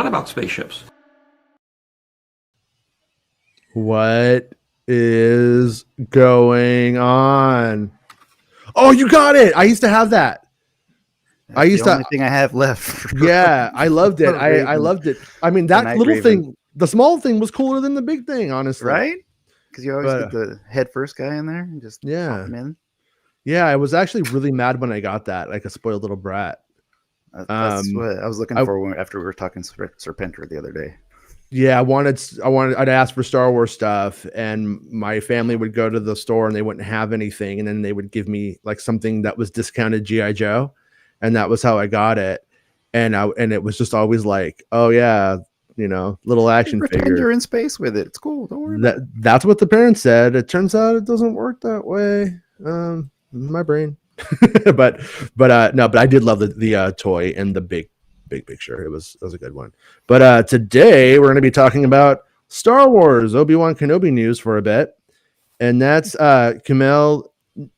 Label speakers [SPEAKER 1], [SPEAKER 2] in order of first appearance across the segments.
[SPEAKER 1] about spaceships.
[SPEAKER 2] What is going on? Oh, you got it. I used to have that.
[SPEAKER 3] That's the only thing I have left.
[SPEAKER 2] Yeah, I loved it. I loved it. I mean, that little
[SPEAKER 3] Raven.
[SPEAKER 2] thing, the small thing was cooler than the big thing, honestly.
[SPEAKER 3] Right? Because you always get the head first guy in there and just pop him in.
[SPEAKER 2] Yeah, I was actually really mad when I got that, like a spoiled little brat.
[SPEAKER 3] That's what I was looking for after we were talking Serpentor the other day.
[SPEAKER 2] Yeah, I'd ask for Star Wars stuff, and my family would go to the store and they wouldn't have anything, and then they would give me like something that was discounted G.I. Joe, and that was how I got it. And it was just always like, oh yeah, little action figure.
[SPEAKER 3] Pretend you're in space with it. It's cool. Don't worry.
[SPEAKER 2] That's what the parents said. It turns out it doesn't work that way. My brain. but I did love the toy and the big picture. It was a good one. But today we're going to be talking about Star Wars Obi-Wan Kenobi news for a bit, and that's Kumail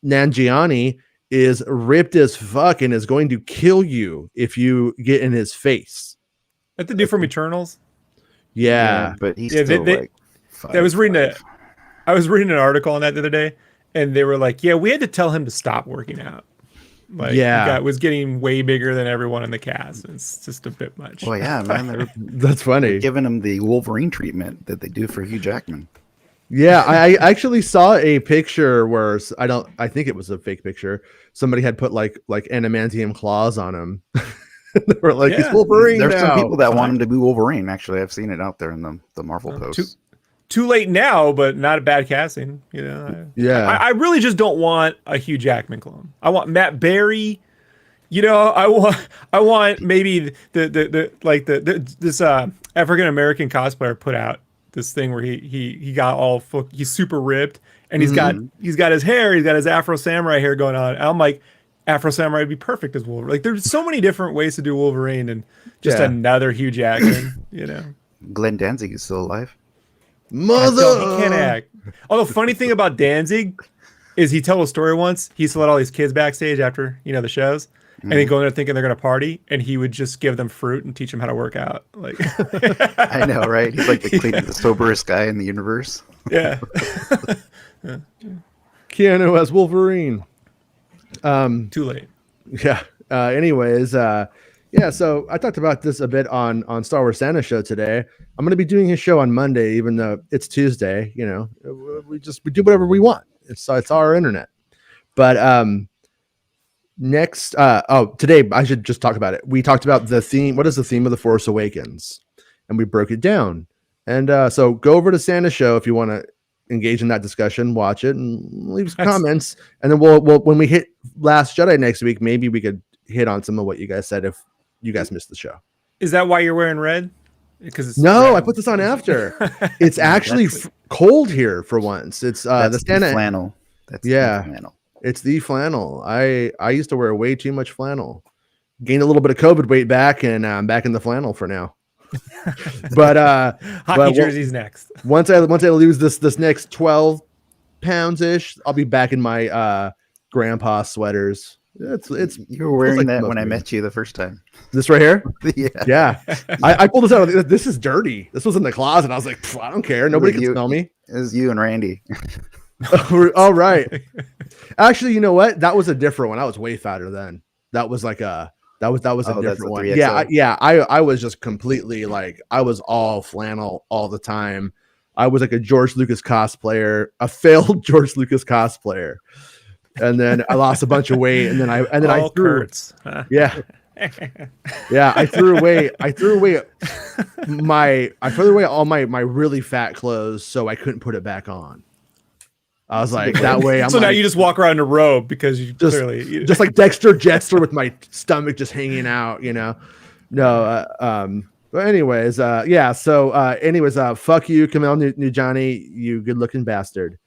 [SPEAKER 2] Nanjiani is ripped as fuck and is going to kill you if you get in his face.
[SPEAKER 4] That the dude from Eternals.
[SPEAKER 2] Yeah,
[SPEAKER 3] but he's still like.
[SPEAKER 4] I was reading an article on that the other day. And they were like, yeah, we had to tell him to stop working out. Like, the was getting way bigger than everyone in the cast. It's just a bit much.
[SPEAKER 3] Well, yeah, man.
[SPEAKER 2] That's funny.
[SPEAKER 3] Giving him the Wolverine treatment that they do for Hugh Jackman.
[SPEAKER 2] Yeah, I actually saw a picture where I think it was a fake picture. Somebody had put like adamantium claws on him. They were like, he's Wolverine.
[SPEAKER 3] There's
[SPEAKER 2] now.
[SPEAKER 3] some people that want him to be Wolverine. Actually, I've seen it out there in the Marvel posts.
[SPEAKER 4] Too late now, but not a bad casting. I really just don't want a Hugh Jackman clone. I want Matt Berry. I want maybe this African American cosplayer put out this thing where he got he's super ripped and he's got his hair, he's got his Afro Samurai hair going on. And I'm like, Afro Samurai would be perfect as Wolverine. Like, there's so many different ways to do Wolverine, and just another Hugh Jackman.
[SPEAKER 3] Glenn Danzig is still alive.
[SPEAKER 2] Mother,
[SPEAKER 4] he can't act. Oh, the funny thing about Danzig is he told a story once. He used to let all these kids backstage after the shows, and he'd go in there thinking they're gonna party, and he would just give them fruit and teach them how to work out. Like,
[SPEAKER 3] I know, right? He's like the soberest guy in the universe.
[SPEAKER 4] Yeah.
[SPEAKER 2] Keanu as Wolverine.
[SPEAKER 4] Too late.
[SPEAKER 2] Yeah. Anyways, so I talked about this a bit on Star Wars Santa Show today. I'm going to be doing his show on Monday, even though it's Tuesday. We do whatever we want. It's our internet. But next, today I should just talk about it. We talked about the theme. What is the theme of The Force Awakens? And we broke it down. And so go over to Santa Show if you want to engage in that discussion, watch it, and leave some comments. And then we'll when we hit Last Jedi next week, maybe we could hit on some of what you guys said if you guys missed the show.
[SPEAKER 4] Is that why you're wearing red? Because
[SPEAKER 2] I put this on after. It's actually cold here for once. It's the Santa
[SPEAKER 3] flannel.
[SPEAKER 2] That's the flannel. It's the flannel. I used to wear way too much flannel. Gained a little bit of COVID weight back, and I'm back in the flannel for now. But
[SPEAKER 4] hockey jerseys next.
[SPEAKER 2] Once I lose this next 12 pounds ish, I'll be back in my grandpa sweaters. It's
[SPEAKER 3] you were wearing that when I met you the first time.
[SPEAKER 2] This right here?
[SPEAKER 3] Yeah.
[SPEAKER 2] I pulled this out. This is dirty. This was in the closet. I was like, I don't care. Nobody can smell me.
[SPEAKER 3] It was you and Randy.
[SPEAKER 2] All right. Actually, you know what? That was a different one. I was way fatter then. That was like a different one. Yeah. I was just completely like, I was all flannel all the time. I was like a George Lucas cosplayer, a failed George Lucas cosplayer. And then I lost a bunch of weight, and then I threw I threw away all my really fat clothes, so I couldn't put it back on. I was like, that way.
[SPEAKER 4] Now you just walk around in a robe because you clearly
[SPEAKER 2] just like Dexter Jettster with my stomach just hanging out, No, but anyways, So, fuck you, Kumail Nanjiani, you good-looking bastard.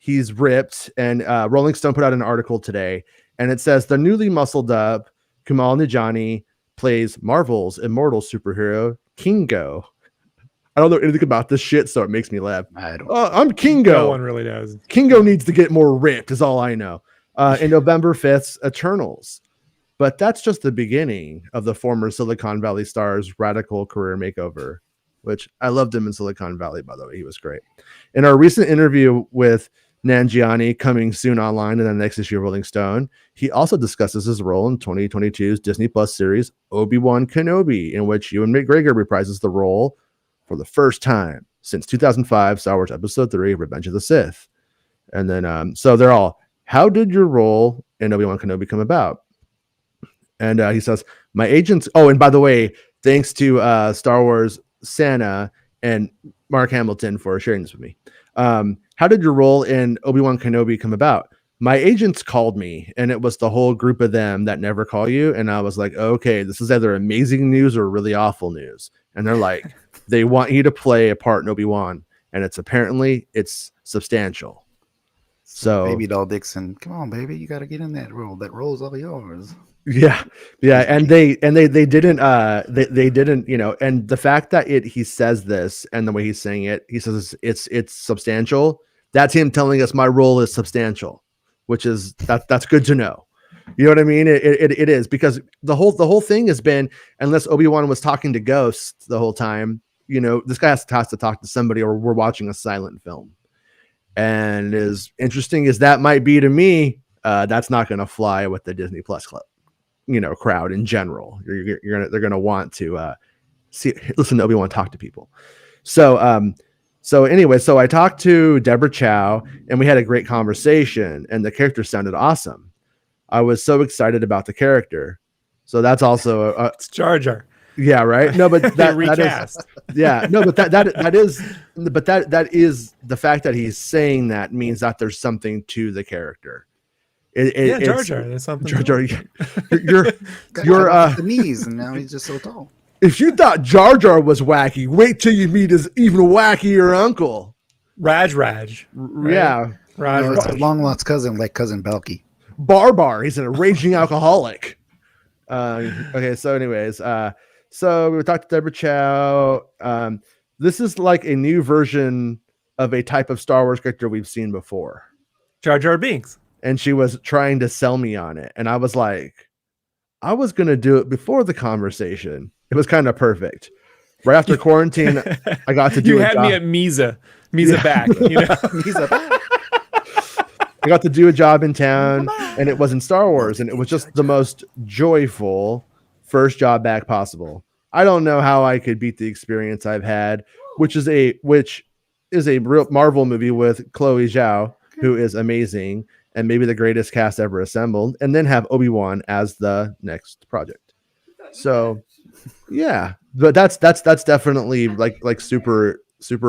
[SPEAKER 2] He's ripped, and Rolling Stone put out an article today, and it says the newly muscled up Kumail Nanjiani plays Marvel's immortal superhero Kingo. I don't know anything about this shit, so it makes me laugh. I'm Kingo.
[SPEAKER 4] No one really does.
[SPEAKER 2] Kingo needs to get more ripped, is all I know. In November 5th, Eternals. But that's just the beginning of the former Silicon Valley star's radical career makeover, which I loved him in Silicon Valley, by the way. He was great. In our recent interview with Nanjiani, coming soon online in the next issue of Rolling Stone, he also discusses his role in 2022's Disney Plus series Obi-Wan Kenobi, in which Ewan McGregor reprises the role for the first time since 2005 Star Wars Episode 3, Revenge of the Sith. And then, so they're all, how did your role in Obi-Wan Kenobi come about? And he says, my agents. Oh, and by the way, thanks to Star Wars Santa and Mark Hamilton for sharing this with me. How did your role in Obi-Wan Kenobi come about? My agents called me, and it was the whole group of them that never call you. And I was like, okay, this is either amazing news or really awful news. And they're like, they want you to play a part in Obi-Wan, and it's substantial. So
[SPEAKER 3] Baby Doll Dixon, come on, baby, you got to get in that role. That role's all yours.
[SPEAKER 2] Yeah, and they didn't, and the fact that he says this and the way he's saying it, he says it's substantial. That's him telling us my role is substantial, which is that's good to know. You know what I mean? It is, because the whole thing has been, unless Obi-Wan was talking to ghosts the whole time, this guy has to talk to somebody, or we're watching a silent film. And as interesting as that might be to me, that's not going to fly with the Disney Plus club, crowd in general. They're going to want to listen to Obi-Wan talk to people. So anyway, I talked to Deborah Chow, and we had a great conversation, and the character sounded awesome. I was so excited about the character. So that's also
[SPEAKER 4] it's Jar Jar.
[SPEAKER 2] Yeah, right. No, but that
[SPEAKER 4] recast.
[SPEAKER 2] That is the fact that he's saying that means that there's something to the character.
[SPEAKER 4] Jar Jar. There's something.
[SPEAKER 2] Jar Jar. You're
[SPEAKER 3] the knees, and now he's just so tall.
[SPEAKER 2] If you thought Jar Jar was wacky, wait till you meet his even wackier uncle,
[SPEAKER 4] Raj.
[SPEAKER 2] Right?
[SPEAKER 4] Yeah,
[SPEAKER 3] Raj. No, it's a long lost cousin, like cousin Balky.
[SPEAKER 2] Barbar. He's a raging alcoholic. Okay. So, anyways, so we talked to Deborah Chow. This is like a new version of a type of Star Wars character we've seen before.
[SPEAKER 4] Jar Jar Binks.
[SPEAKER 2] And she was trying to sell me on it. And I was like, I was going to do it before the conversation. It was kind of perfect. Right after quarantine, I got to do
[SPEAKER 4] You had me at Misa back.
[SPEAKER 3] Misa back.
[SPEAKER 2] I got to do a job in town, and it was in Star Wars, and it was just the most joyful first job back possible. I don't know how I could beat the experience I've had, which is a real Marvel movie with Chloe Zhao, who is amazing and maybe the greatest cast ever assembled, and then have Obi-Wan as the next project. So, yeah, but that's definitely like super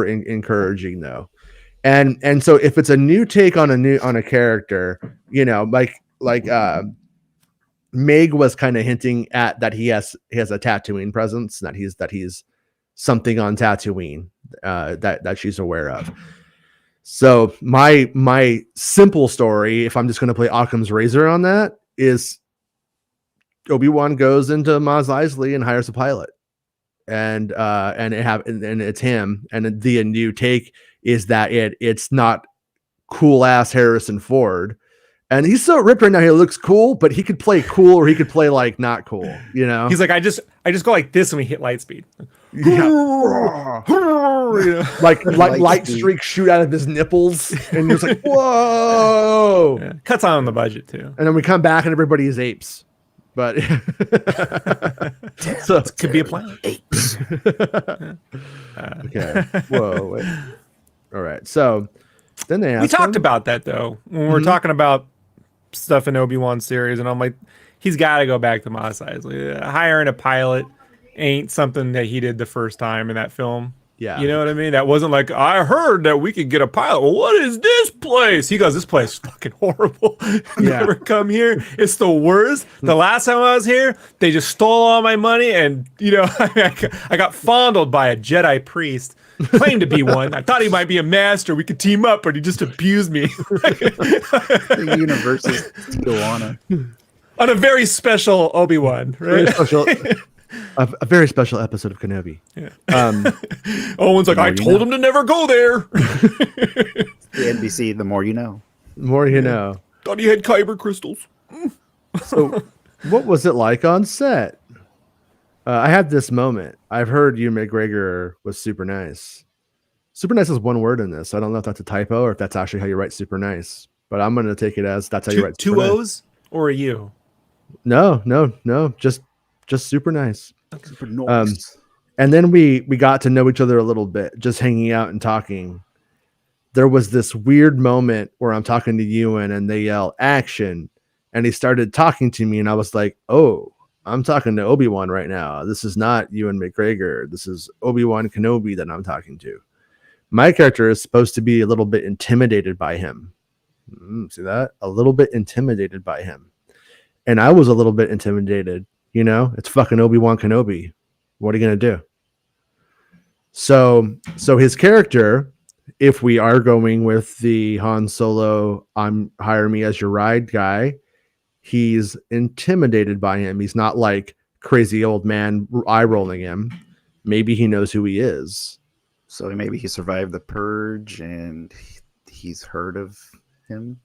[SPEAKER 2] encouraging though. And so if it's a new take on a character, Meg was kind of hinting at that he has a Tatooine presence, that he's something on Tatooine that she's aware of. So my simple story, if I'm just going to play Occam's razor on that, is Obi-Wan goes into Mos Eisley and hires a pilot, and it's him. And the new take is that it's not cool ass Harrison Ford. And he's so ripped right now. He looks cool, but he could play cool, or he could play like not cool. He's
[SPEAKER 4] like, I just go like this when we hit light speed.
[SPEAKER 2] Yeah. like light streaks shoot out of his nipples, and you're like, whoa!
[SPEAKER 4] Yeah. Cuts on the budget too.
[SPEAKER 2] And then we come back, and everybody is apes. But
[SPEAKER 4] so it could be a plan.
[SPEAKER 3] Apes.
[SPEAKER 2] Okay. Whoa. Wait. All right. So then they asked.
[SPEAKER 4] We talked about that though when we were talking about stuff in Obi-Wan series, and I'm like, he's got to go back to Mos Eisley. Hiring a pilot ain't something that he did the first time in that film.
[SPEAKER 2] Yeah.
[SPEAKER 4] You know what I mean? That wasn't like, I heard that we could get a pilot. Well, what is this place? He goes, this place is fucking horrible. Never come here. It's the worst. The last time I was here, they just stole all my money, and I got fondled by a Jedi priest. Claimed to be one. I thought he might be a master. We could team up, but he just abused me.
[SPEAKER 3] The universe is Tijuana.
[SPEAKER 4] On a very special Obi-Wan, right?
[SPEAKER 2] A very special episode of Kenobi.
[SPEAKER 4] Yeah. Owen's like, I told him to never go there.
[SPEAKER 3] The NBC, the more you know.
[SPEAKER 2] The more you know.
[SPEAKER 4] Thought he had kyber crystals.
[SPEAKER 2] So What was it like on set? I had this moment. I've heard Ewan McGregor was super nice. Super nice is one word in this. I don't know if that's a typo or if that's actually how you write super nice. But I'm going to take it as that's how you write
[SPEAKER 4] two O's or a U?
[SPEAKER 2] No. Just super nice.
[SPEAKER 3] Super nice.
[SPEAKER 2] And then we got to know each other a little bit, just hanging out and talking. There was this weird moment where I'm talking to Ewan and they yell action. And he started talking to me and I was like, oh, I'm talking to Obi-Wan right now. This is not Ewan McGregor. This is Obi-Wan Kenobi that I'm talking to. My character is supposed to be a little bit intimidated by him. See that? A little bit intimidated by him. And I was a little bit intimidated. You know, it's fucking Obi-Wan Kenobi. What are you going to do? So his character, if we are going with the Han Solo, hire me as your ride guy, he's intimidated by him. He's not like crazy old man eye rolling him. Maybe he knows who he is.
[SPEAKER 3] So maybe he survived the purge and he's heard of him.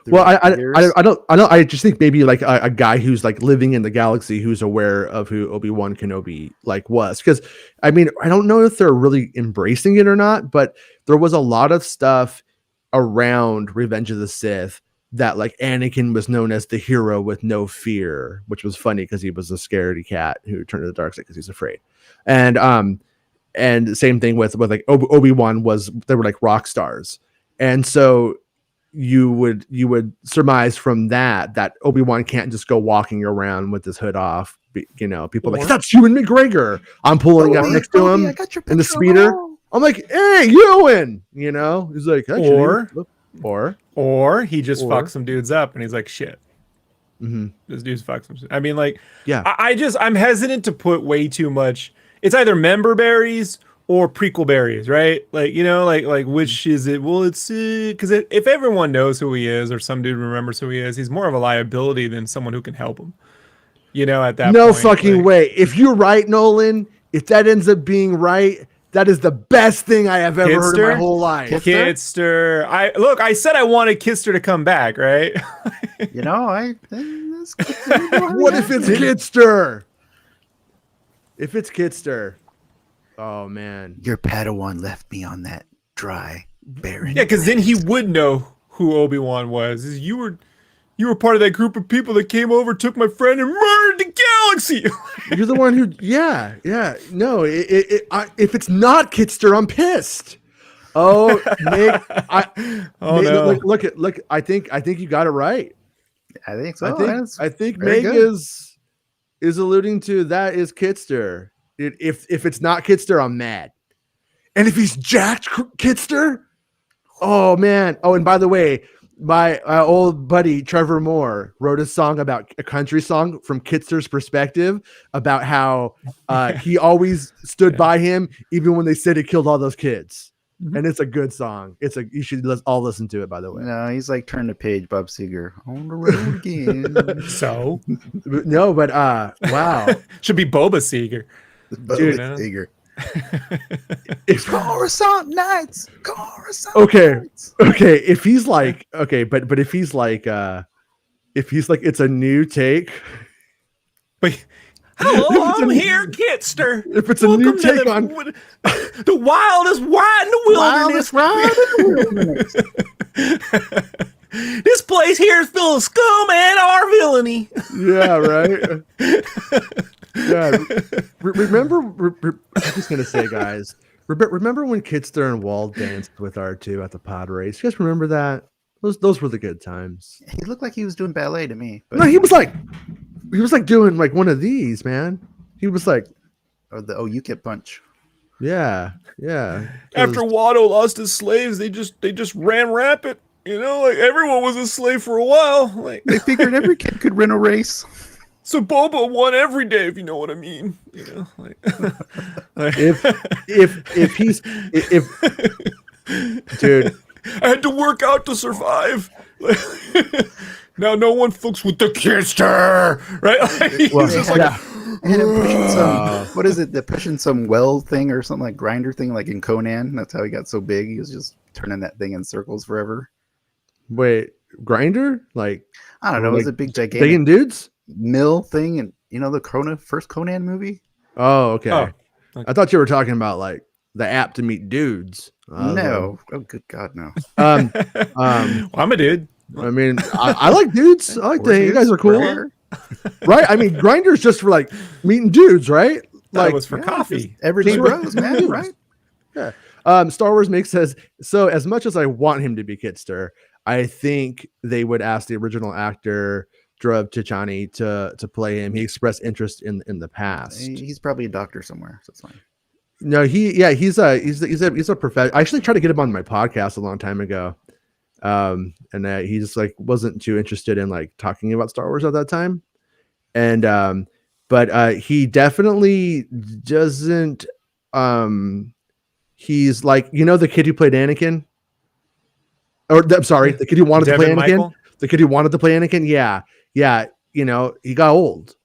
[SPEAKER 2] Well, I don't. I just think maybe like a guy who's like living in the galaxy who's aware of who Obi-Wan Kenobi like was. Because I mean, I don't know if they're really embracing it or not, but there was a lot of stuff around Revenge of the Sith that like Anakin was known as the hero with no fear, which was funny because he was a scaredy cat who turned to the dark side because he's afraid. And same thing with like Obi-Wan they were like rock stars. And so you would surmise from that Obi-Wan can't just go walking around with his hood off. You know, people are like, that's Ewan McGregor. I'm pulling up next to him in the speeder. I'm like, hey, Ewan, you know, he's like, or
[SPEAKER 4] he just fucks some dudes up and he's like, shit. Mm-hmm. This dude's fucks some. I mean, like, yeah, I'm hesitant to put way too much. It's either member berries or prequel berries, right? Like, you know, like which is it? Well, it's because if everyone knows who he is or some dude remembers who he is, he's more of a liability than someone who can help him. You know, at that point.
[SPEAKER 2] No fucking way. If you're right, Nolan, if that ends up being right, that is the best thing I have ever heard in my whole life.
[SPEAKER 4] Kitster. I said I wanted Kitster to come back, right?
[SPEAKER 3] You know,
[SPEAKER 2] what if it's Kitster? If it's Kitster, oh man,
[SPEAKER 3] your Padawan left me on that dry, barren.
[SPEAKER 4] Yeah, because then he would know who Obi-Wan was. You were part of that group of people that came over, took my friend, and murdered the galaxy.
[SPEAKER 2] You're the one who, yeah. No, if it's not Kitster, I'm pissed. Oh, Nick,
[SPEAKER 4] no.
[SPEAKER 2] Look. I think you got it right.
[SPEAKER 3] I think so.
[SPEAKER 2] I think Meg is alluding to that is Kitster. If it's not Kitster, I'm mad. And if he's jacked Kitster, oh man. Oh, and by the way, my old buddy Trevor Moore wrote a song about a country song from Kitster's perspective about how he always stood by him even when they said he killed all those kids. Mm-hmm. And it's a good song. You should all listen to it, by the way.
[SPEAKER 3] No, he's like turn the page, Bob Seger. On the road again.
[SPEAKER 4] So
[SPEAKER 2] no, but wow.
[SPEAKER 4] Should be Boba Seger.
[SPEAKER 3] Dude, Seger. Coruscant Nights.
[SPEAKER 2] Okay. If he's like but if he's like it's a new take.
[SPEAKER 4] But hello, I'm here, Kitster.
[SPEAKER 2] If it's a new take on
[SPEAKER 4] the wildest ride in the wilderness. This place here is full of scum and our villainy.
[SPEAKER 2] Yeah, right. Yeah. Remember, I'm just gonna say, guys. Remember when Kitster and Wald danced with R2 at the pod race? You guys remember that? Those were the good times.
[SPEAKER 3] He looked like he was doing ballet to me. But...
[SPEAKER 2] No, he was like doing like one of these, man. He was like,
[SPEAKER 3] you get punch.
[SPEAKER 2] Yeah.
[SPEAKER 4] After Watto lost his slaves, they just ran rampant. You know, like everyone was a slave for a while. Like
[SPEAKER 3] they figured every kid could run a race.
[SPEAKER 4] So Boba won every day, if you know what I mean. You know, like
[SPEAKER 2] if dude,
[SPEAKER 4] I had to work out to survive. Now no one fucks with the Kitster, right? Like,
[SPEAKER 2] well,
[SPEAKER 4] just
[SPEAKER 2] yeah.
[SPEAKER 3] And pushing some, what is it? They're pushing some well thing or something like grinder thing, like in Conan. That's how he got so big. He was just turning that thing in circles forever.
[SPEAKER 2] Wait, grinder? Like
[SPEAKER 3] I don't know. It was a big gigantic.
[SPEAKER 2] Digging dudes?
[SPEAKER 3] mill thing, and the first Conan movie.
[SPEAKER 2] Oh, okay.
[SPEAKER 4] Oh, okay.
[SPEAKER 2] I thought you were talking about like the app to meet dudes.
[SPEAKER 3] No, oh good God, no.
[SPEAKER 4] Well, I'm a dude.
[SPEAKER 2] I mean, I like dudes. I like you guys are cool,
[SPEAKER 3] We're
[SPEAKER 2] right? I mean, Grindr's just for like meeting dudes, right?
[SPEAKER 4] Like,
[SPEAKER 2] Like
[SPEAKER 4] it was for coffee.
[SPEAKER 3] everyday bros, man, right?
[SPEAKER 2] Yeah. Star Wars Make says, so as much as I want him to be Kitster, I think they would ask the original actor Dhruv Tichani to play him. He expressed interest in the past.
[SPEAKER 3] He's probably a doctor somewhere, so it's fine.
[SPEAKER 2] No, he's a professional. I actually tried to get him on my podcast a long time ago. And he just like wasn't too interested in like talking about Star Wars at that time. And but he definitely doesn't he's like, the kid who played Anakin, I'm sorry, the kid who wanted to play Anakin.
[SPEAKER 4] Michael?
[SPEAKER 2] The kid who wanted to play Anakin. Yeah. He got old.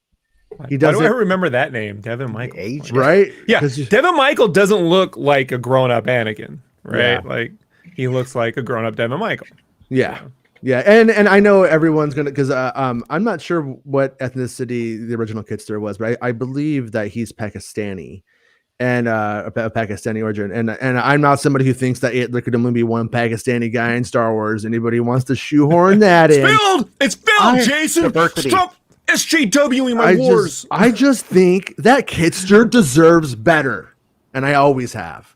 [SPEAKER 4] Why do I remember that name, Devin Michael?
[SPEAKER 3] Age,
[SPEAKER 2] right?
[SPEAKER 4] Yeah, Devin Michael doesn't look like a grown-up Anakin, right?
[SPEAKER 2] Yeah.
[SPEAKER 4] Like he looks like a grown-up Devin Michael.
[SPEAKER 2] Yeah. Yeah, and I know everyone's gonna, because I'm not sure what ethnicity the original Kitster was, but I believe that he's Pakistani, and a Pakistani origin, and I'm not somebody who thinks that there could only be one Pakistani guy in Star Wars. Anybody wants to shoehorn that in?
[SPEAKER 4] It's filled, Jason. Stop SJWing my wars.
[SPEAKER 2] I just think that Kitster deserves better, and I always have.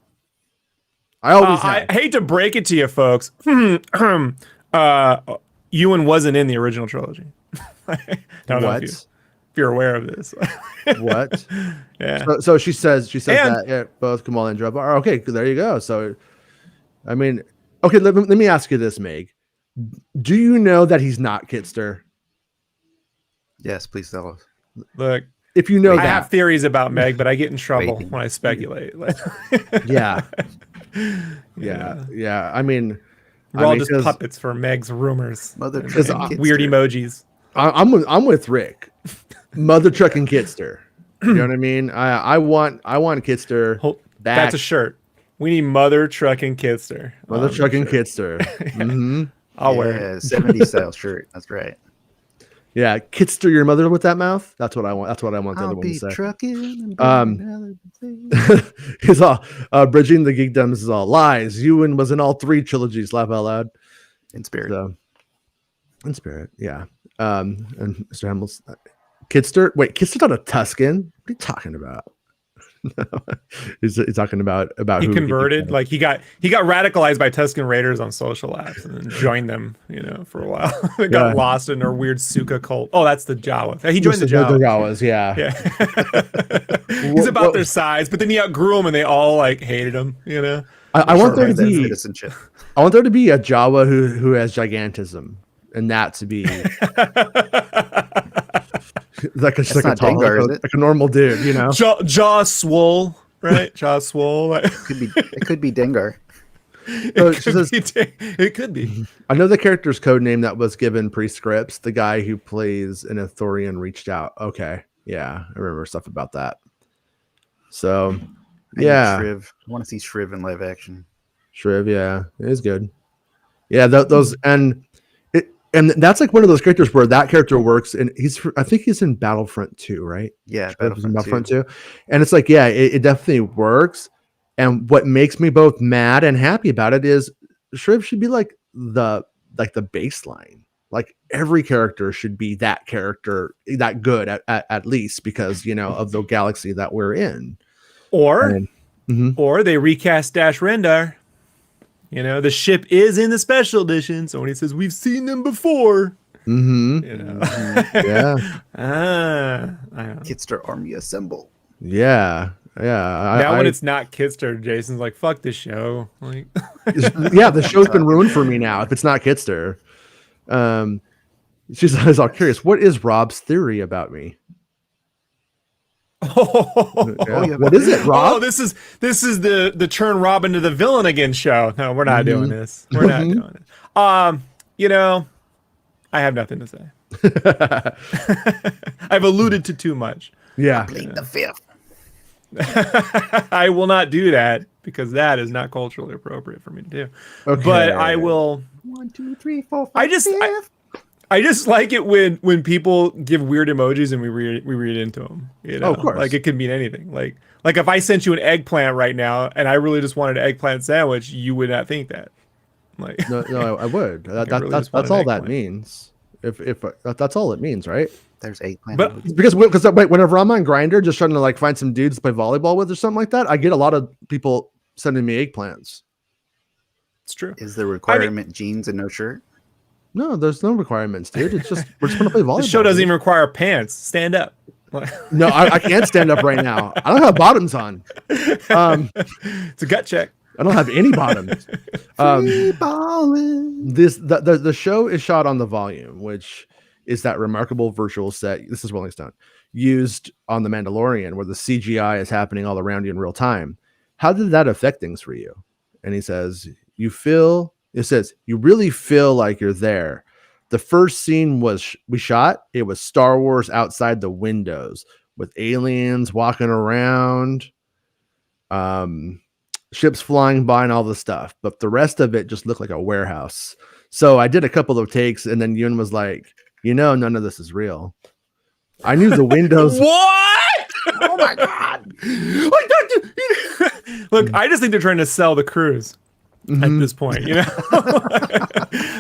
[SPEAKER 2] I
[SPEAKER 4] hate to break it to you, folks. Ewan wasn't in the original trilogy. Don't know if you're aware of this.
[SPEAKER 2] What?
[SPEAKER 4] Yeah.
[SPEAKER 2] So she says that both Kumail and Dhruv are okay. There you go. So, I mean, okay. Let me ask you this, Meg. Do you know that he's not Kitster?
[SPEAKER 3] Yes, please tell us.
[SPEAKER 4] Look,
[SPEAKER 2] if you know,
[SPEAKER 4] I have theories about Meg, but I get in trouble when I speculate.
[SPEAKER 2] Yeah. I mean,
[SPEAKER 4] we're all just puppets for Meg's rumors.
[SPEAKER 3] Mother
[SPEAKER 4] weird emojis.
[SPEAKER 2] I'm with Rick. Mother trucking Kitster. You know what I mean? I want Kitster back.
[SPEAKER 4] That's a shirt. We need Mother trucking Kitster.
[SPEAKER 2] Mother trucking Kitster. Mm-hmm.
[SPEAKER 4] I'll wear it.
[SPEAKER 3] 70s style shirt. That's right.
[SPEAKER 2] Yeah, Kitster your mother with that mouth. That's what I want. That's what I want the other one to say.
[SPEAKER 3] Trucking
[SPEAKER 2] he's all bridging the geekdoms is all lies. Ewan was in all 3 trilogies. Laugh out loud.
[SPEAKER 3] In spirit.
[SPEAKER 2] So, in spirit, yeah. And Mr. Hamill's Kitster. Wait, Kitster's not a Tusken. What are you talking about? he's talking about
[SPEAKER 4] he converted, like he got radicalized by Tusken Raiders on social apps and then joined them, for a while. They got lost in their weird Suka cult. Oh, that's the Jawa. He joined the
[SPEAKER 2] Jawas, yeah.
[SPEAKER 4] He's about their size, but then he outgrew them and they all like hated him.
[SPEAKER 2] I want there to be citizenship. I want there to be a Jawa who has gigantism, and that to be like a Dengar, like a normal dude,
[SPEAKER 4] jaw swole, right? Jaw swole.
[SPEAKER 3] It could be Dengar.
[SPEAKER 4] It could be.
[SPEAKER 2] I know the character's code name that was given pre-scripts. The guy who plays an Ithorian reached out. Okay, yeah, I remember stuff about that. So,
[SPEAKER 3] Shriv. I want to see Shriv in live action.
[SPEAKER 2] Shriv, yeah, it is good. Yeah, those and that's like one of those characters where that character works, and I think he's in Battlefront 2, right?
[SPEAKER 3] Yeah, Battlefront
[SPEAKER 2] 2. And it's like, yeah, it definitely works. And what makes me both mad and happy about it is Shriv should be like the baseline. Like every character should be that character, that good at least, because of the galaxy that we're in.
[SPEAKER 4] Or they recast Dash Rendar. The ship is in the special edition, so when he says we've seen them before,
[SPEAKER 2] yeah,
[SPEAKER 3] Kitster army assemble.
[SPEAKER 2] Yeah.
[SPEAKER 4] When it's not Kitster, Jason's like, "Fuck this show." Like,
[SPEAKER 2] yeah, the show's been ruined for me now. If it's not Kitster, she's all curious. What is Rob's theory about me? What is it, Rob?
[SPEAKER 4] Oh, this is the turn Rob into the villain again show. No, we're not doing this. We're not doing it. I have nothing to say. I've alluded to too much.
[SPEAKER 2] Yeah.
[SPEAKER 3] Plead the fifth.
[SPEAKER 4] I will not do that because that is not culturally appropriate for me to do.
[SPEAKER 2] Okay.
[SPEAKER 4] But I will.
[SPEAKER 3] 1, 2, 3, 4, 5,
[SPEAKER 4] I just like it when people give weird emojis and we read into them. You know,
[SPEAKER 2] Oh, of course.
[SPEAKER 4] Like it could mean anything. Like if I sent you an eggplant right now and I really just wanted an eggplant sandwich, you would not think that. Like
[SPEAKER 2] no, I would.
[SPEAKER 4] really
[SPEAKER 2] That's all that means. If that's all it means, right?
[SPEAKER 3] There's eggplant.
[SPEAKER 2] But because whenever I'm on Grindr, just trying to like find some dudes to play volleyball with or something like that, I get a lot of people sending me eggplants.
[SPEAKER 4] It's true.
[SPEAKER 3] Is the requirement jeans and no shirt?
[SPEAKER 2] No, there's no requirements, dude. It's just we're just going to play volleyball.
[SPEAKER 4] The show doesn't even require pants. Stand up.
[SPEAKER 2] No, I can't stand up right now. I don't have bottoms on.
[SPEAKER 4] It's a gut check.
[SPEAKER 2] I don't have any bottoms. The show is shot on the Volume, which is that remarkable virtual set. This is Rolling Stone used on The Mandalorian, where the CGI is happening all around you in real time. How did that affect things for you? And he says, you really feel like you're there. The first scene we shot, it was Star Wars outside the windows with aliens walking around, ships flying by and all the stuff. But the rest of it just looked like a warehouse. So I did a couple of takes and then Yoon was like, none of this is real. I knew the windows.
[SPEAKER 4] What?
[SPEAKER 3] Oh my God.
[SPEAKER 4] Look, I just think they're trying to sell the cruise. At this point,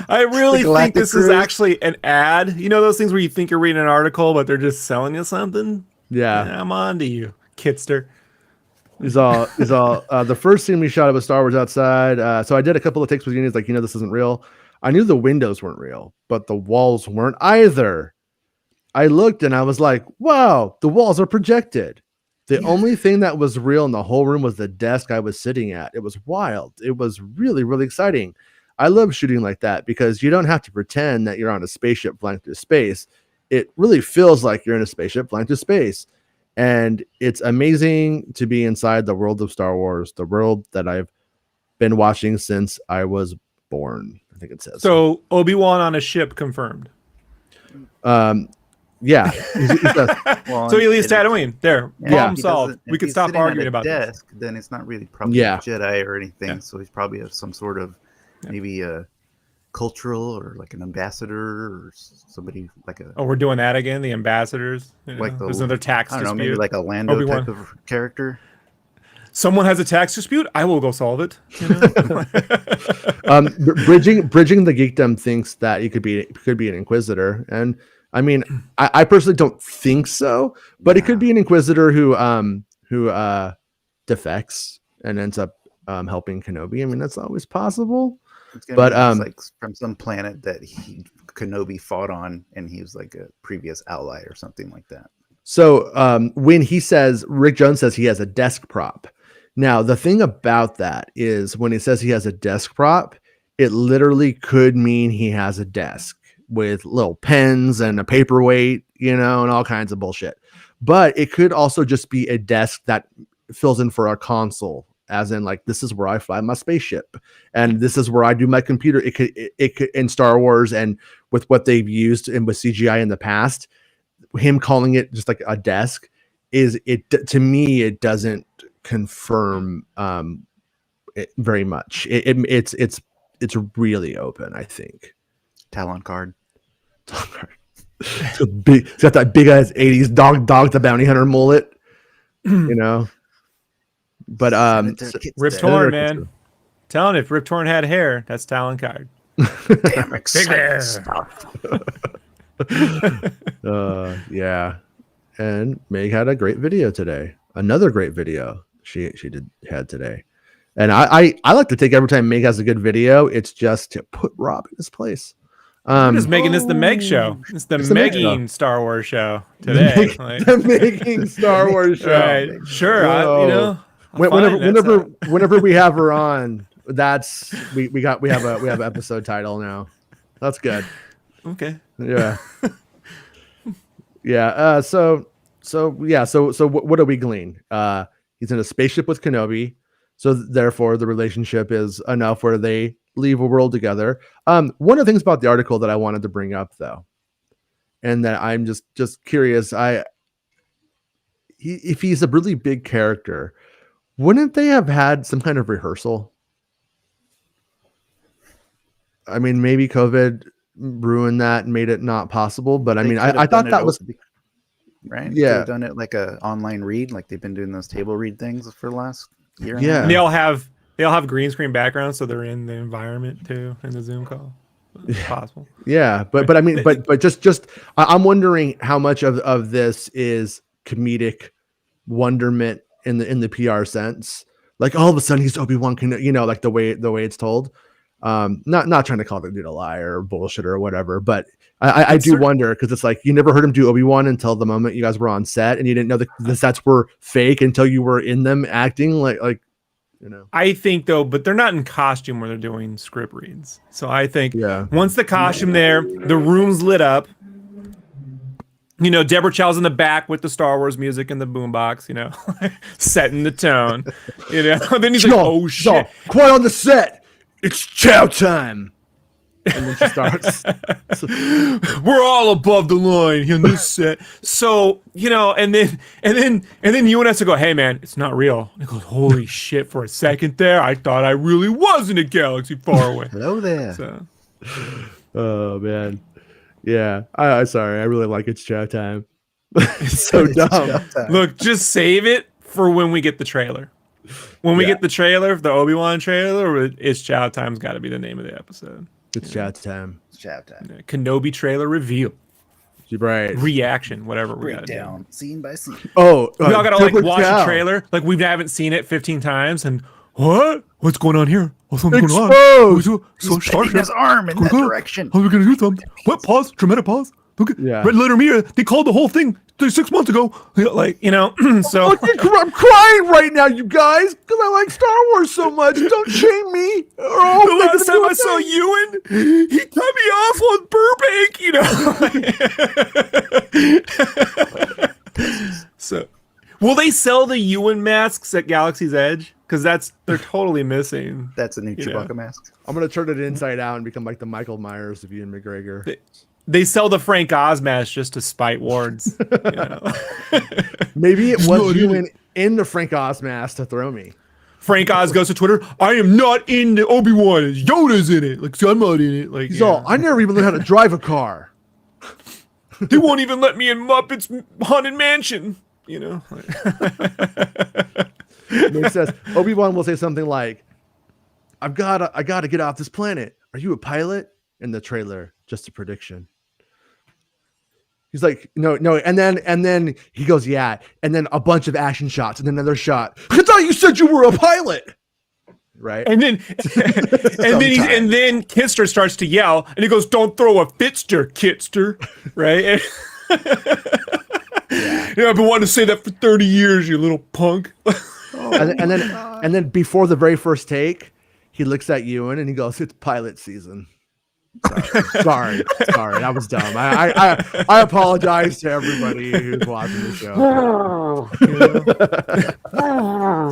[SPEAKER 4] I really think this is actually an ad. You know those things where you think you're reading an article, but they're just selling you something?
[SPEAKER 2] Yeah.
[SPEAKER 4] I'm on to you, Kitster.
[SPEAKER 2] Is all the first scene we shot was Star Wars outside. So I did a couple of takes with Unions like, this isn't real. I knew the windows weren't real, but the walls weren't either. I looked and I was like, wow, the walls are projected. The only thing that was real in the whole room was the desk I was sitting at. It was wild. It was really, really exciting. I love shooting like that because you don't have to pretend that you're on a spaceship flying through space. It really feels like you're in a spaceship flying through space. And it's amazing to be inside the world of Star Wars, the world that I've been watching since I was born. I think it says.
[SPEAKER 4] So Obi-Wan on a ship confirmed.
[SPEAKER 2] Yeah.
[SPEAKER 4] So he leaves Tatooine. There. Problem solved. We could stop arguing about
[SPEAKER 3] desk, this. Then it's not really probably a Jedi or anything. Yeah. So he's probably some sort of maybe a cultural or like an ambassador or somebody like a.
[SPEAKER 4] Oh, we're doing that again. The ambassadors.
[SPEAKER 3] Like
[SPEAKER 4] there's another tax dispute.
[SPEAKER 3] Maybe like a Lando
[SPEAKER 4] Obi-Wan.
[SPEAKER 3] type of character.
[SPEAKER 4] Someone has a tax dispute. I will go solve it.
[SPEAKER 2] Bridging the geekdom thinks that he could be an Inquisitor, and I mean, I personally don't think so, but it could be an Inquisitor who defects and ends up helping Kenobi. I mean, that's always possible. But
[SPEAKER 3] like from some planet that Kenobi fought on, and he was like a previous ally or something like that.
[SPEAKER 2] So when Rick Jones says he has a desk prop. Now, the thing about that is when he says he has a desk prop, it literally could mean he has a desk with little pens and a paperweight, and all kinds of bullshit. But it could also just be a desk that fills in for a console, as in like, this is where I fly my spaceship and this is where I do my computer. It could in Star Wars and with what they've used and with CGI in the past, him calling it just like a desk to me, it doesn't confirm it very much. It's really open, I think.
[SPEAKER 3] Talon card.
[SPEAKER 2] It's got that big ass 80s dog the bounty hunter mullet, But
[SPEAKER 4] Rip Torn, man. Telling if Rip Torn had hair, that's Talon card.
[SPEAKER 3] Damn big hair stuff.
[SPEAKER 2] Yeah. And Meg had a great video today. Another great video she had today. And I like to take every time Meg has a good video, it's just to put Rob in his place.
[SPEAKER 4] I'm just making this the Meg show. It's the Making Star Wars show today.
[SPEAKER 2] The Making Star Wars show.
[SPEAKER 4] Right. Sure.
[SPEAKER 2] Whenever we have her on, that's we have an episode title now. That's good.
[SPEAKER 4] Okay.
[SPEAKER 2] Yeah. Yeah. So what do we glean? He's in a spaceship with Kenobi, so therefore the relationship is enough where they leave a world together. One of the things about the article that I wanted to bring up, though, and that I'm just curious, if he's a really big character, wouldn't they have had some kind of rehearsal? I mean, maybe COVID ruined that and made it not possible. But I mean, I thought that was
[SPEAKER 3] right.
[SPEAKER 2] Yeah,
[SPEAKER 3] they've done it like a online read, like they've been doing those table read things for the last year.
[SPEAKER 2] Yeah,
[SPEAKER 4] and they all have green screen backgrounds, so they're in the environment too in the Zoom call. It's possible.
[SPEAKER 2] Yeah, but I mean, but just I'm wondering how much of this is comedic wonderment in the PR sense. Like all of a sudden he's Obi-Wan Kenobi, you know, like the way it's told. Not trying to call the dude a liar or bullshit or whatever, but I do wonder, because it's like you never heard him do Obi-Wan until the moment you guys were on set, and you didn't know the sets were fake until you were in them acting like. You know.
[SPEAKER 4] I think though, but they're not in costume where they're doing script reads. So I think once the costume there, the room's lit up. You know, Deborah Chow's in the back with the Star Wars music and the boombox, you know, setting the tone. You know, then he's like, "Oh shit,
[SPEAKER 2] quiet on the set! It's chow time." And then she starts.
[SPEAKER 4] We're all above the line in this set. So, you know, and then Ewan has to go, "Hey man, it's not real." And he goes, "Holy shit, for a second there, I thought I really was in a galaxy far away."
[SPEAKER 3] Hello there.
[SPEAKER 4] So.
[SPEAKER 2] Oh man. Yeah. I sorry, I really like It's Chow Time. It's so dumb.
[SPEAKER 4] Look, just save it for when we get the trailer. When we get the trailer, the Obi-Wan trailer, It's Chow Time's got to be the name of the episode.
[SPEAKER 2] It's Chow Time.
[SPEAKER 3] It's Chow Time.
[SPEAKER 4] Yeah, Kenobi trailer reveal.
[SPEAKER 2] Right.
[SPEAKER 4] Reaction, whatever we got to do.
[SPEAKER 3] Scene by scene.
[SPEAKER 2] Oh,
[SPEAKER 4] we all got to like watch the trailer. Like we haven't seen it 15 times, and what's going on here? What's going on?
[SPEAKER 3] So sharp. His arm in that direction.
[SPEAKER 4] How are we gonna do something? What pause? Dramatic pause. Okay.
[SPEAKER 2] Yeah.
[SPEAKER 4] Red Letter Media. They called the whole thing 6 months ago. Like, you know. So
[SPEAKER 2] I'm crying right now, you guys, because I like Star Wars so much. Don't shame me.
[SPEAKER 4] Like the time I saw Ewan, he cut me off on Burbank. You know. So, will they sell the Ewan masks at Galaxy's Edge? Because they're totally missing.
[SPEAKER 3] That's a new Chewbacca mask.
[SPEAKER 2] I'm gonna turn it inside out and become like the Michael Myers of Ewan McGregor.
[SPEAKER 4] They sell the Frank Oz mask just to spite Wards. You know?
[SPEAKER 2] Maybe it was Ewan in the Frank Oz mask to throw me.
[SPEAKER 4] Frank Oz goes to Twitter. I am not in the Obi-Wan. Yoda's in it. Like, so I'm not in it. Like,
[SPEAKER 2] he's all, I never even learned how to drive a car.
[SPEAKER 4] They won't even let me in Muppets Haunted Mansion. You know.
[SPEAKER 2] It says Obi-Wan will say something like, I gotta get off this planet. Are you a pilot? In the trailer, just a prediction. He's like, no, and then he goes, yeah, and then a bunch of action shots, and then another shot. I thought you said you were a pilot, right?
[SPEAKER 4] And then Kitster starts to yell, and he goes, "Don't throw a fitster, Kitster," right? Yeah, I've been wanting to say that for 30 years, you little punk.
[SPEAKER 2] And then before the very first take, he looks at Ewan and he goes, "It's pilot season." Sorry, that was dumb. I apologize to everybody who's watching the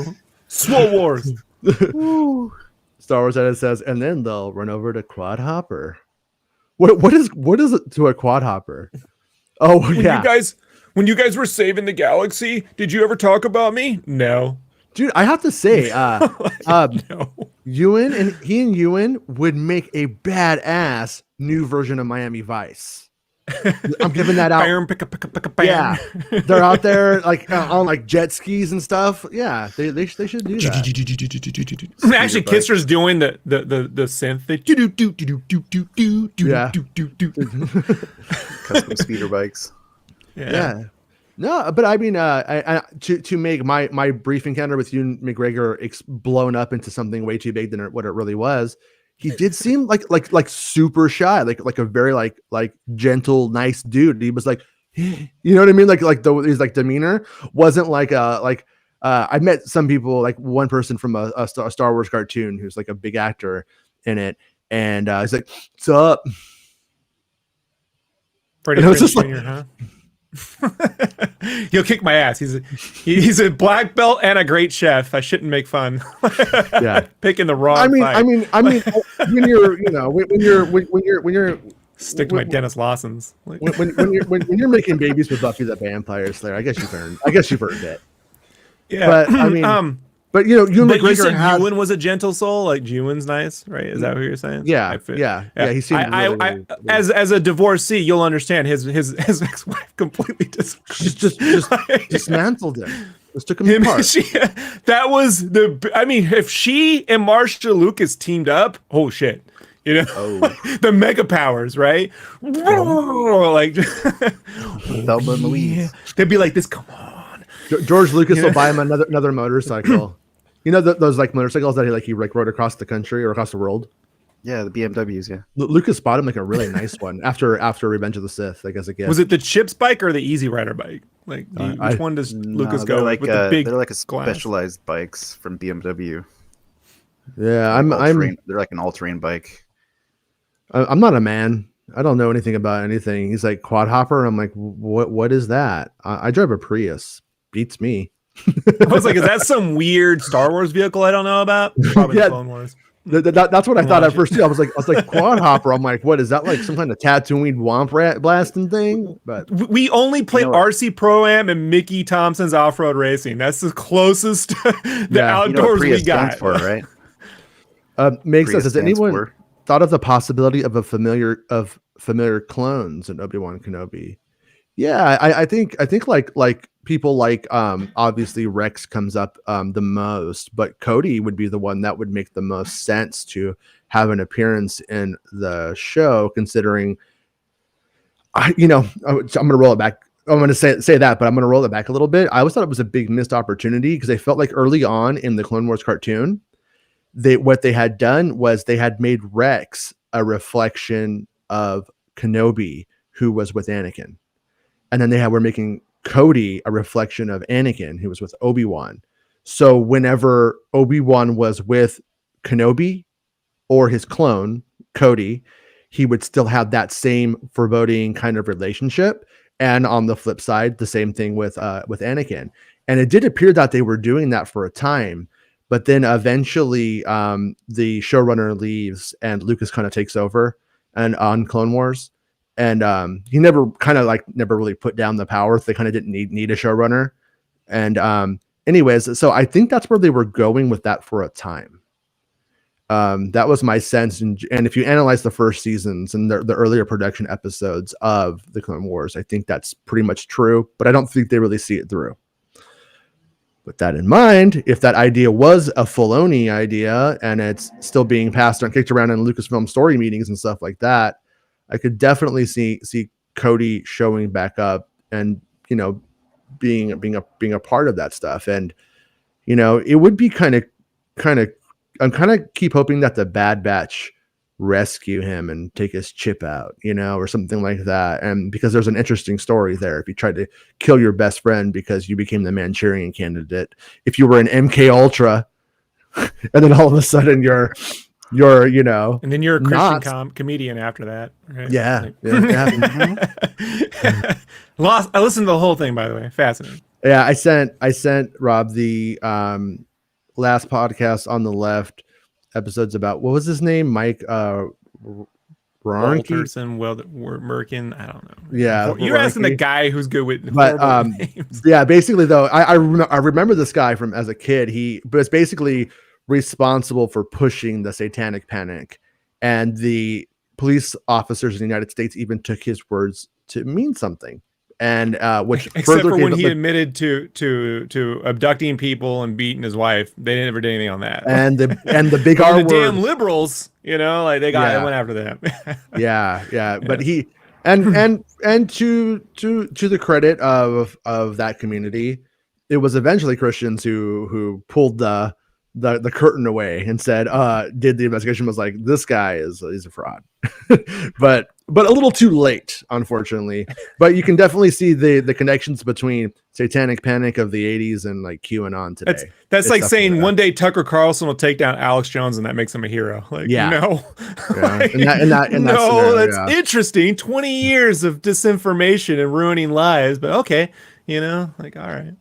[SPEAKER 2] show.
[SPEAKER 4] Swole Wars.
[SPEAKER 2] Star Wars edit says, and then they'll run over to Quad Hopper. What is it to a Quad Hopper? Oh,
[SPEAKER 4] When you guys were saving the galaxy, did you ever talk about me? No.
[SPEAKER 2] Dude, I have to say,
[SPEAKER 4] no.
[SPEAKER 2] Ewan and Ewan would make a badass new version of Miami Vice. I'm giving that out. Yeah, they're out there like on like jet skis and stuff. Yeah, they should do that.
[SPEAKER 4] Actually, Kisser's doing the synth.
[SPEAKER 3] Custom speeder bikes.
[SPEAKER 2] Yeah. No, but I mean, to make my brief encounter with Ewan McGregor blown up into something way too big than what it really was. He did seem like super shy, like a very like gentle, nice dude. He was like, you know what I mean? Like his like demeanor wasn't like I met some people, like one person from a Star Wars cartoon who's like a big actor in it, and he's like, "What's up?"
[SPEAKER 4] Freddie Prinze Jr., huh? He'll kick my ass. He's a black belt and a great chef. I shouldn't make fun.
[SPEAKER 2] Yeah,
[SPEAKER 4] picking the wrong.
[SPEAKER 2] I mean, when you're
[SPEAKER 4] stick to my Dennis Lawsons.
[SPEAKER 2] When you're making babies with Buffy the Vampire Slayer, I guess you've earned it.
[SPEAKER 4] Yeah,
[SPEAKER 2] but I mean, But you
[SPEAKER 4] McGregor you said Ewan was a gentle soul. Like Ewan's nice, right? Is that what you're saying?
[SPEAKER 2] Yeah. He seemed really.
[SPEAKER 4] As a divorcee, you'll understand his ex-wife completely
[SPEAKER 2] just dismantled him. Just took him apart.
[SPEAKER 4] That was I mean, if she and Marsha Lucas teamed up, oh shit. The mega powers, right? Like
[SPEAKER 3] Thelma and Louise.
[SPEAKER 4] They'd be like this. Come on,
[SPEAKER 2] George Lucas will buy him another motorcycle. Those like motorcycles that he rode across the country or across the world.
[SPEAKER 3] Yeah, the BMWs. Yeah,
[SPEAKER 2] Lucas bought him like a really nice one after Revenge of the Sith. I guess a gift.
[SPEAKER 4] Was it the Chips bike or the Easy Rider bike? Like which one does Lucas go
[SPEAKER 3] like?
[SPEAKER 4] With the big
[SPEAKER 3] they're like a specialized bikes from BMW.
[SPEAKER 2] Yeah,
[SPEAKER 3] they're like an all-terrain bike.
[SPEAKER 2] I'm not a man. I don't know anything about anything. He's like quad hopper. I'm like, what is that? I drive a Prius. Beats me.
[SPEAKER 4] I was like, is that some weird Star Wars vehicle I don't know about? Probably the Clone Wars.
[SPEAKER 2] That's what I thought at first too. I was like quad hopper. I'm like, what is that? Like some kind of Tatooine womp blasting thing? But
[SPEAKER 4] we only play RC Pro-Am and Mickey Thompson's off-road racing. That's the closest the outdoors we got.
[SPEAKER 3] For, right?
[SPEAKER 2] Meg says, has anyone thought of the possibility of familiar clones in Obi-Wan Kenobi? Yeah, I think like people like obviously Rex comes up the most, but Cody would be the one that would make the most sense to have an appearance in the show, considering I'm gonna roll it back. I'm going to say that, but I'm going to roll it back a little bit. I always thought it was a big missed opportunity because I felt like early on in the Clone Wars cartoon, what they had done was they had made Rex a reflection of Kenobi, who was with Anakin. And then were making Cody a reflection of Anakin, who was with Obi-Wan. So whenever Obi-Wan was with Kenobi or his clone, Cody, he would still have that same foreboding kind of relationship. And on the flip side, the same thing with Anakin. And it did appear that they were doing that for a time. But then eventually the showrunner leaves and Lucas kind of takes over and on Clone Wars. And he never really put down the power. So they kind of didn't need a showrunner. And anyways, so I think that's where they were going with that for a time. That was my sense. And if you analyze the first seasons and the earlier production episodes of the Clone Wars, I think that's pretty much true. But I don't think they really see it through. With that in mind, if that idea was a Filoni idea and it's still being passed on, kicked around in Lucasfilm story meetings and stuff like that, I could definitely see Cody showing back up and being a part of that stuff. And it would be kind of I'm kind of keep hoping that the Bad Batch rescue him and take his chip out, or something like that. And because there's an interesting story there. If you tried to kill your best friend because you became the Manchurian candidate, if you were an MK Ultra, and then all of a sudden you're
[SPEAKER 4] and then you're a Christian comedian after that, right?
[SPEAKER 2] Yeah.
[SPEAKER 4] I listened to the whole thing, by the way. Fascinating.
[SPEAKER 2] Yeah, I sent Rob the last podcast on the left episodes about, what was his name? Mike
[SPEAKER 4] Walterson, Merkin, I don't know.
[SPEAKER 2] Yeah,
[SPEAKER 4] you're asking the guy who's good with names.
[SPEAKER 2] Yeah, basically though, I remember this guy from as a kid. He was basically responsible for pushing the Satanic Panic, and the police officers in the United States even took his words to mean something. And which
[SPEAKER 4] except for when he admitted to abducting people and beating his wife, they never did anything on that.
[SPEAKER 2] And the big R word,
[SPEAKER 4] the damn liberals, they went after them.
[SPEAKER 2] yeah. But he and to the credit of that community, it was eventually Christians who pulled the curtain away and said, did the investigation, was like, this guy is a fraud. but a little too late, unfortunately. But you can definitely see the connections between Satanic Panic of the 80s and like QAnon today.
[SPEAKER 4] That's like saying one day Tucker Carlson will take down Alex Jones and that makes him a hero. Like, no.
[SPEAKER 2] Yeah.
[SPEAKER 4] That's interesting. 20 years of disinformation and ruining lives, but okay, all right.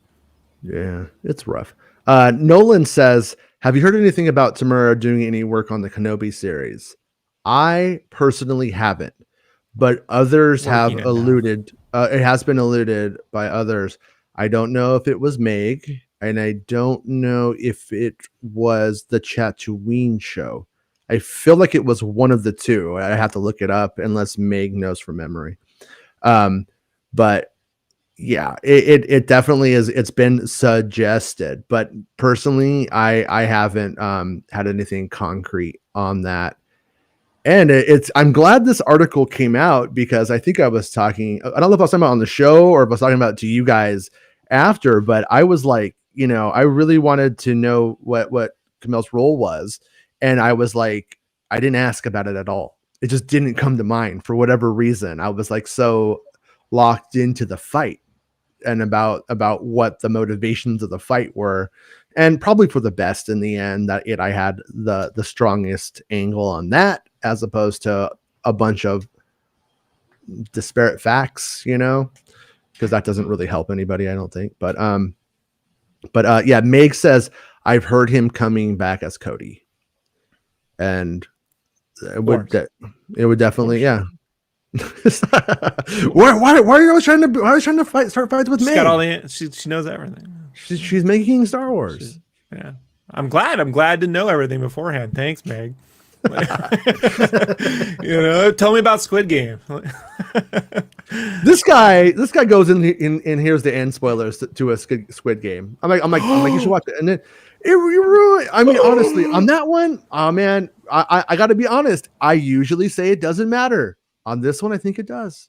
[SPEAKER 2] Yeah, it's rough. Nolan says, have you heard anything about Tamura doing any work on the Kenobi series? I personally haven't, but others have alluded. It has been alluded by others. I don't know if it was Meg and I don't know if it was the Tatooine show. I feel like it was one of the two. I have to look it up unless Meg knows from memory. But yeah, it definitely is. It's been suggested, but personally, I haven't had anything concrete on that. And I'm glad this article came out, because I think I was talking, I don't know if I was talking about on the show or if I was talking about to you guys after, but I was like, I really wanted to know what Kumail's role was. And I was like, I didn't ask about it at all. It just didn't come to mind for whatever reason. I was like so locked into the fight and about what the motivations of the fight were, and probably for the best in the end that I had the strongest angle on that, as opposed to a bunch of disparate facts, because that doesn't really help anybody, I don't think. But yeah, Meg says I've heard him coming back as Cody, and it would definitely, yeah. why are you always trying to start fights with Meg?
[SPEAKER 4] Got all she knows everything.
[SPEAKER 2] She's making Star Wars.
[SPEAKER 4] Yeah, I'm glad to know everything beforehand. Thanks, Meg. Tell me about Squid Game.
[SPEAKER 2] This guy goes in here's the end spoilers to a Squid Game. I'm like you should watch it, and then it really. I mean, honestly, on that one, oh man, I got to be honest. I usually say it doesn't matter. On this one, I think it does.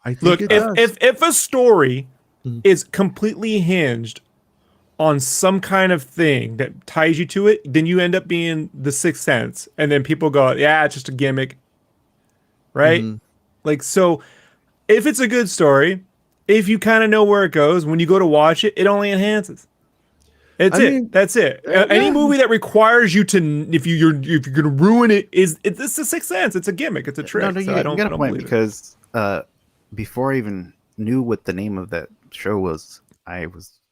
[SPEAKER 4] If a story is completely hinged on some kind of thing that ties you to it, then you end up being the Sixth Sense, and then people go, "Yeah, it's just a gimmick," right? Like, so if it's a good story, if you kind of know where it goes, when you go to watch it, it only enhances. That's it. Any movie that requires you to, if you're gonna ruin it, it's the Sixth Sense. It's a gimmick. It's a trick.
[SPEAKER 3] No,
[SPEAKER 4] I don't believe
[SPEAKER 3] because before I even knew what the name of that show was, I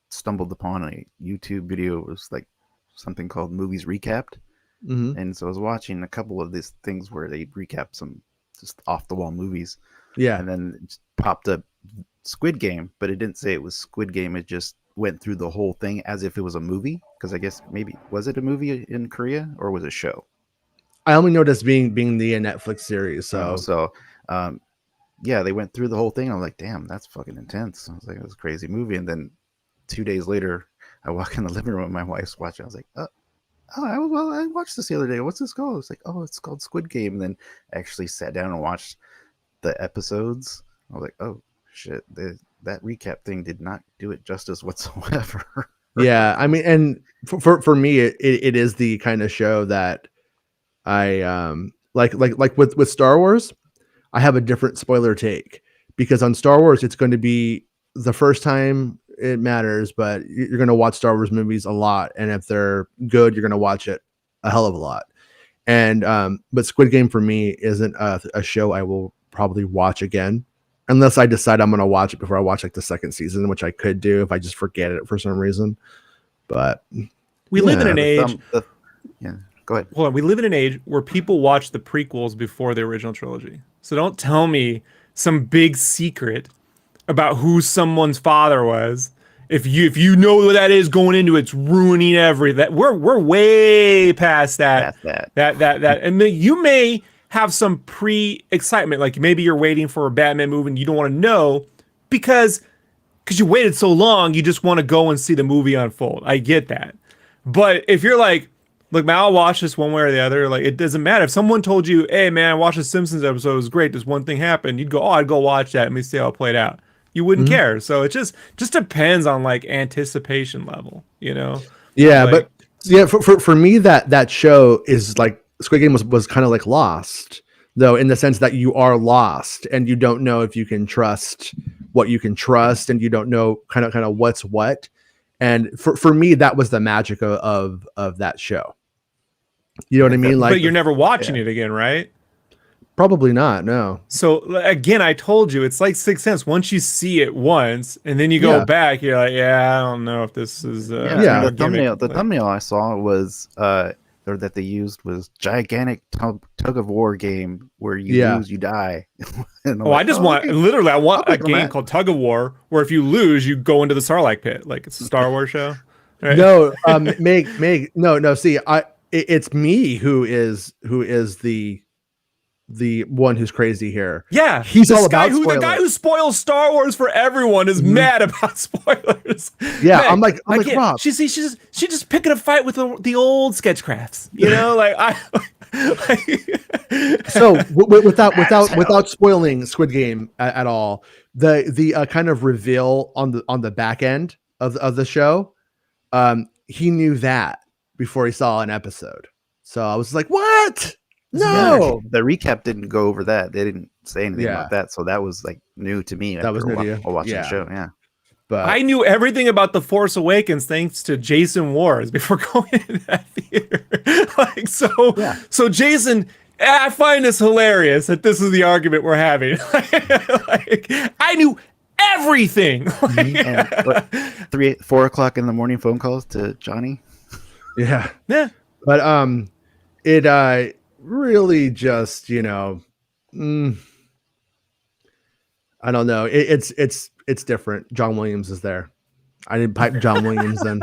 [SPEAKER 3] stumbled upon a YouTube video. It was like something called Movies Recapped, and so I was watching a couple of these things where they recap some just off the wall movies.
[SPEAKER 2] Yeah,
[SPEAKER 3] and then it popped up Squid Game, but it didn't say it was Squid Game. It just went through the whole thing as if it was a movie, because I guess maybe was it a movie in Korea or was it a show?
[SPEAKER 2] I only know this being the Netflix series.
[SPEAKER 3] Yeah, they went through the whole thing. I was like, damn, that's fucking intense. I was like, it was a crazy movie. And then 2 days later, I walk in the living room and my wife's watching. I was like, I watched this the other day. What's this called? It's like, oh, it's called Squid Game. And then I actually sat down and watched the episodes. I was like, oh shit, that recap thing did not do it justice whatsoever.
[SPEAKER 2] Yeah, I mean, and for me, it is the kind of show that I like with Star Wars. I have a different spoiler take, because on Star Wars, it's going to be the first time it matters, but you're going to watch Star Wars movies a lot, and if they're good, you're going to watch it a hell of a lot. And but Squid Game for me isn't a show I will probably watch again, unless I decide I'm going to watch it before I watch like the second season, which I could do if I just forget it for some reason. But
[SPEAKER 4] we live in an age.
[SPEAKER 3] Go ahead.
[SPEAKER 4] Hold on. We live in an age where people watch the prequels before the original trilogy. So don't tell me some big secret about who someone's father was. If you know what that is going into it's ruining everything. We're way past that. That and you may have some pre-excitement, like maybe you're waiting for a Batman movie and you don't want to know because you waited so long, you just want to go and see the movie unfold. I get that. But if you're like, look, man, I'll watch this one way or the other, like it doesn't matter. If someone told you, hey man, I watched the Simpsons episode, it was great, this one thing happened, you'd go, oh, I'd go watch that, let me see how it played out. You wouldn't care. So it just depends on like anticipation level,
[SPEAKER 2] Yeah, like, but yeah, for me that show is like Squid Game was kind of like Lost, though, in the sense that you are lost and you don't know if you can trust what you can trust, and you don't know kind of what's what. And for me, that was the magic of that show. You know what I mean? Like,
[SPEAKER 4] but you're never watching it again, right?
[SPEAKER 2] Probably not. No.
[SPEAKER 4] So again, I told you, it's like Sixth Sense. Once you see it once, and then you go back, you're like, yeah, I don't know if this is.
[SPEAKER 3] The thumbnail I saw was or that they used was gigantic tug of war game where you lose, you die.
[SPEAKER 4] I want a game called Tug of War where if you lose, you go into the Sarlacc pit. Like it's a Star Wars show. Right?
[SPEAKER 2] No, Meg. No. See, it's me who is the one who's crazy here.
[SPEAKER 4] Yeah,
[SPEAKER 2] he's all about spoilers.
[SPEAKER 4] The guy who spoils Star Wars for everyone is mad about spoilers.
[SPEAKER 2] Yeah,
[SPEAKER 4] Meg,
[SPEAKER 2] I'm like Rob.
[SPEAKER 4] She's just picking a fight with the old sketchcrafts. You know,
[SPEAKER 2] So without spoiling Squid Game at all, the kind of reveal on the back end of the show, he knew that before he saw an episode. So I was like, what? No,
[SPEAKER 3] the recap didn't go over that. They didn't say anything about that. So that was like new to me.
[SPEAKER 2] That was new to you?
[SPEAKER 3] Watching the show. Yeah.
[SPEAKER 2] But
[SPEAKER 4] I knew everything about The Force Awakens thanks to Jason Wars before going into that theater. So Jason, I find this hilarious that this is the argument we're having. I knew everything.
[SPEAKER 3] 4 o'clock in the morning phone calls to Johnny.
[SPEAKER 2] Yeah. But it really just, I don't know. It's different. John Williams is there. I didn't pipe John Williams in.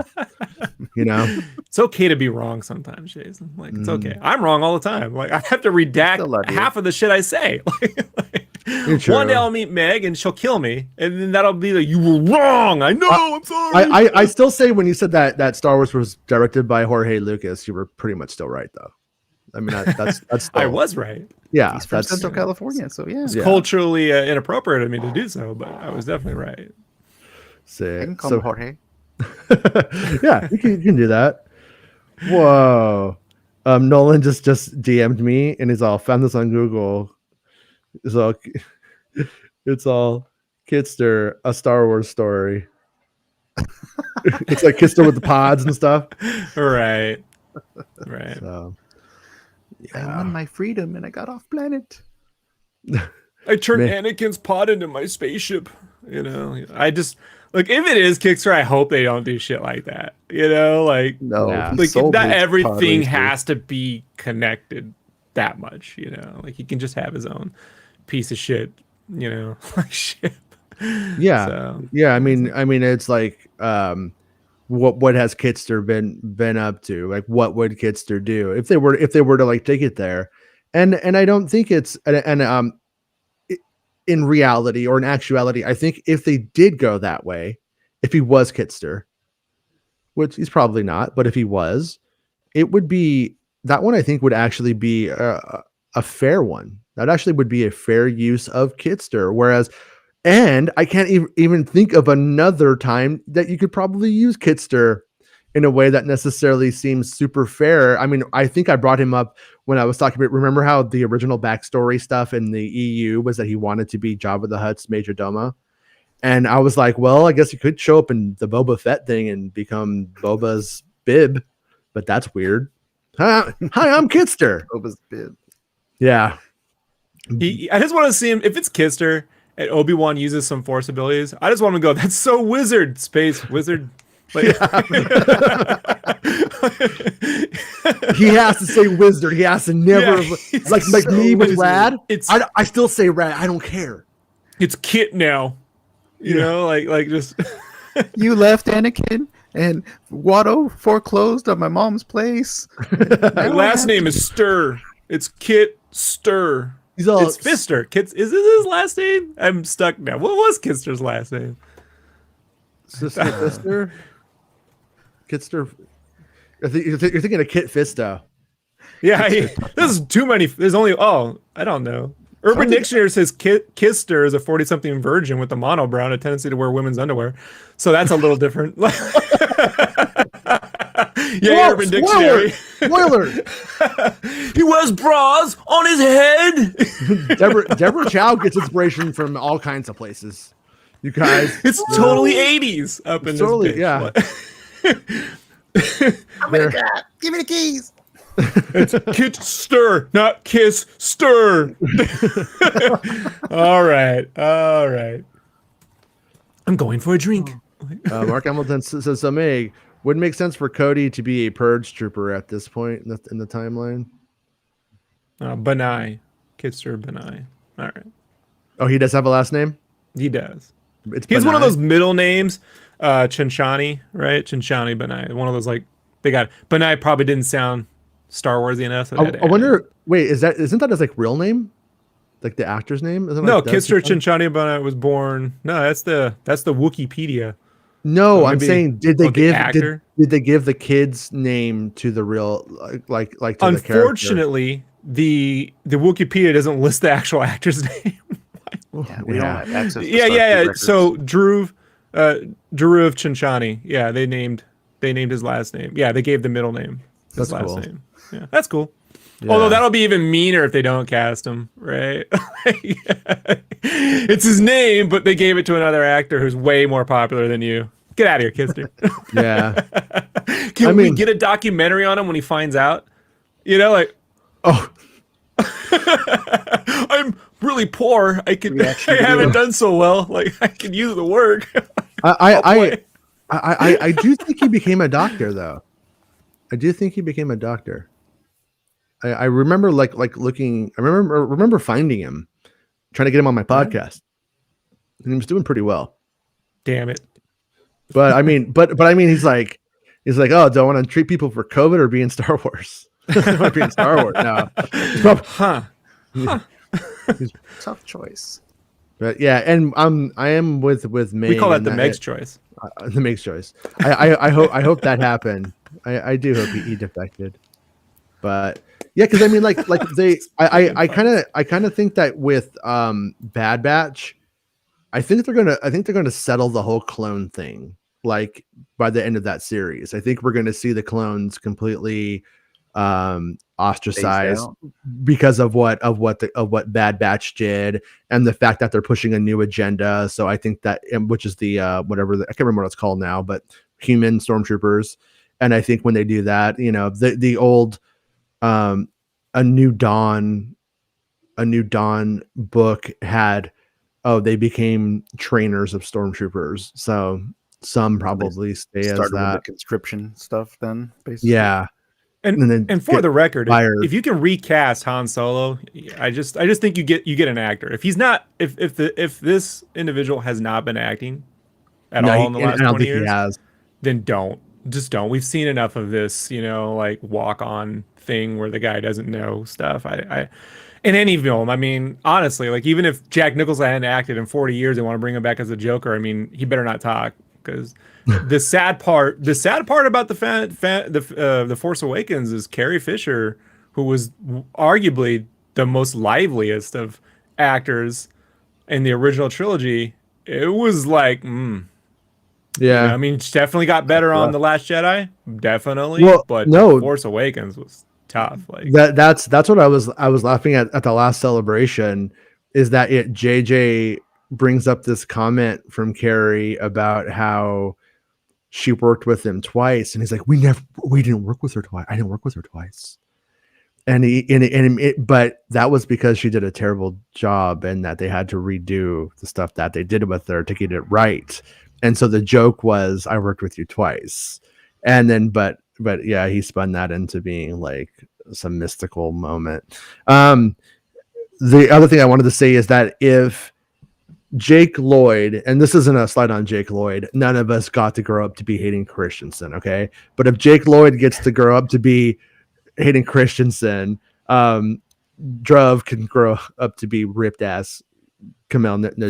[SPEAKER 4] It's okay to be wrong sometimes, Jason. Like, it's okay. I'm wrong all the time. Like, I have to redact half of the shit I say. One day I'll meet Meg and she'll kill me, and then that'll be like, you were wrong. I know. I'm sorry.
[SPEAKER 2] I still say when you said that Star Wars was directed by Jorge Lucas, you were pretty much still right, though. I mean, that's still,
[SPEAKER 4] I was right.
[SPEAKER 2] Yeah,
[SPEAKER 3] he's from Central California, so yeah.
[SPEAKER 4] It's culturally inappropriate of me to do so, but I was definitely right.
[SPEAKER 3] You can call me Jorge.
[SPEAKER 2] Yeah, you can do that. Whoa. Nolan just DM'd me and he's all, found this on Google. It's all Kitster, a Star Wars story. It's like Kitster with the pods and stuff.
[SPEAKER 4] Right.
[SPEAKER 2] So,
[SPEAKER 3] I won my freedom and I got off planet.
[SPEAKER 4] I turned Anakin's pod into my spaceship. I just if it is Kickstarter, I hope they don't do shit like that.
[SPEAKER 3] No,
[SPEAKER 4] not everything has to be connected that much. Like he can just have his own piece of shit. Shit.
[SPEAKER 2] Yeah.
[SPEAKER 4] So,
[SPEAKER 2] yeah. I mean, it's like, what has Kitster been up to? Like, what would Kitster do if they were to like take it there? And I don't think it's in reality or in actuality, I think if they did go that way, if he was Kitster, which he's probably not, but if he was, it would be that one. I think would actually be a fair one. That actually would be a fair use of Kitster. Whereas, and I can't even think of another time that you could probably use Kitster in a way that necessarily seems super fair. I mean, I think I brought him up when I was talking about, remember how the original backstory stuff in the EU was that he wanted to be Jabba the Hutt's major domo? And I was like, well, I guess he could show up in the Boba Fett thing and become Boba's bib, but that's weird. Hi, I'm Kitster.
[SPEAKER 3] Boba's bib.
[SPEAKER 2] Yeah.
[SPEAKER 4] I just want to see him, if it's Kitster and Obi-Wan uses some Force abilities, I just want him to go, that's so wizard, space wizard. Like,
[SPEAKER 2] he has to say wizard. He has to never like so me with Rad. I still say Rad. I don't care.
[SPEAKER 4] It's Kit now. You know, like just
[SPEAKER 3] you left Anakin and Watto foreclosed on my mom's place.
[SPEAKER 4] My last name is Stir. It's Kit Stir. It's Fister. Is this his last name? I'm stuck now. What was Kitster's last name?
[SPEAKER 2] Sister Fister. Kitster. You're thinking of Kit Fisto.
[SPEAKER 4] Yeah, this is too many. There's only I don't know. Urban Dictionary says Kitster is a 40-something virgin with a monobrow and a tendency to wear women's underwear. So that's a little different. Urban Dictionary.
[SPEAKER 2] Spoiler.
[SPEAKER 4] He wears bras on his head.
[SPEAKER 2] Deborah Chow gets inspiration from all kinds of places. You guys,
[SPEAKER 4] it's totally 80s up in
[SPEAKER 2] totally,
[SPEAKER 4] this bitch.
[SPEAKER 2] Yeah.
[SPEAKER 3] I'm gonna grab. Give me the keys.
[SPEAKER 4] It's Kit Stir, not Kiss Stir. All right. I'm going for a drink.
[SPEAKER 2] Mark Hamilton says, so Meg, would make sense for Cody to be a purge trooper at this point in the timeline.
[SPEAKER 4] Benai. Kitster Benai. All right.
[SPEAKER 2] Oh, he does have a last name?
[SPEAKER 4] He does. He's one of those middle names, Chinchani, right? Chinchani Benai. One of those like they got Benai probably didn't sound Star Warsy enough. So
[SPEAKER 2] I wonder. Wait, isn't that his like real name? Like the actor's name?
[SPEAKER 4] No, like Kitster Chinchani Benai was born. No, that's the Wikipedia.
[SPEAKER 2] No, so I'm saying did they give the kid's name to the real like to
[SPEAKER 4] unfortunately the Wikipedia doesn't list the actual actor's name.
[SPEAKER 3] Yeah, we don't have access to
[SPEAKER 4] yeah. So Dhruv Chinchani. Yeah, they named his last name. Yeah, they gave the middle name. His last name. Yeah, that's cool. Yeah. Although that'll be even meaner if they don't cast him, right? It's his name, but they gave it to another actor who's way more popular than you. Get out of here, Kister.
[SPEAKER 2] Yeah.
[SPEAKER 4] Can we get a documentary on him when he finds out? You know, like, I'm really poor. I haven't done so well. Like, I can use the work.
[SPEAKER 2] I do think he became a doctor, though. I do think he became a doctor. I remember like looking. I remember finding him, trying to get him on my podcast, and he was doing pretty well.
[SPEAKER 4] Damn it!
[SPEAKER 2] But I mean, he's like, oh, do I want to treat people for COVID or be in Star Wars? I want to be in Star Wars. No,
[SPEAKER 3] tough choice.
[SPEAKER 2] But yeah, and I am with May.
[SPEAKER 4] We call that the Meg's choice.
[SPEAKER 2] The Meg's choice. I hope that happened. I do hope he defected. But yeah, because I mean, like I kind of think that with Bad Batch, I think they're gonna settle the whole clone thing. Like by the end of that series, I think we're gonna see the clones completely ostracized because of what Bad Batch did and the fact that they're pushing a new agenda. So I think that, which is the I can't remember what it's called now, but human stormtroopers. And I think when they do that, you know, the old a New Dawn book had they became trainers of stormtroopers. So some probably stay as that.
[SPEAKER 3] With the conscription stuff then, basically.
[SPEAKER 2] Yeah.
[SPEAKER 4] And for the record, if you can recast Han Solo, I just think you get an actor. If he's not, if this individual has not been acting at all in the last 20 years, then don't. We've seen enough of this, you know, like walk on thing where the guy doesn't know stuff. I in any film, I mean, honestly, like even if Jack Nicholson hadn't acted in 40 years and want to bring him back as a Joker, I mean, he better not talk, because the sad part about the Force Awakens is Carrie Fisher, who was arguably the most liveliest of actors in the original trilogy. It was like, yeah, you know, I mean, she definitely got better on The Last Jedi, definitely.
[SPEAKER 2] Well,
[SPEAKER 4] but
[SPEAKER 2] no,
[SPEAKER 4] Force Awakens was tough. Like
[SPEAKER 2] that's what I was laughing at the last celebration, is that JJ brings up this comment from Carrie about how she worked with him twice, and he's like, we didn't work with her twice. I didn't work with her twice. But that was because she did a terrible job, and that they had to redo the stuff that they did with her to get it right. And so the joke was, I worked with you twice. And then, but yeah, he spun that into being like some mystical moment. The other thing I wanted to say is that if Jake Lloyd, and this isn't a slide on Jake Lloyd, none of us got to grow up to be Hayden Christensen, okay? But if Jake Lloyd gets to grow up to be Hayden Christensen, Druv can grow up to be ripped ass Kumail Nanjiani.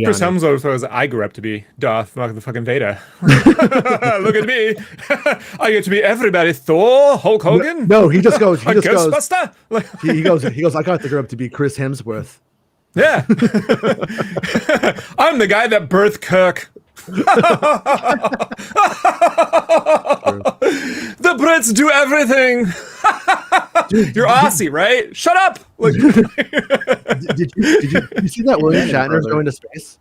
[SPEAKER 4] Chris Hemsworth was I grew up to be Darth motherfucking Vader. Look at me. I get to be everybody. Thor, Hulk Hogan.
[SPEAKER 2] No, he just goes.
[SPEAKER 4] Ghostbuster.
[SPEAKER 2] He goes. I got to grow up to be Chris Hemsworth.
[SPEAKER 4] Yeah. I'm the guy that birthed Kirk. The Brits do everything. You're Aussie, right? Shut up. Like,
[SPEAKER 2] did you see that William Shatner's going to space?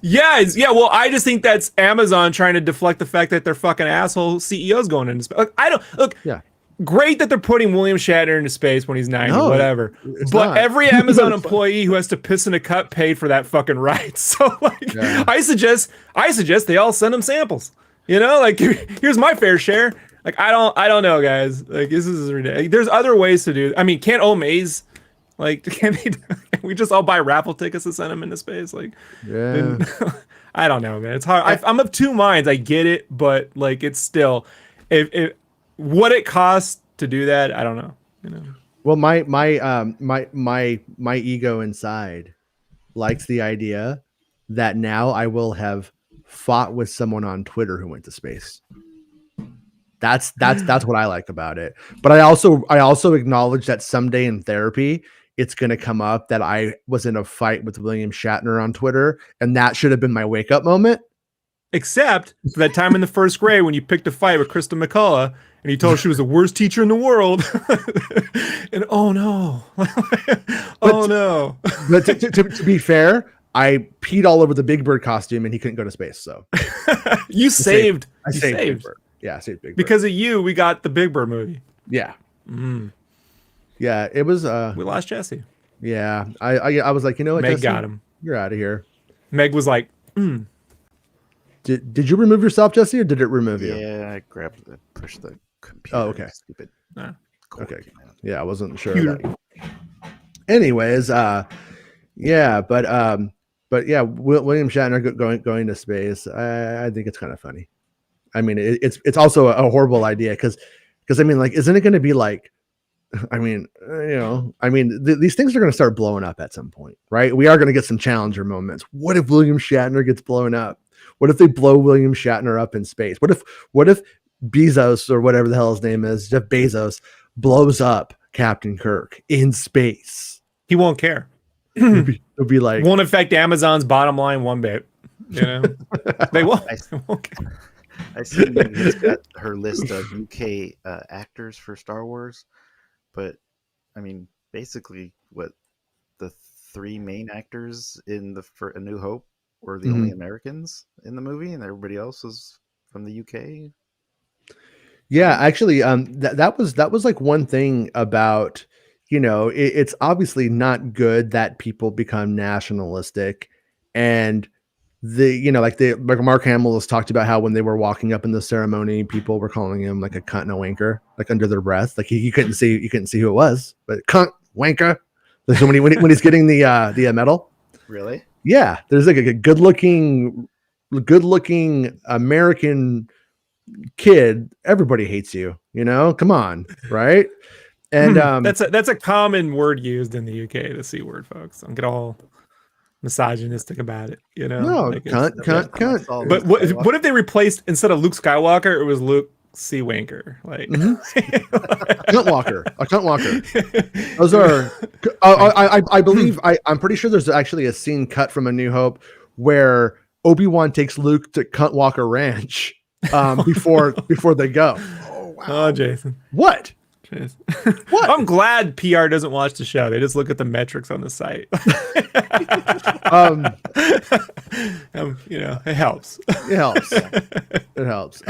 [SPEAKER 4] Yeah. Well, I just think that's Amazon trying to deflect the fact that their fucking asshole CEO's going into space. Like, yeah. Great that they're putting William Shatner into space when he's 90, whatever. But not. Every Amazon employee who has to piss in a cup paid for that fucking right. So like, yeah. I suggest they all send them samples. You know, like here's my fair share. Like I don't know, guys. Like this is ridiculous. There's other ways to do. I mean, can't Old Maze Like, can we just all buy raffle tickets to send him into space? Like,
[SPEAKER 2] Yeah.
[SPEAKER 4] I don't know, man. It's hard. I'm of two minds. I get it, but like, it's still, if what it costs to do that, I don't know. You know.
[SPEAKER 2] Well, my ego inside likes the idea that now I will have fought with someone on Twitter who went to space. That's what I like about it. But I also acknowledge that someday in therapy, it's going to come up that I was in a fight with William Shatner on Twitter, and that should have been my wake up moment.
[SPEAKER 4] Except for that time in the first grade when you picked a fight with Krista McCullough and you told her she was the worst teacher in the world. And oh no. No.
[SPEAKER 2] But to be fair, I peed all over the Big Bird costume and he couldn't go to space. So
[SPEAKER 4] you saved.
[SPEAKER 2] I saved Big Bird. Yeah, I saved Big Bird.
[SPEAKER 4] Because of you, we got the Big Bird movie.
[SPEAKER 2] Yeah. Yeah, it was
[SPEAKER 4] we lost Jesse.
[SPEAKER 2] Yeah. I was like, you know what?
[SPEAKER 4] Meg
[SPEAKER 2] Jesse,
[SPEAKER 4] got him.
[SPEAKER 2] You're out of here.
[SPEAKER 4] Meg was like,
[SPEAKER 2] Did you remove yourself, Jesse, or did it remove you?
[SPEAKER 3] Yeah, I pushed the computer.
[SPEAKER 2] Oh, okay.
[SPEAKER 3] Stupid.
[SPEAKER 2] Okay. Yeah, I wasn't sure. Anyways, yeah, but yeah, William Shatner going to space. I think it's kind of funny. I mean, it's also a horrible idea because I mean, like, isn't it going to be like? I mean, these things are going to start blowing up at some point, right? We are going to get some Challenger moments. What if William Shatner gets blown up? What if they blow William Shatner up in space? What if Bezos, or whatever the hell his name is, Jeff Bezos, blows up Captain Kirk in space?
[SPEAKER 4] He won't care.
[SPEAKER 2] It'll be like,
[SPEAKER 4] won't affect Amazon's bottom line one bit. You know, they won't.
[SPEAKER 3] I see Megan's got her list of UK actors for Star Wars, but I mean, basically, what the three main actors for A New Hope were the only Americans in the movie, and everybody else was from the UK.
[SPEAKER 2] Yeah, actually, that was like one thing about, you know, it's obviously not good that people become nationalistic, and like Mark Hamill has talked about how when they were walking up in the ceremony, people were calling him like a cunt and a wanker, like under their breath. Like you couldn't see who it was, but cunt, wanker. So when he's getting the medal.
[SPEAKER 3] Really?
[SPEAKER 2] Yeah, there's like a good looking American kid. Everybody hates you, you know? Come on, right? And
[SPEAKER 4] that's a common word used in the UK, the C word, folks. Don't get all misogynistic about it, you know?
[SPEAKER 2] No,
[SPEAKER 4] like
[SPEAKER 2] cunt.
[SPEAKER 4] But what if they replaced, instead of Luke Skywalker, it was Luke C. Wanker? Like
[SPEAKER 2] cunt walker, a cunt walker. Those are. I believe I'm pretty sure there's actually a scene cut from A New Hope where Obi-Wan takes Luke to Cunt Walker Ranch before they go.
[SPEAKER 4] Oh wow! Oh, Jason,
[SPEAKER 2] what?
[SPEAKER 4] What? I'm glad PR doesn't watch the show. They just look at the metrics on the site. You know, it helps.
[SPEAKER 2] It helps. It helps.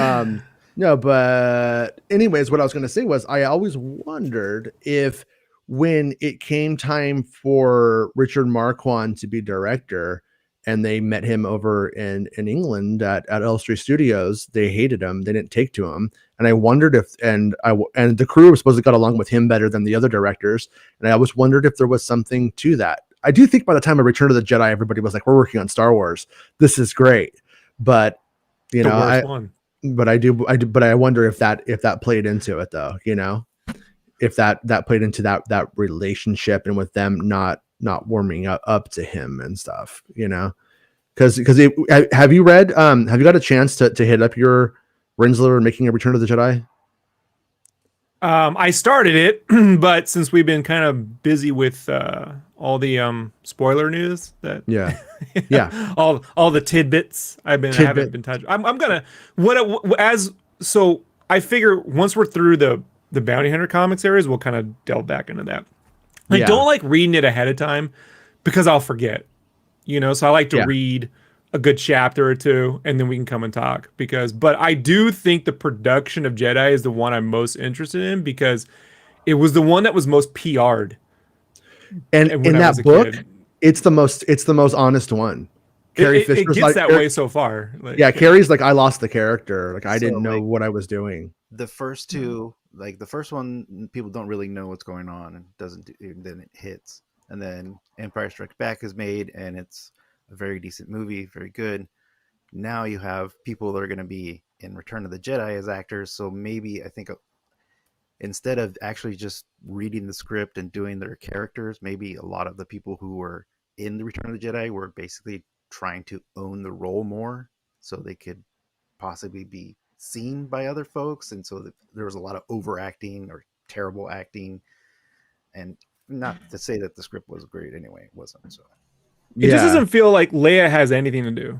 [SPEAKER 2] No, but anyways, what I was going to say was I always wondered if when it came time for Richard Marquand to be director, and they met him over in England at Elstree Studios, they hated him. They didn't take to him. And I wondered if, and the crew was supposed to got along with him better than the other directors. And I always wondered if there was something to that. I do think by the time of Return of the Jedi, everybody was like, we're working on Star Wars. This is great. But, you know, I wonder if that played into it though, you know, if that played into that relationship and with them not warming up to him and stuff, you know, because have you got a chance to hit up your Rinsler Making a Return of the Jedi?
[SPEAKER 4] I started it, but since we've been kind of busy with all the spoiler news
[SPEAKER 2] yeah
[SPEAKER 4] all the tidbits I haven't been touched. I'm gonna so I figure once we're through the Bounty Hunter comics series, we'll kind of delve back into that. I don't like reading it ahead of time because I'll forget, you know, so I like to read a good chapter or two and then we can come and talk but I do think the production of Jedi is the one I'm most interested in because it was the one that was most PR'd.
[SPEAKER 2] And in that book, it's the most honest one. Carrie Fisher's
[SPEAKER 4] it gets that way so far.
[SPEAKER 2] Carrie's like, I lost the character. Like I didn't know what I was doing.
[SPEAKER 3] The first two like the first one, people don't really know what's going on and doesn't do, and then it hits. And then Empire Strikes Back is made, and it's a very decent movie, very good. Now you have people that are going to be in Return of the Jedi as actors, so maybe I think instead of actually just reading the script and doing their characters, maybe a lot of the people who were in the Return of the Jedi were basically trying to own the role more, so they could possibly be seen by other folks. And so there was a lot of overacting or terrible acting, and not to say that the script was great anyway, it wasn't. So
[SPEAKER 4] it just doesn't feel like Leia has anything to do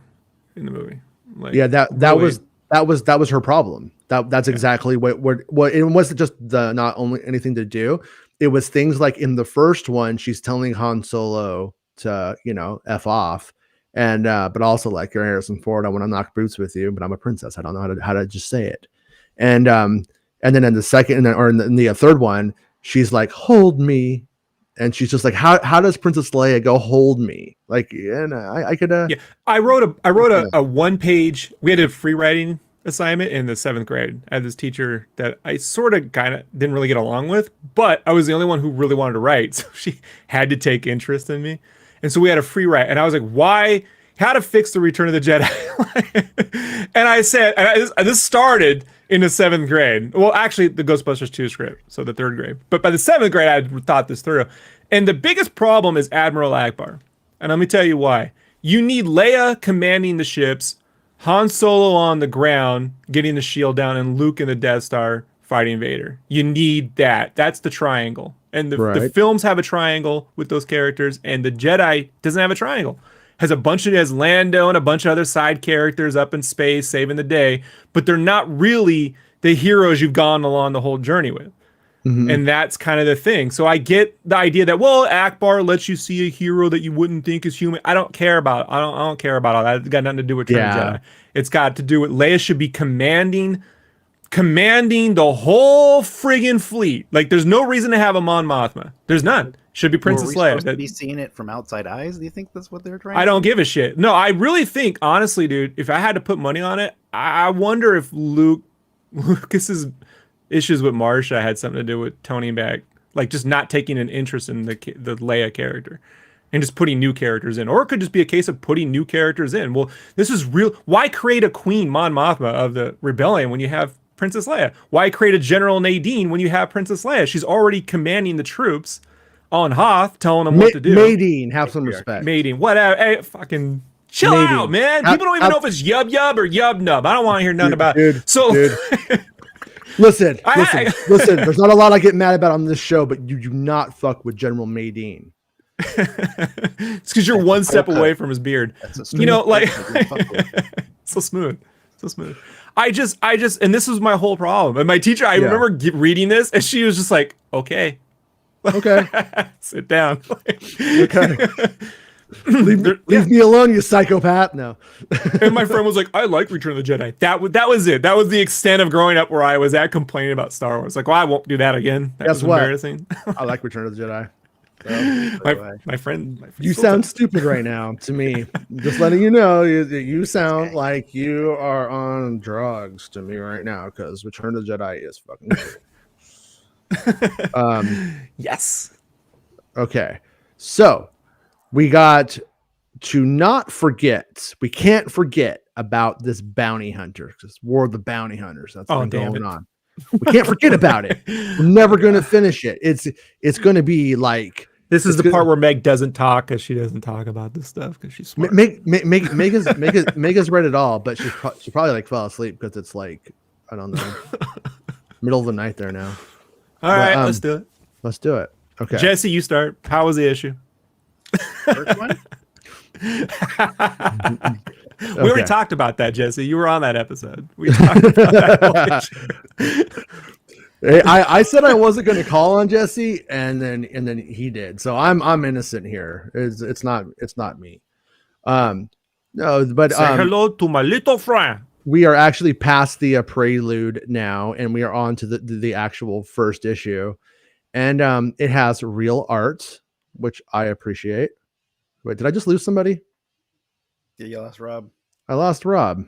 [SPEAKER 4] in the movie. Like,
[SPEAKER 2] yeah, that
[SPEAKER 4] really.
[SPEAKER 2] was her problem. That's exactly what it wasn't just the not only anything to do. It was things like in the first one, she's telling Han Solo to, F off. And but also like, you're Harrison Ford, I want to knock boots with you, but I'm a princess. I don't know how to just say it. And then in the second, or in the third one, she's like, hold me. And she's just like, how does Princess Leia go hold me? Like, and I could
[SPEAKER 4] I wrote a 1-page, we had a free writing assignment in the 7th grade. I had this teacher that I sort of kind of didn't really get along with, but I was the only one who really wanted to write. So she had to take interest in me. And so we had a free write, and I was like, how to fix the Return of the Jedi? And I said, this started in the 7th grade. Well, actually, the Ghostbusters 2 script, so the 3rd grade. But by the 7th grade, I had thought this through. And the biggest problem is Admiral Akbar. And let me tell you why. You need Leia commanding the ships, Han Solo on the ground, getting the shield down, and Luke in the Death Star fighting Vader. You need that. That's the triangle. And the films have a triangle with those characters, and the Jedi doesn't have a triangle. Has Lando and a bunch of other side characters up in space saving the day, but they're not really the heroes you've gone along the whole journey with. Mm-hmm. And that's kind of the thing. So I get the idea that, well, Akbar lets you see a hero that you wouldn't think is human. I don't care about. I don't care about all that. It's got nothing to do with Return of the Jedi. It's got to do with Leia should be commanding the whole friggin' fleet. Like, there's no reason to have a Mon Mothma. There's none. Should be Princess Leia.
[SPEAKER 3] Supposed to be seeing it from outside eyes? Do you think that's what they're trying?
[SPEAKER 4] I don't give a shit. No, I really think, honestly, dude, if I had to put money on it, I wonder if Lucas's issues with Marsha had something to do with toning back, like just not taking an interest in the Leia character and just putting new characters in. Or it could just be a case of putting new characters in. Well, this is real. Why create a Queen Mon Mothma of the Rebellion when you have Princess Leia? Why create a General Nadine when you have Princess Leia? She's already commanding the troops on Hoth, telling them what to do.
[SPEAKER 2] Nadine, have some respect.
[SPEAKER 4] Nadine, whatever. Hey, fucking chill out, man. People don't even know if it's Yub Yub or Yub Nub. I don't want to hear nothing about it. So,
[SPEAKER 2] listen. There's not a lot I get mad about on this show, but you do not fuck with General Madine.
[SPEAKER 4] It's because you're one step away from his beard. Like so smooth. I just, and this was my whole problem. And my teacher, I remember reading this, and she was just like, "Okay, sit down."
[SPEAKER 2] Okay, leave me alone, you psychopath. No.
[SPEAKER 4] And my friend was like, "I like Return of the Jedi." That was it. That was the extent of growing up where I was at complaining about Star Wars. Like, well, I won't do that again. That was embarrassing.
[SPEAKER 2] I like Return of the Jedi.
[SPEAKER 4] My friend
[SPEAKER 2] you sound stupid right now to me. Just letting you know, you sound like you are on drugs to me right now, because Return of the Jedi is fucking great.
[SPEAKER 4] Yes.
[SPEAKER 2] Okay, so we got to not forget. We can't forget about this bounty hunter, because War of the Bounty Hunters. That's what's going on. We can't forget about it. We're never going to finish it. It's going to be like.
[SPEAKER 4] This is the part where Meg doesn't talk, because she doesn't talk about this stuff because she's smart.
[SPEAKER 2] Meg has read it all, but she probably like fell asleep because it's like, I don't know, middle of the night there now.
[SPEAKER 4] All right, let's do it.
[SPEAKER 2] Let's do it. Okay,
[SPEAKER 4] Jesse, you start. How was the issue?
[SPEAKER 3] First one?
[SPEAKER 4] We already talked about that, Jesse. You were on that episode. We talked about that whole
[SPEAKER 2] issue. I said I wasn't going to call on Jesse, and then he did. So I'm innocent here. It's not me. No, but
[SPEAKER 4] say hello to my little friend.
[SPEAKER 2] We are actually past the prelude now, and we are on to the actual first issue, and it has real art, which I appreciate. Wait, did I just lose somebody?
[SPEAKER 3] Yeah, you lost Rob.
[SPEAKER 2] I lost Rob.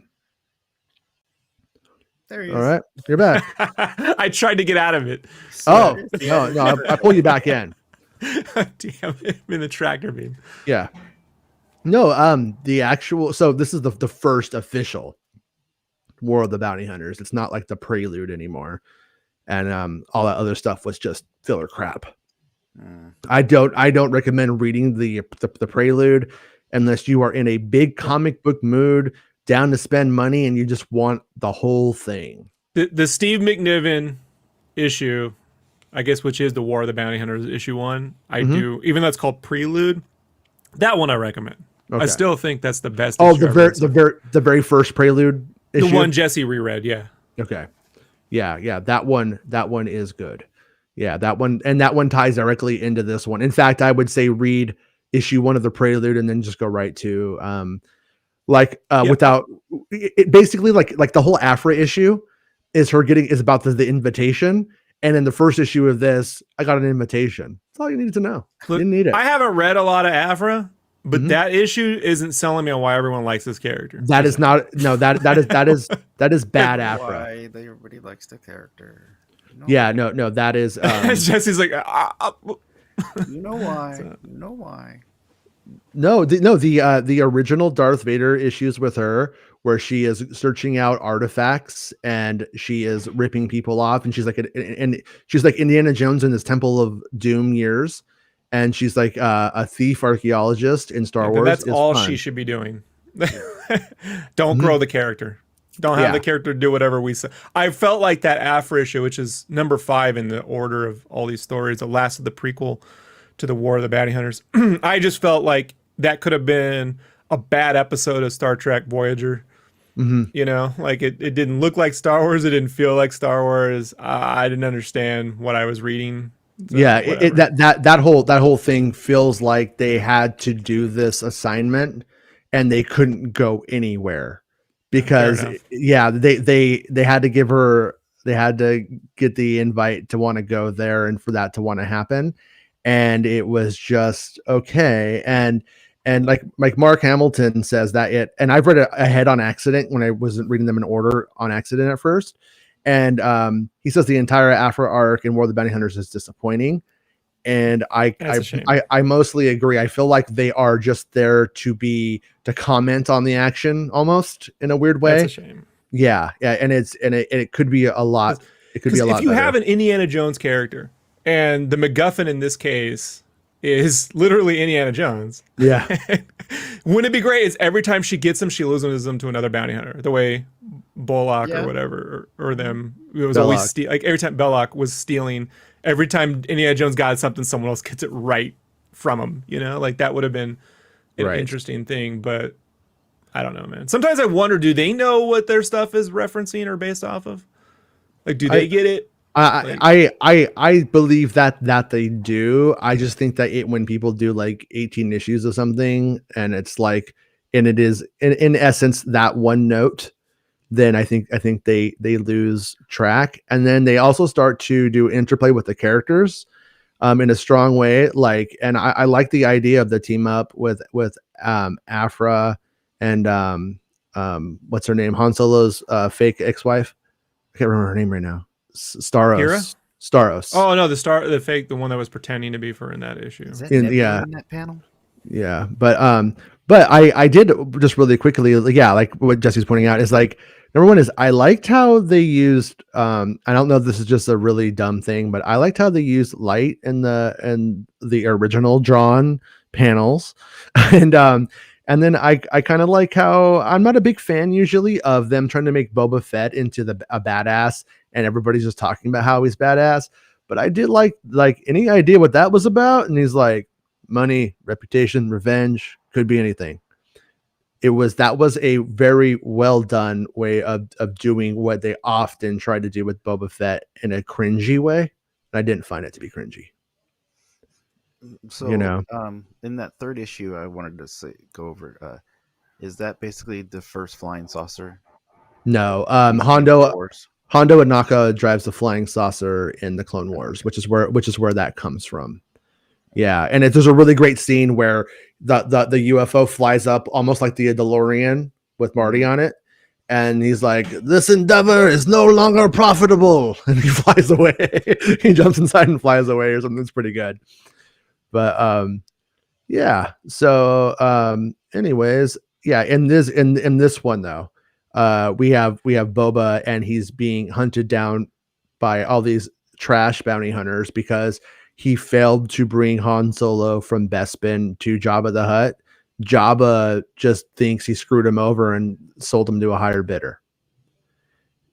[SPEAKER 3] There he
[SPEAKER 2] All
[SPEAKER 3] is.
[SPEAKER 2] right, you're back.
[SPEAKER 4] I tried to get out of it.
[SPEAKER 2] Oh no, I pull you back in.
[SPEAKER 4] Damn it, I'm in the tractor beam.
[SPEAKER 2] Yeah. No, the actual. So this is the first official War of the Bounty Hunters. It's not like the prelude anymore, and all that other stuff was just filler crap. I don't recommend reading the prelude unless you are in a big comic book mood, down to spend money, and you just want the whole thing.
[SPEAKER 4] The Steve McNiven issue, I guess, which is the War of the Bounty Hunters issue 1. I do, even though it's called Prelude. That one I recommend. Okay. I still think that's the best.
[SPEAKER 2] Oh, the very first Prelude issue?
[SPEAKER 4] The one Jesse reread, yeah.
[SPEAKER 2] Okay. Yeah, that one is good. Yeah, that one ties directly into this one. In fact, I would say read issue 1 of the Prelude and then just go right to without it, basically like the whole Afra issue is about the invitation. And in the first issue of this, I got an invitation. That's all you needed to know.
[SPEAKER 4] Look,
[SPEAKER 2] you didn't need it.
[SPEAKER 4] I haven't read a lot of Afra, but that issue isn't selling me on why everyone likes this character.
[SPEAKER 2] That is bad Afra.
[SPEAKER 3] Why everybody likes the character.
[SPEAKER 2] No, that is
[SPEAKER 4] Jesse's like
[SPEAKER 3] you know why.
[SPEAKER 2] No, the original Darth Vader issues with her, where she is searching out artifacts and she is ripping people off, and she's like Indiana Jones in his Temple of Doom years, and she's like a thief archaeologist in Star Wars.
[SPEAKER 4] That's all she should be doing. Don't grow the character. Don't have the character do whatever we say. I felt like that Afra issue, which is number 5 in the order of all these stories, the last of the prequel to the War of the Bounty Hunters. I just felt like that could have been a bad episode of Star Trek Voyager. You know, like it didn't look like Star Wars. It didn't feel like Star Wars. I didn't understand what I was reading. So that whole thing feels like they had to do this assignment and they couldn't go anywhere because they had to give her, they had to get the invite to want to go there and for that to want to happen. And it was just okay. And like Mark Hamilton says that and I've read it ahead on accident when I wasn't reading them in order on accident at first. And he says the entire Afra arc in War of the Bounty Hunters is disappointing. And I mostly agree. I feel like they are just there to comment on the action almost in a weird way. That's a shame.
[SPEAKER 2] Yeah. And it could be a lot. It could be a lot.
[SPEAKER 4] If you
[SPEAKER 2] better.
[SPEAKER 4] have an Indiana Jones character and the MacGuffin in this case is literally Indiana Jones.
[SPEAKER 2] Yeah.
[SPEAKER 4] Wouldn't it be great? It's every time she gets him, she loses him to another bounty hunter. The way Bullock or whatever, or them, it was
[SPEAKER 2] Belloc.
[SPEAKER 4] always like every time Belloc was stealing, every time Indiana Jones got something, someone else gets it right from him. You know, like that would have been an interesting thing, but I don't know, man. Sometimes I wonder, do they know what their stuff is referencing or based off of? Like, do they get it?
[SPEAKER 2] I believe that they do. I just think that when people do like 18 issues of something and it's like, and it is in essence that one note, then I think they lose track. And then they also start to do interplay with the characters in a strong way. Like, and I like the idea of the team up with Afra and what's her name? Han Solo's fake ex-wife. I can't remember her name right now. Staros.
[SPEAKER 4] Oh no, the one that was pretending to be for in that issue.
[SPEAKER 3] Is that in that panel?
[SPEAKER 2] Yeah, but I did just really quickly, like what Jesse's pointing out is like, number one is I liked how they used. I don't know if this is just a really dumb thing, but I liked how they used light in the original drawn panels, and then I kind of like how I'm not a big fan usually of them trying to make Boba Fett into a badass. And everybody's just talking about how he's badass. But I did like any idea what that was about. And he's like, money, reputation, revenge, could be anything. That was a very well done way of doing what they often try to do with Boba Fett in a cringy way. And I didn't find it to be cringy.
[SPEAKER 3] So, in that third issue, I wanted to go over, is that basically the first flying saucer?
[SPEAKER 2] No, Hondo Ohnaka drives the flying saucer in the Clone Wars, which is where that comes from. Yeah, and there's a really great scene where the UFO flies up almost like the DeLorean with Marty on it, And he's like, "This endeavor is no longer profitable," and he flies away. He jumps inside and flies away, or something that's pretty good. But yeah. So anyways, yeah. In this one though, we have Boba, and he's being hunted down by all these trash bounty hunters because he failed to bring Han Solo from Bespin to Jabba the Hutt. Jabba just thinks he screwed him over and sold him to a higher bidder.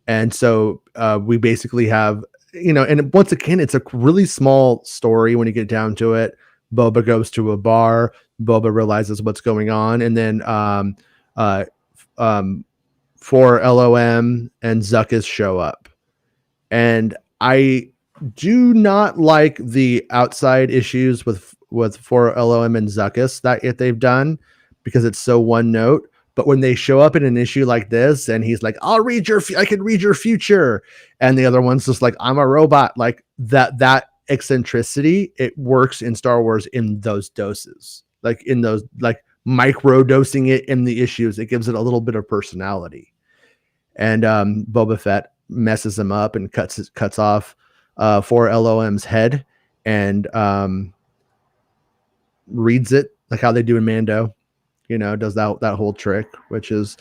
[SPEAKER 2] And so we basically have, and once again, it's a really small story when you get down to it. Boba goes to a bar. Boba realizes what's going on. And then for LOM and Zuckuss show up. And I do not like the outside issues with 4LOM and Zuckuss that they've done, because it's so one note. But when they show up in an issue like this, and he's like, I can read your future, and the other one's just like, I'm a robot, like that eccentricity, it works in Star Wars in those doses, like in those, like micro dosing it in the issues, it gives it a little bit of personality. And Boba Fett messes him up and cuts off 4LOM's head, and reads it like how they do in Mando, does that whole trick, which is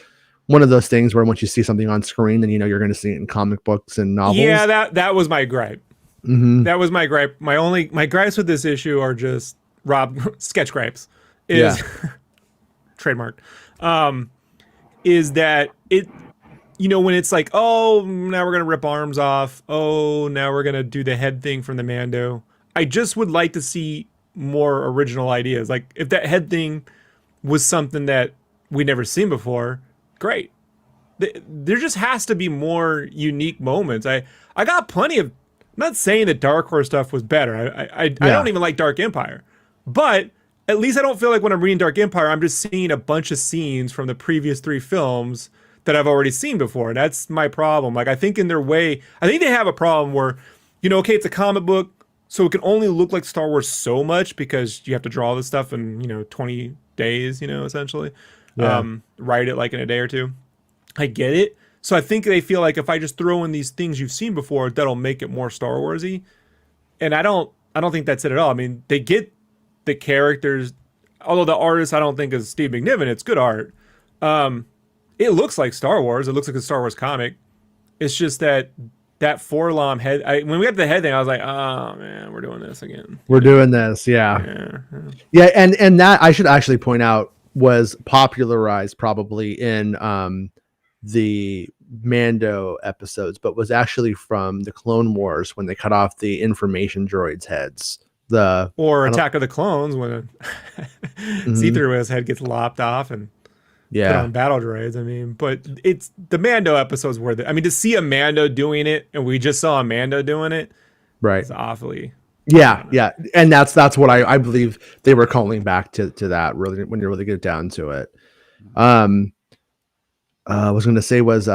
[SPEAKER 2] one of those things where once you see something on screen, then you're going to see it in comic books and novels.
[SPEAKER 4] Yeah, that was my gripe. Mm-hmm. That was my gripe. My gripes with this issue are just sketch gripes. Trademark. Is that it? When it's like, oh, now we're gonna rip arms off. Oh, now we're gonna do the head thing from the Mando. I just would like to see more original ideas. Like if that head thing was something that we'd never seen before, great. There just has to be more unique moments. I got plenty of. I'm not saying that Dark Horse stuff was better. I don't even like Dark Empire, but at least I don't feel like when I'm reading Dark Empire, I'm just seeing a bunch of scenes from the previous 3 films that I've already seen before. And that's my problem. Like, I think in their way, I think they have a problem where, okay, it's a comic book, so it can only look like Star Wars so much because you have to draw this stuff in, 20 days, essentially. Yeah. Write it like in a day or 2. I get it. So I think they feel like if I just throw in these things you've seen before, that'll make it more Star Wars-y. And I don't think that's it at all. I mean, they get the characters, although the artist I don't think is Steve McNiven. It's good art. It looks like Star Wars. It looks like a Star Wars comic. It's just that 4-LOM head. When we got the head thing, I was like, oh man, we're doing this again.
[SPEAKER 2] We're doing this, yeah. And that I should actually point out was popularized probably in the Mando episodes, but was actually from the Clone Wars when they cut off the information droids' heads. Or
[SPEAKER 4] Attack of the Clones when C-3PO's head gets lopped off and put on battle droids. I mean, but it's the Mando episodes where to see a Mando doing it, and we just saw a Mando doing it, right? It's awfully.
[SPEAKER 2] Yeah, and that's what I believe they were calling back to that, really, when you really get down to it. I was going to say was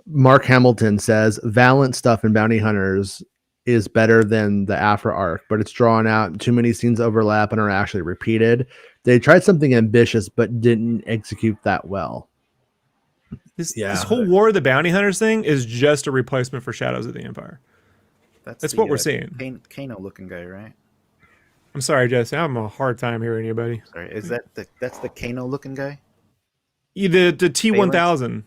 [SPEAKER 2] Mark Hamilton says Valent stuff in Bounty Hunters is better than the Afra arc, but it's drawn out. Too many scenes overlap and are actually repeated. They tried something ambitious, but didn't execute that well.
[SPEAKER 4] This whole War of the Bounty Hunters thing is just a replacement for Shadows of the Empire. That's what we're seeing.
[SPEAKER 3] Kano looking guy, right?
[SPEAKER 4] I'm sorry, Jesse. I'm having a hard time hearing you, buddy.
[SPEAKER 3] Sorry, is that's the Kano looking guy?
[SPEAKER 4] The T-1000.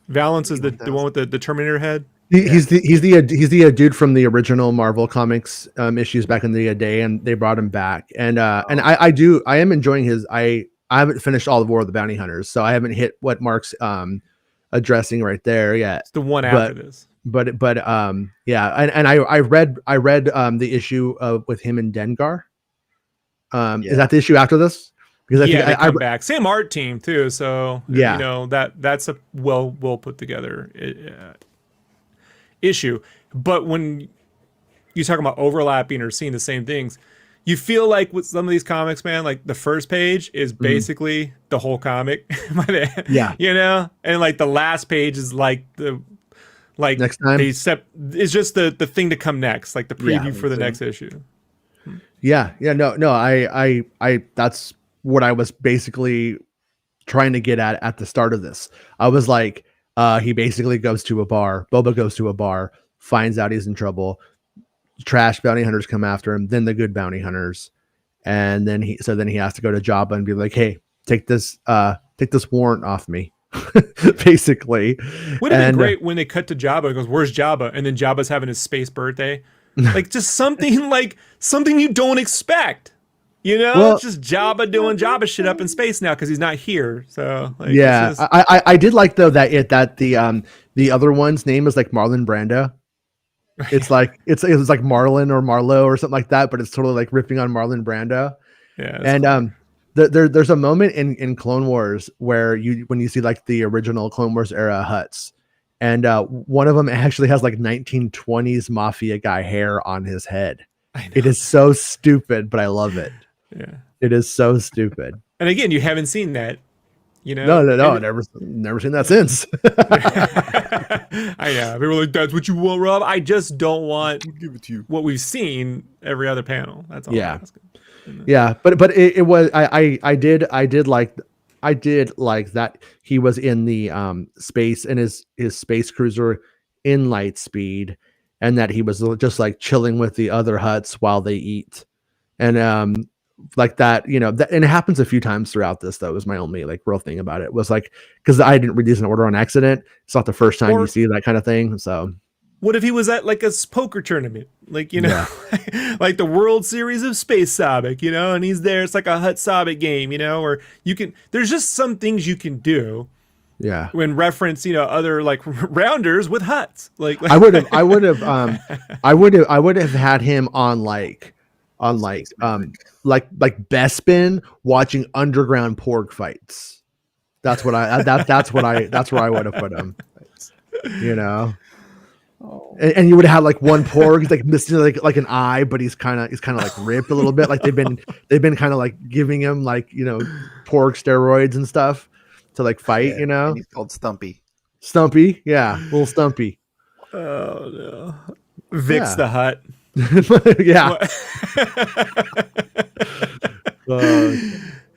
[SPEAKER 4] Valence is the one with the Terminator head.
[SPEAKER 2] He's the dude from the original Marvel Comics issues back in the day, and they brought him back. And I am enjoying his. I haven't finished all of War of the Bounty Hunters, so I haven't hit what Mark's addressing right there yet.
[SPEAKER 4] It's the one after this.
[SPEAKER 2] But yeah, and I read the issue with him and Dengar. Is that the issue after this?
[SPEAKER 4] Because I come back. Same art team too, so that's a well put together issue. But when you talk about overlapping or seeing the same things, you feel like with some of these comics, man, like the first page is basically the whole comic. And like the last page is like
[SPEAKER 2] next time
[SPEAKER 4] it's just the thing to come next, like the preview for the next issue.
[SPEAKER 2] No, I that's what I was basically trying to get at the start of this. I was like, he basically goes to a bar. Boba goes to a bar, finds out he's in trouble. Trash bounty hunters come after him, then the good bounty hunters. And then he has to go to Jabba and be like, hey, take this warrant off me. Basically.
[SPEAKER 4] Would have been great when they cut to Jabba and goes, where's Jabba? And then Jabba's having his space birthday. Like just something you don't expect. You know,
[SPEAKER 2] well,
[SPEAKER 4] it's just Jabba doing Jabba shit up in space now because he's not here. So like,
[SPEAKER 2] yeah, I did like though that the other one's name is like Marlon Brando. It's like it's like Marlon or Marlo or something like that, but it's totally like ripping on Marlon Brando.
[SPEAKER 4] Yeah,
[SPEAKER 2] and cool. There's a moment in Clone Wars where when you see like the original Clone Wars era Hutts, and one of them actually has like 1920s mafia guy hair on his head. It is so stupid, but I love it.
[SPEAKER 4] Yeah,
[SPEAKER 2] it is so stupid.
[SPEAKER 4] And again, you haven't seen that. You know,
[SPEAKER 2] no, never seen that since.
[SPEAKER 4] They were like, "That's what you want, Rob." I just don't want give it to you what we've seen every other panel. That's all.
[SPEAKER 2] Yeah,
[SPEAKER 4] I'm asking.
[SPEAKER 2] Yeah, but it was I did like that he was in the space in his space cruiser in light speed, and that he was just like chilling with the other Hutts while they eat, and like that, you know, and it happens a few times throughout this though. Was my only like real thing about it was like, because I didn't read these in order on accident. It's not the first time you see that kind of thing. So
[SPEAKER 4] what if he was at like a poker tournament, like, you know, like the World Series of Space Sabak, you know, and he's there. It's like a Hutt Sabak game, you know, or there's just some things you can do.
[SPEAKER 2] Yeah.
[SPEAKER 4] When reference, you know, other like rounders with Hutts. Like
[SPEAKER 2] I would have had him on like Bespin watching underground porg fights. That's where I would have put him. You know. Oh. And you would have like one porg, he's like missing like an eye, but he's kind of like ripped a little bit. Like they've been kind of like giving him like, you know, porg steroids and stuff to like fight, you know.
[SPEAKER 3] And he's called Stumpy.
[SPEAKER 2] Yeah, little Stumpy.
[SPEAKER 4] Oh no, Vix the Hutt.
[SPEAKER 2] Yeah.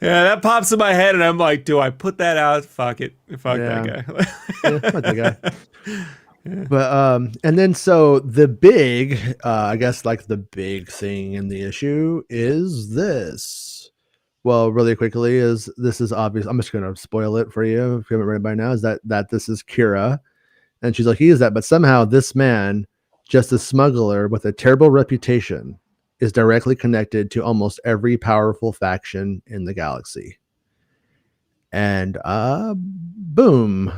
[SPEAKER 4] Yeah, that pops in my head, and I'm like, do I put that out? Fuck it, fuck that guy.
[SPEAKER 2] Fuck that guy. But and then so the big I guess like the big thing in the issue is this. Well, really quickly, this is obvious. I'm just gonna spoil it for you if you haven't read it by now. Is that this is Kira, and she's like, he is that, but somehow this man, just a smuggler with a terrible reputation, is directly connected to almost every powerful faction in the galaxy. And boom.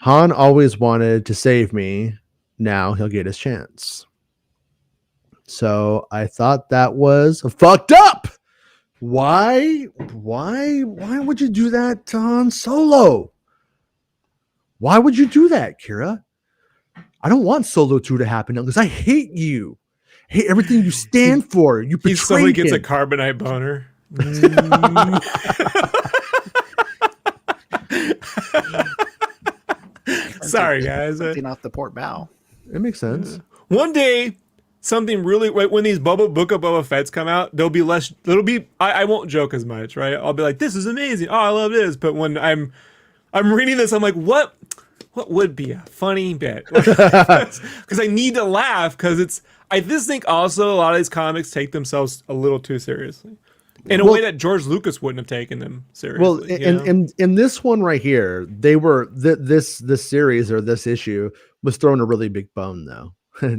[SPEAKER 2] Han always wanted to save me. Now he'll get his chance. So I thought that was fucked up. Why would you do that to Han Solo? Why would you do that, Kira? I don't want Solo 2 to happen because I hate you. I hate everything you stand for. You betrayed him. He
[SPEAKER 4] suddenly gets a carbonite boner. Sorry, guys.
[SPEAKER 3] Something off the port bow.
[SPEAKER 2] It makes sense.
[SPEAKER 4] One day, something really when these Book of Boba Fett's come out, there'll be less. I won't joke as much, right? I'll be like, "This is amazing. Oh, I love this." But when I'm reading this, I'm like, "What would be a funny bit?" Because I need to laugh because I just think also a lot of these comics take themselves a little too seriously. In a way that George Lucas wouldn't have taken them seriously.
[SPEAKER 2] Well, in this one right here, they were this series or this issue was throwing a really big bone, though.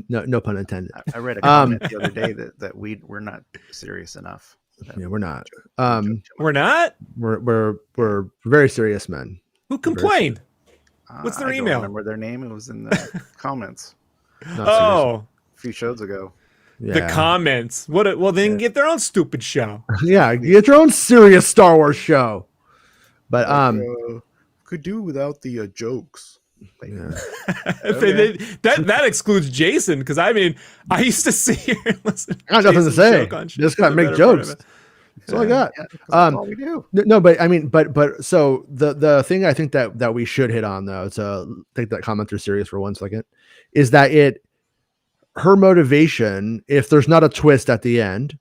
[SPEAKER 2] no pun intended.
[SPEAKER 3] I read a comment the other day that we're not serious enough.
[SPEAKER 2] Yeah, we're not.
[SPEAKER 4] We're not.
[SPEAKER 2] We're very serious men.
[SPEAKER 4] Who complained? What's their email?
[SPEAKER 3] I don't remember their name. It was in the comments.
[SPEAKER 4] A
[SPEAKER 3] few shows ago.
[SPEAKER 2] Yeah.
[SPEAKER 4] The comments. Well, then get their own stupid show.
[SPEAKER 2] Yeah, get your own serious Star Wars show. But
[SPEAKER 3] could do without the jokes.
[SPEAKER 2] Yeah.
[SPEAKER 4] that excludes Jason, because I mean, I used to see her and listen.
[SPEAKER 2] I got nothing to say. Just gotta make jokes. That's all I got.
[SPEAKER 3] Yeah, that's all we do.
[SPEAKER 2] No, but I mean, but so the thing I think that we should hit on, though, to take that commenter serious for 1 second, is that her motivation, if there's not a twist at the end,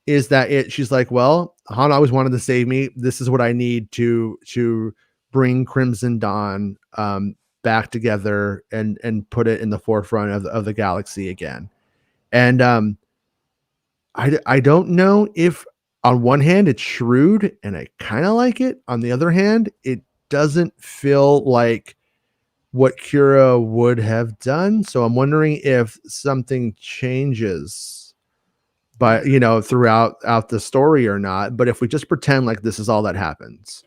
[SPEAKER 2] is that she's like, well, Han always wanted to save me. This is what I need to bring Crimson Dawn back together and put it in the forefront of the galaxy again. And I don't know if on one hand it's shrewd and I kind of like it. On the other hand, it doesn't feel like what Kira would have done. So I'm wondering if something changes, but throughout the story or not. But if we just pretend like this is all that happens,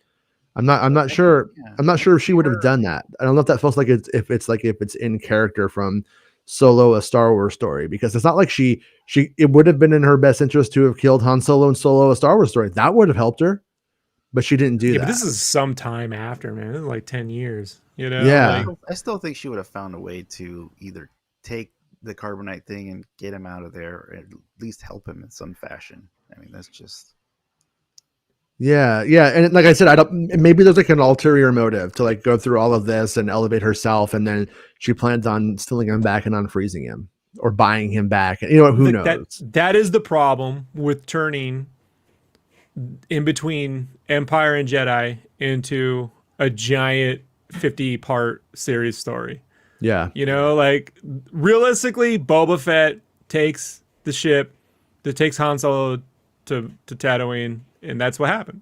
[SPEAKER 2] I'm not sure.
[SPEAKER 3] Yeah.
[SPEAKER 2] I'm not sure if she would have done that. I don't know if that feels like if it's in character from Solo, a Star Wars story, because it's not like it would have been in her best interest to have killed Han Solo and Solo, a Star Wars story. That would have helped her, but she didn't do that.
[SPEAKER 4] But this is some time after, man. This is like 10 years,
[SPEAKER 2] Yeah.
[SPEAKER 3] I still think she would have found a way to either take the carbonite thing and get him out of there, or at least help him in some fashion. I mean, that's just...
[SPEAKER 2] Yeah, and like I said, maybe there's like an ulterior motive to like go through all of this and elevate herself, and then she plans on stealing him back and unfreezing him or buying him back. Who knows?
[SPEAKER 4] That is the problem with turning in between Empire and Jedi into a giant 50-part series story.
[SPEAKER 2] Yeah.
[SPEAKER 4] Like realistically, Boba Fett takes the ship that takes Han Solo to Tatooine, and that's what happened.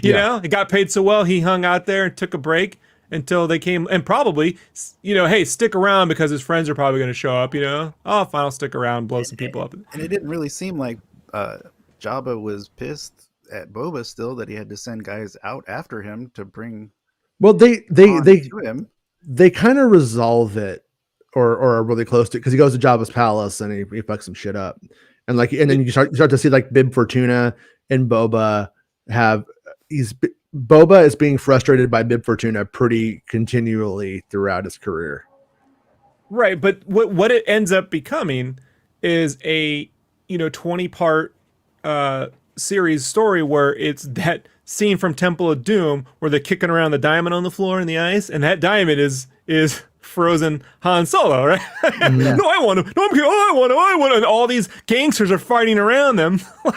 [SPEAKER 4] He got paid so well, he hung out there and took a break until they came, and probably, hey, stick around because his friends are probably going to show up, oh, fine, I'll stick around, blow some people up.
[SPEAKER 3] And it didn't really seem like Jabba was pissed at Boba still that he had to send guys out after him to bring...
[SPEAKER 2] Well, they
[SPEAKER 3] to him.
[SPEAKER 2] They kind of resolve it or are really close to it, because he goes to Jabba's palace and he fucks some shit up. And then you start to see like Bib Fortuna and Boba Boba is being frustrated by Bib Fortuna pretty continually throughout his career.
[SPEAKER 4] Right, but what it ends up becoming is a 20-part series story where it's that scene from Temple of Doom where they're kicking around the diamond on the floor in the ice, and that diamond is frozen Han Solo, right?
[SPEAKER 2] Yeah.
[SPEAKER 4] No, I want him. No, I want him. And all these gangsters are fighting around them.
[SPEAKER 2] I'm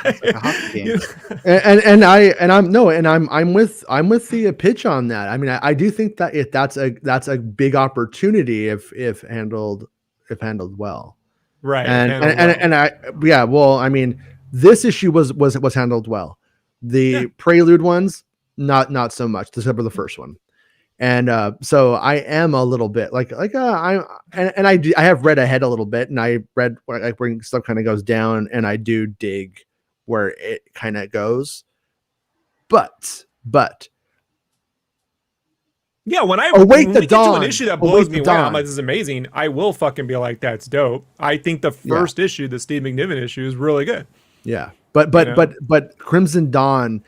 [SPEAKER 2] with the pitch on that. I mean, I do think that that's a big opportunity if handled well.
[SPEAKER 4] Right.
[SPEAKER 2] I mean, this issue was handled well. The Prelude ones, not so much, except for the first one. And so I am a little bit I have read ahead a little bit, and I read like where stuff kind of goes down, and I do dig where it kind of goes. But
[SPEAKER 4] yeah, when we
[SPEAKER 2] Dawn,
[SPEAKER 4] get to an issue that blows me away, I'm like, this is amazing, I will fucking be like, that's dope. I think the first issue, the Steve McNiven issue, is really good.
[SPEAKER 2] Yeah, but Crimson Dawn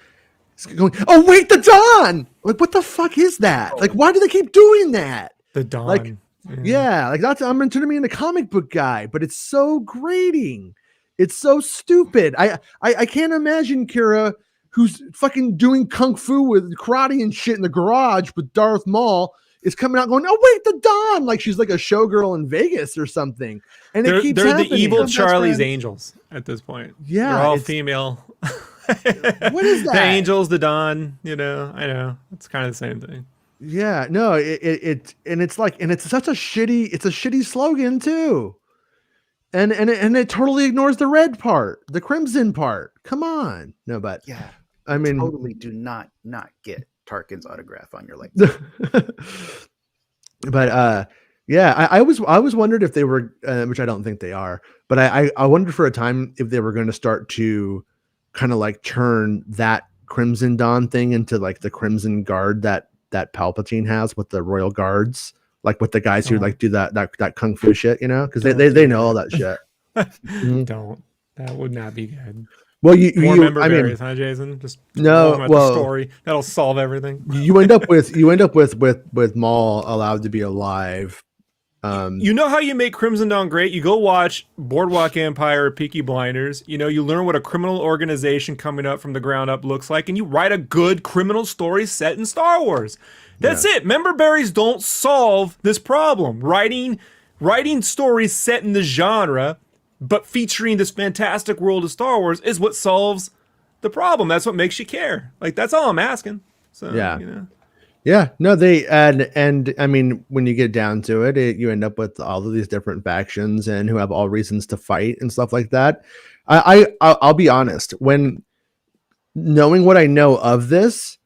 [SPEAKER 2] is going, oh wait, the Dawn! Like, what the fuck is that? Like, why do they keep doing that?
[SPEAKER 4] The Dawn.
[SPEAKER 2] Like, like that's, I'm turning me into comic book guy, but it's so grating. It's so stupid. I can't imagine Kira, who's fucking doing kung fu with karate and shit in the garage with Darth Maul, is coming out going, oh wait, the Dawn, like she's like a showgirl in Vegas or something. And
[SPEAKER 4] they're
[SPEAKER 2] happening.
[SPEAKER 4] The evil Charlie's Angels at this point.
[SPEAKER 2] Yeah,
[SPEAKER 4] they're all female.
[SPEAKER 2] What is that?
[SPEAKER 4] The Angels, the Dawn. I know it's kind of the same thing.
[SPEAKER 2] Yeah, no, it's such a shitty slogan too. And it totally ignores the red part, the crimson part. Come on. No, but
[SPEAKER 3] yeah,
[SPEAKER 2] I mean,
[SPEAKER 3] totally do not get Tarkin's autograph on your leg.
[SPEAKER 2] But I always wondered if they were, which I don't think they are, but I wondered for a time if they were going to start to kind of like turn that Crimson Dawn thing into like the Crimson Guard that Palpatine has with the Royal Guards, like with the guys who like do that kung fu shit, because they know all that shit.
[SPEAKER 4] Don't. That would not be good.
[SPEAKER 2] Well,
[SPEAKER 4] more member berries, huh, Jason? Just the story that'll solve everything.
[SPEAKER 2] you end up with Maul allowed to be alive.
[SPEAKER 4] You know how you make Crimson Dawn great? You go watch Boardwalk Empire or Peaky Blinders. You learn what a criminal organization coming up from the ground up looks like, and you write a good criminal story set in Star Wars. That's it. Member berries don't solve this problem. Writing stories set in the genre, but featuring this fantastic world of Star Wars is what solves the problem. That's what makes you care. Like, that's all I'm asking. So,
[SPEAKER 2] Yeah.
[SPEAKER 4] you know.
[SPEAKER 2] Yeah, no, they and I mean, when you get down to it, you end up with all of these different factions and who have all reasons to fight and stuff like that. I'll be honest, when knowing what I know of this,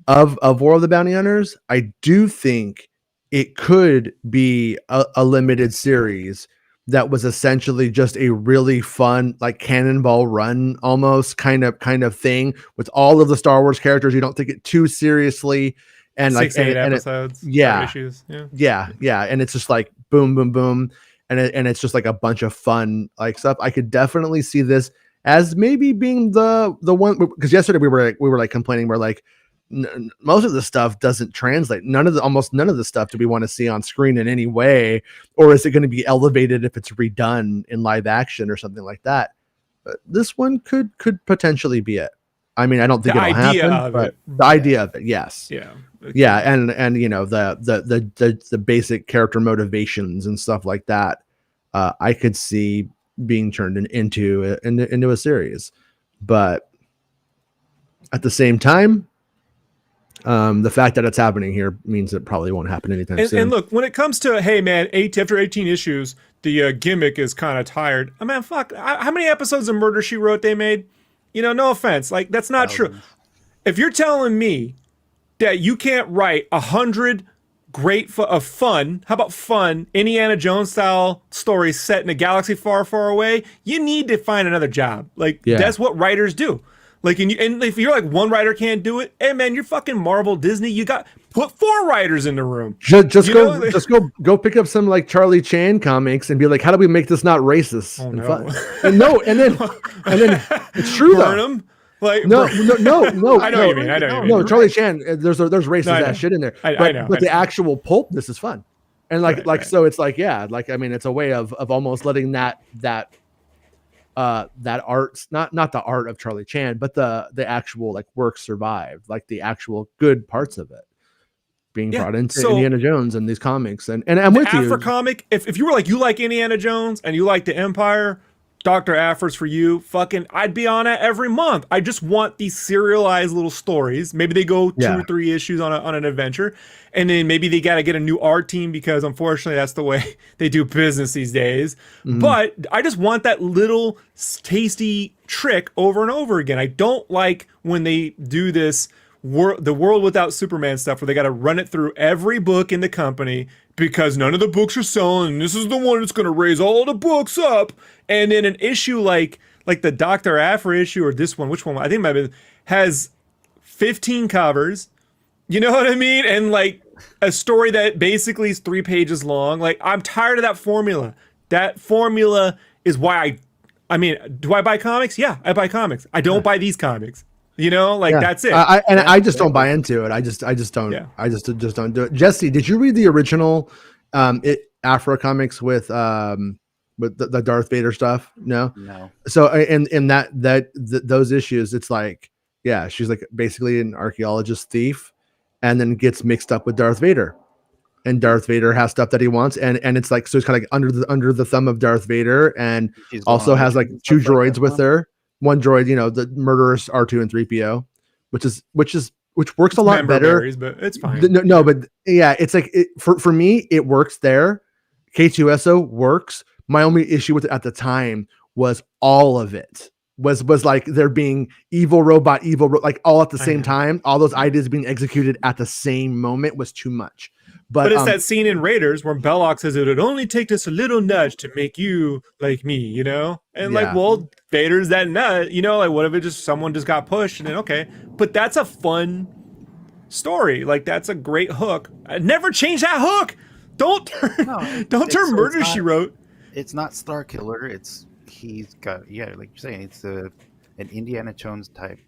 [SPEAKER 2] of War of the Bounty Hunters, I do think it could be a limited series that was essentially just a really fun, like Cannonball Run almost kind of thing with all of the Star Wars characters. You don't take it too seriously, and
[SPEAKER 4] 6-8 episodes, issues,
[SPEAKER 2] yeah, and it's just like boom, boom, boom, and it's just like a bunch of fun like stuff. I could definitely see this as maybe being the one, because yesterday we were like complaining, we're like, most of the stuff doesn't translate. Almost none of the stuff do we want to see on screen in any way, or is it going to be elevated if it's redone in live action or something like that? This one could potentially be it. I mean, I don't think it'll happen, but the idea of it, yes,
[SPEAKER 4] yeah,
[SPEAKER 2] yeah, and you know, the basic character motivations and stuff like that, I could see being turned into a series, but at the same time, the fact that it's happening here means it probably won't happen anytime soon.
[SPEAKER 4] And look, when it comes to, hey man, after 18 issues, the gimmick is kind of tired. I mean, fuck, how many episodes of Murder, She Wrote they made? You know, no offense, like that's not true. If you're telling me that you can't write 100 great of fun, how about fun Indiana Jones style stories set in a galaxy far, far away, you need to find another job. Like, that's what writers do. Like, and if you're like, one writer can't do it, hey man, you're fucking Marvel, Disney. You got put 4 writers in the room.
[SPEAKER 2] Just go pick up some like Charlie Chan comics and be like, how do we make this not racist and fun? And then it's true
[SPEAKER 4] Burn
[SPEAKER 2] though.
[SPEAKER 4] them. Like
[SPEAKER 2] no.
[SPEAKER 4] I know what you mean. I know what you mean.
[SPEAKER 2] No, Charlie Chan. There's racist ass shit in there.
[SPEAKER 4] I know.
[SPEAKER 2] But the actual pulpness is fun, and so it's like, yeah, like I mean, it's a way of almost letting that art, not the art of Charlie Chan, but the actual like work survive, like the actual good parts of it being brought into Indiana Jones and these comics. And I'm with you.
[SPEAKER 4] Afro comic, if you were like, you like Indiana Jones and you like the Empire, Dr. Afra's for you. Fucking, I'd be on it every month. I just want these serialized little stories. Maybe they go 2 or 3 issues on an adventure, and then maybe they got to get a new art team because unfortunately that's the way they do business these days. Mm-hmm. But I just want that little tasty trick over and over again. I don't like when they do this the world without Superman stuff where they got to run it through every book in the company because none of the books are selling, and this is the one that's going to raise all the books up. And then an issue like the Dr. Afra issue, or this one, which one? I think it might be, has 15 covers. You know what I mean? And like a story that basically is 3 pages long. Like, I'm tired of that formula. That formula is why I mean, do I buy comics? Yeah, I buy comics. I don't buy these comics. You know, like that's it.
[SPEAKER 2] I just don't buy into it. I just don't. Yeah. I just don't do it. Jesse, did you read the original Afro comics with the Darth Vader stuff? No. So in those issues, it's like, yeah, she's like basically an archaeologist thief, and then gets mixed up with Darth Vader, and Darth Vader has stuff that he wants, and it's like, so it's kind of like under the thumb of Darth Vader, and also has like 2 droids with her. One droid, you know, the murderous R2 and 3PO, which works a lot better.
[SPEAKER 4] But it's fine.
[SPEAKER 2] No, but yeah, it's like for me, it works there. K2SO works. My only issue with it at the time was all of it was like there being evil robot, like all at the same time. All those ideas being executed at the same moment was too much. But
[SPEAKER 4] it's that scene in Raiders where Belloc says it would only take us a little nudge to make you like me, you know? And like, well, Vader's that nut, you know, like what if someone just got pushed and then okay. But that's a fun story. Like that's a great hook. I'd never change that hook. Don't turn Murder, She Wrote.
[SPEAKER 3] It's not Star Killer. He's got, like you're saying, it's an Indiana Jones type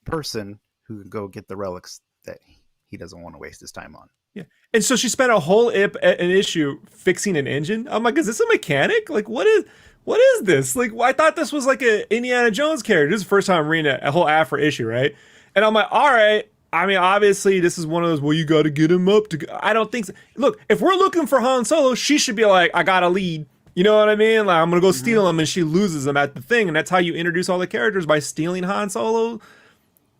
[SPEAKER 3] person who can go get the relics that he doesn't want to waste his time on.
[SPEAKER 4] Yeah. And so she spent a whole an issue fixing an engine. I'm like, is this a mechanic? Like, what is this? Like, I thought this was like a Indiana Jones character. This is the first time I'm reading a whole Afra issue, right? And I'm like, all right. I mean, obviously, this is one of those, well, you got to get him up to. I don't think so. Look, if we're looking for Han Solo, she should be like, I got a lead. You know what I mean? Like, I'm gonna go steal them, and she loses them at the thing, and that's how you introduce all the characters, by stealing Han Solo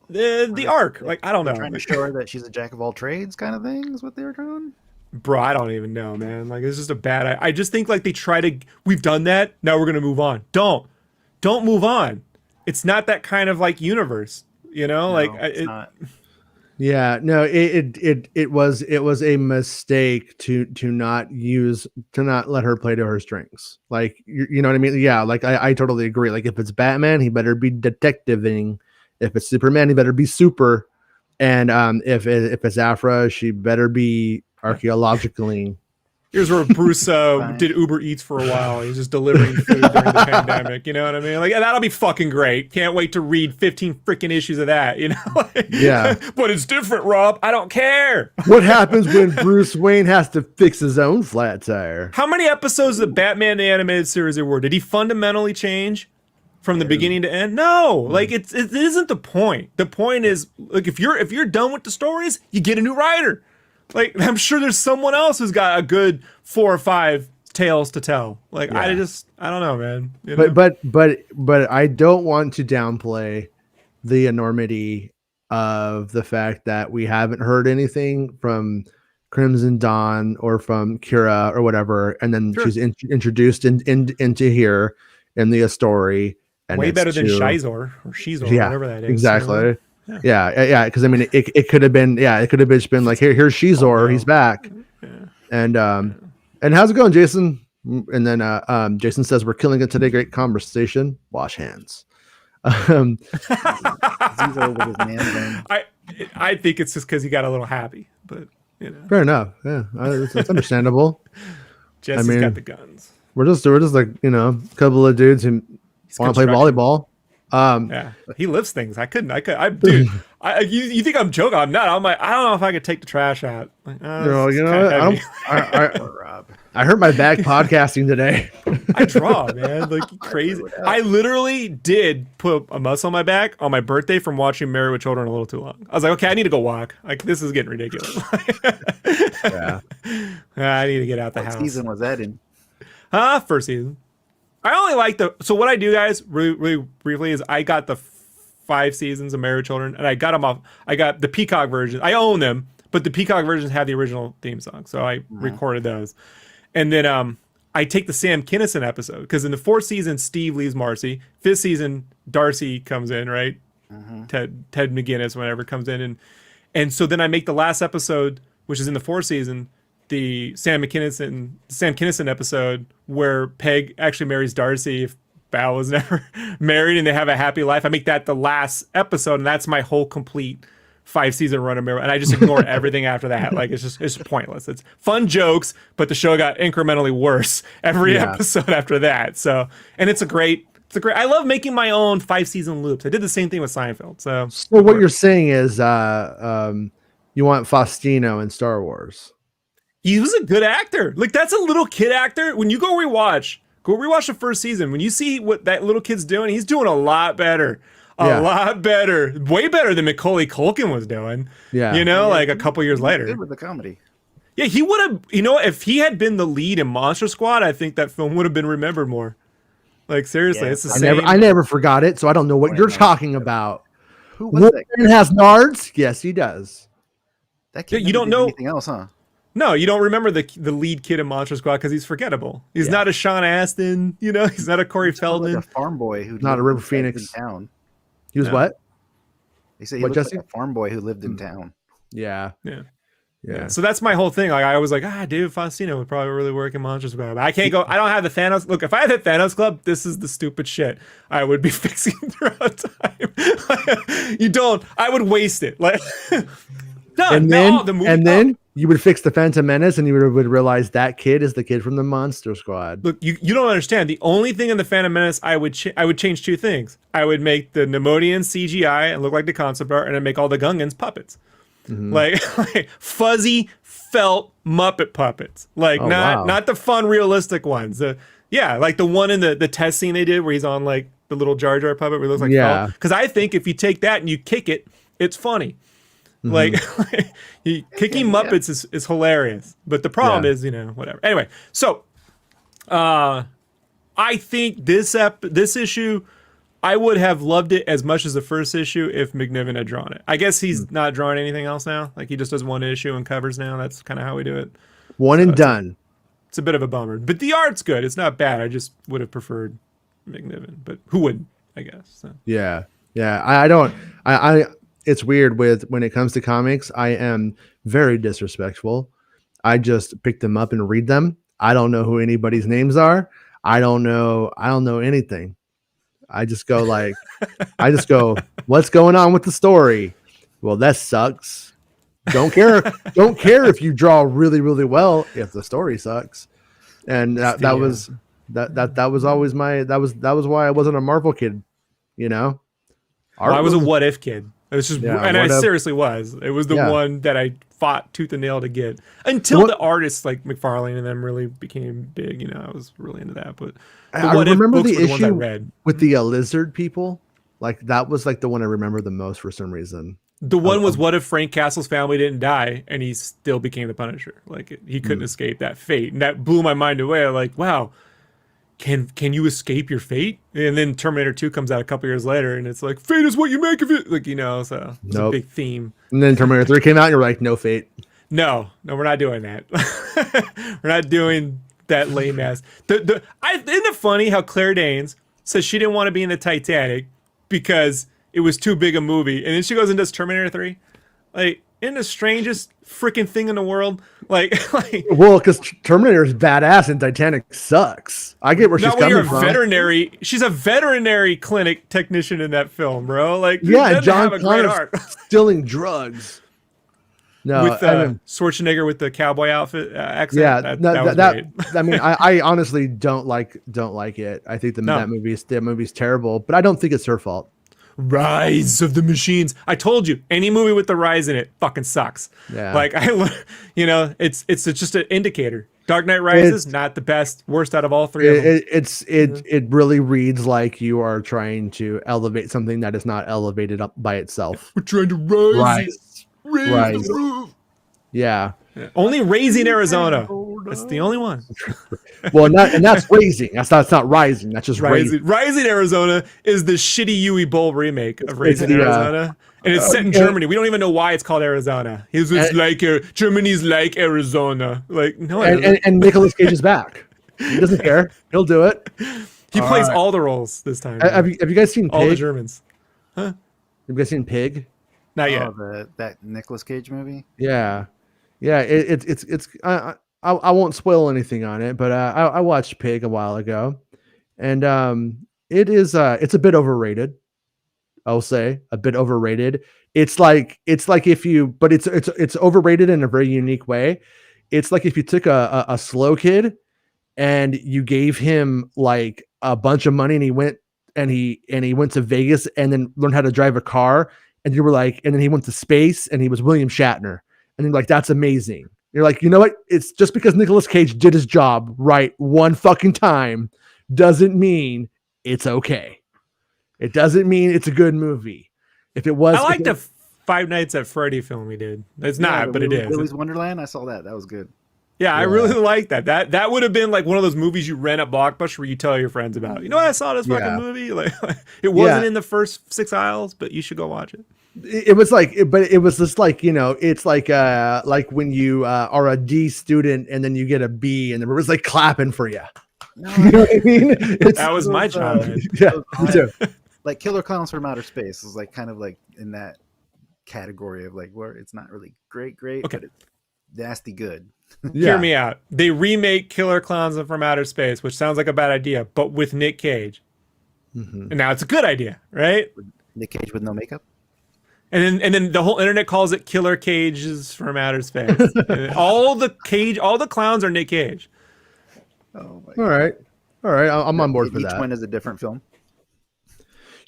[SPEAKER 4] the arc. Like, I don't know.
[SPEAKER 3] Trying to show her that she's a jack of all trades, kind of thing, is what they were doing.
[SPEAKER 4] Bro, I don't even know, man. Like, it's just a bad. I just think like they try to. We've done that. Now we're gonna move on. Don't move on. It's not that kind of like universe. You know,
[SPEAKER 3] No,
[SPEAKER 4] like
[SPEAKER 3] it's not.
[SPEAKER 2] Yeah, no, it was a mistake to not let her play to her strengths. Like, you know what I mean? Yeah, like I totally agree. Like, if it's Batman, he better be detectiving. If it's Superman, he better be super. And if it's Afra, she better be archaeologically.
[SPEAKER 4] Here's where Bruce did Uber Eats for a while. He's just delivering food during the pandemic. You know what I mean? Like, that'll be fucking great. Can't wait to read 15 freaking issues of that. You know? Like,
[SPEAKER 2] yeah.
[SPEAKER 4] But it's different, Rob. I don't care.
[SPEAKER 2] What happens when Bruce Wayne has to fix his own flat tire?
[SPEAKER 4] How many episodes of Batman the Animated Series there were? Did he fundamentally change from the beginning to end? No. Like, it isn't the point. The point is, like, if you're done with the stories, you get a new writer. Like, I'm sure there's someone else who's got a good 4 or 5 tales to tell. Like, yeah. I don't know, man. You know?
[SPEAKER 2] But I don't want to downplay the enormity of the fact that we haven't heard anything from Crimson Dawn or from Kira or whatever, and then she's introduced into here in the story. And
[SPEAKER 4] way better than Shizor or whatever that is.
[SPEAKER 2] Exactly.
[SPEAKER 4] You know?
[SPEAKER 2] Yeah. Because I mean, it could have been, it could have just been like, here's Shizor, he's back, and how's it going, Jason? And then Jason says, we're killing it today. Great conversation. Wash hands.
[SPEAKER 3] With his
[SPEAKER 4] I think it's just because he got a little happy, but you know,
[SPEAKER 2] fair enough. Yeah, it's understandable.
[SPEAKER 4] Jesse's got the guns.
[SPEAKER 2] We're just like, you know, a couple of dudes who want to play volleyball.
[SPEAKER 4] Yeah, he lifts things. Dude. You think I'm joking? I'm not. I'm like, I don't know if I could take the trash out. Like,
[SPEAKER 2] I hurt my back podcasting today.
[SPEAKER 4] I draw, man, like crazy. I literally did put a muscle on my back on my birthday from watching Married with Children a little too long. I was like, okay, I need to go walk. Like, this is getting ridiculous.
[SPEAKER 2] Yeah,
[SPEAKER 4] I need to get out the house.
[SPEAKER 3] What season was that in?
[SPEAKER 4] First season. I only like so what I do, guys, really briefly, is I got the 5 seasons of Married with Children, and I got them off. I got the Peacock version. I own them, but the Peacock versions have the original theme song, so I recorded those. And then I take the Sam Kinison episode, because in the 4th season, Steve leaves Marcy. 5th season, Darcy comes in, right? Ted McGinnis, whatever, comes in, and so then I make the last episode, which is in the 4th season, the Sam Kinison episode where Peg actually marries Darcy if Val was never married, and they have a happy life. I make that the last episode, and that's my whole complete 5-season run of Married, and I just ignore everything after that. Like, it's pointless. It's fun jokes, but the show got incrementally worse every episode after that. So, and it's a great. I love making my own 5-season loops. I did the same thing with Seinfeld. So
[SPEAKER 2] what you're saying is, you want Faustino in Star Wars.
[SPEAKER 4] He was a good actor. Like, that's a little kid actor. When you go rewatch the first season. When you see what that little kid's doing, he's doing a lot better. A lot better. Way better than Macaulay Culkin was doing. Yeah. You know, like a couple years later.
[SPEAKER 3] Good with the comedy.
[SPEAKER 4] Yeah, he would have, you know, if he had been the lead in Monster Squad, I think that film would have been remembered more. Like, seriously, it's the same.
[SPEAKER 2] I never forgot it, so I don't know what you're talking about.
[SPEAKER 3] Who was that?
[SPEAKER 2] Wolverine has nards? Yes, he does.
[SPEAKER 3] That kid
[SPEAKER 4] you don't know
[SPEAKER 3] anything else, huh?
[SPEAKER 4] No, you don't remember the lead kid in Monster Squad because he's forgettable. He's not a Sean Astin, you know. He's not a Corey Feldman.
[SPEAKER 3] Like a farm boy who
[SPEAKER 2] not a River Phoenix
[SPEAKER 3] in town.
[SPEAKER 2] He was what?
[SPEAKER 3] He said he looked like a farm boy who lived in town.
[SPEAKER 2] Yeah.
[SPEAKER 4] So that's my whole thing. Like, I was like, David Faustino would probably really work in Monster Squad. But I can't go. I don't have the Thanos. Look, if I had the Thanos Club, this is the stupid shit I would be fixing throughout time. You don't. I would waste it. Like,
[SPEAKER 2] then you would fix the Phantom Menace, and you would realize that kid is the kid from the Monster Squad.
[SPEAKER 4] Look, you don't understand. The only thing in the Phantom Menace, I would change 2 things. I would make the Nemodians CGI and look like the concept art, and I'd make all the Gungans puppets. Like fuzzy felt Muppet puppets. Like, not the fun realistic ones. Like the one in the test scene they did where he's on like the little Jar Jar puppet where he looks like felt. Because I think if you take that and you kick it, it's funny. Like, kicking Muppets is hilarious. But the problem is, you know, whatever. Anyway, so I think this issue, I would have loved it as much as the first issue if McNiven had drawn it. I guess he's not drawing anything else now. Like he just does one issue and covers now. That's kind of how we do it.
[SPEAKER 2] One and done.
[SPEAKER 4] It's a bit of a bummer, but the art's good. It's not bad. I just would have preferred McNiven, but who wouldn't? I guess. So.
[SPEAKER 2] Yeah. I don't. It's weird when it comes to comics. I am very disrespectful. I just pick them up and read them. I don't know who anybody's names are. I don't know anything. I just go what's going on with the story? Well, that sucks. Don't care if you draw really, really well if the story sucks. And that was always that was why I wasn't a Marvel kid, you know.
[SPEAKER 4] Well, I was a What If kid. It was just, and I seriously was. It was the one that I fought tooth and nail to get until the artists like McFarlane and them really became big. You know, I was really into that. But
[SPEAKER 2] I remember the issue with the lizard people. Like that was like the one I remember the most for some reason.
[SPEAKER 4] The one was what if Frank Castle's family didn't die and he still became the Punisher? Like he couldn't escape that fate, and that blew my mind away. Like, wow, can you escape your fate? And then Terminator 2 comes out a couple years later, and it's like fate is what you make of it. Like, you know, so it's a big theme.
[SPEAKER 2] And then Terminator 3 came out, and you're like, no fate.
[SPEAKER 4] No, we're not doing that. We're not doing that lame ass. Isn't it funny how Claire Danes says she didn't want to be in the Titanic because it was too big a movie, and then she goes and does Terminator 3? Like, isn't the strangest freaking thing in the world? Like
[SPEAKER 2] well, because Terminator is badass and Titanic sucks. I get where she's coming from.
[SPEAKER 4] She's a veterinary clinic technician in that film, bro. Like,
[SPEAKER 2] yeah, John Connor stealing drugs. No,
[SPEAKER 4] with Schwarzenegger with the cowboy outfit accent.
[SPEAKER 2] Yeah,
[SPEAKER 4] that
[SPEAKER 2] I mean, I honestly don't like it. I think that movie's terrible, but I don't think it's her fault.
[SPEAKER 4] Rise of the Machines. I told you, any movie with the rise in it fucking sucks.
[SPEAKER 2] Yeah.
[SPEAKER 4] Like it's just an indicator. Dark Knight Rises, not the best, worst out of all three of them.
[SPEAKER 2] It really reads like you are trying to elevate something that is not elevated up by itself.
[SPEAKER 4] We're trying to raise the roof.
[SPEAKER 2] Yeah.
[SPEAKER 4] Only Raising Arizona. That's the only one.
[SPEAKER 2] Well, that's raising. That's not rising. That's just raising.
[SPEAKER 4] Rising Arizona is the shitty Yui Bowl remake of Raising Arizona, and it's set in Germany. We don't even know why it's called Arizona. Germany's like Arizona. Like no.
[SPEAKER 2] And Nicolas Cage is back. He doesn't care. He'll do it.
[SPEAKER 4] He plays all the roles this time.
[SPEAKER 2] Have you guys seen Pig?
[SPEAKER 4] All the Germans? Huh?
[SPEAKER 2] Have you guys seen Pig?
[SPEAKER 4] Not yet.
[SPEAKER 3] That Nicolas Cage movie.
[SPEAKER 2] Yeah. It's I won't spoil anything on it, but I watched Pig a while ago, and it's a bit overrated. I'll say a bit overrated. It's like if you, but it's overrated in a very unique way. It's like if you took a slow kid and you gave him like a bunch of money, and he went to Vegas and then learned how to drive a car, and you were like, and then he went to space and he was William Shatner. And you're like, that's amazing. You're like, you know what? It's just because Nicolas Cage did his job right one fucking time doesn't mean it's okay. It doesn't mean it's a good movie. If it was,
[SPEAKER 4] I like the Five Nights at Freddy film we did. It's not, but it is.
[SPEAKER 3] Willy's Wonderland. I saw that. That was good.
[SPEAKER 4] Yeah, I really like that. That would have been like one of those movies you rent at Blockbuster where you tell your friends about. You know what? I saw this fucking movie. Like it wasn't in the first 6 aisles, but you should go watch it.
[SPEAKER 2] It was like, but it was just like, you know, it's like when you are a D student and then you get a B and it was like clapping for you.
[SPEAKER 3] No,
[SPEAKER 2] you know what I mean?
[SPEAKER 4] That was my childhood.
[SPEAKER 2] Yeah, me too.
[SPEAKER 3] Like Killer Clowns from Outer Space is like kind of like in that category of like where it's not really great,
[SPEAKER 4] okay,
[SPEAKER 3] but it's nasty good.
[SPEAKER 4] Hear me out. They remake Killer Clowns from Outer Space, which sounds like a bad idea, but with Nick Cage. Mm-hmm. And now it's a good idea, right?
[SPEAKER 3] Nick Cage with no makeup.
[SPEAKER 4] And then the whole internet calls it Killer Cages from Outer Space. all the clowns are Nick Cage.
[SPEAKER 3] Oh my
[SPEAKER 2] God. All right. I'm on board for that.
[SPEAKER 3] Each one is a different film.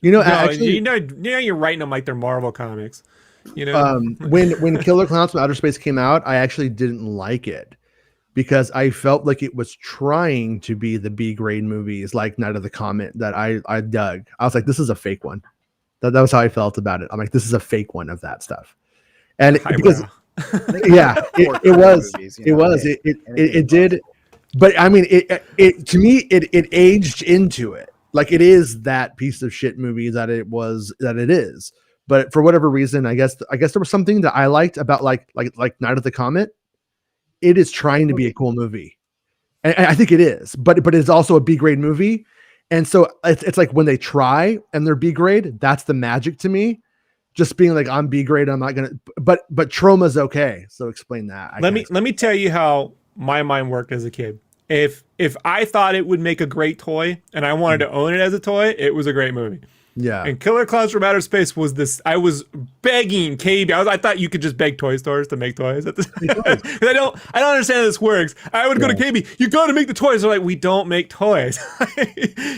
[SPEAKER 2] You know,
[SPEAKER 4] actually, you know, you're writing them like they're Marvel comics. You know,
[SPEAKER 2] when Killer Clowns from Outer Space came out, I actually didn't like it because I felt like it was trying to be the B grade movies like Night of the Comet that I dug. I was like, this is a fake one. That was how I felt about it. I'm like, this is a fake one of that stuff. And because it But I mean, it to me, it aged into it. Like it is that piece of shit movie that it is. But for whatever reason, I guess there was something that I liked about like Night of the Comet. It is trying to be a cool movie, and I think it is. But it's also a B grade movie, and so it's like when they try and they're B grade, that's the magic to me. Just being like I'm B grade, I'm not gonna. But Troma's okay. So explain that.
[SPEAKER 4] Let me tell you how my mind worked as a kid. If I thought it would make a great toy and I wanted to own it as a toy, it was a great movie.
[SPEAKER 2] Yeah.
[SPEAKER 4] And Killer Clowns from Outer Space was this. I was begging KB. I thought you could just beg toy stores to make toys. At this. I don't understand how this works. I would go to KB. You got to make the toys. They're like, we don't make toys.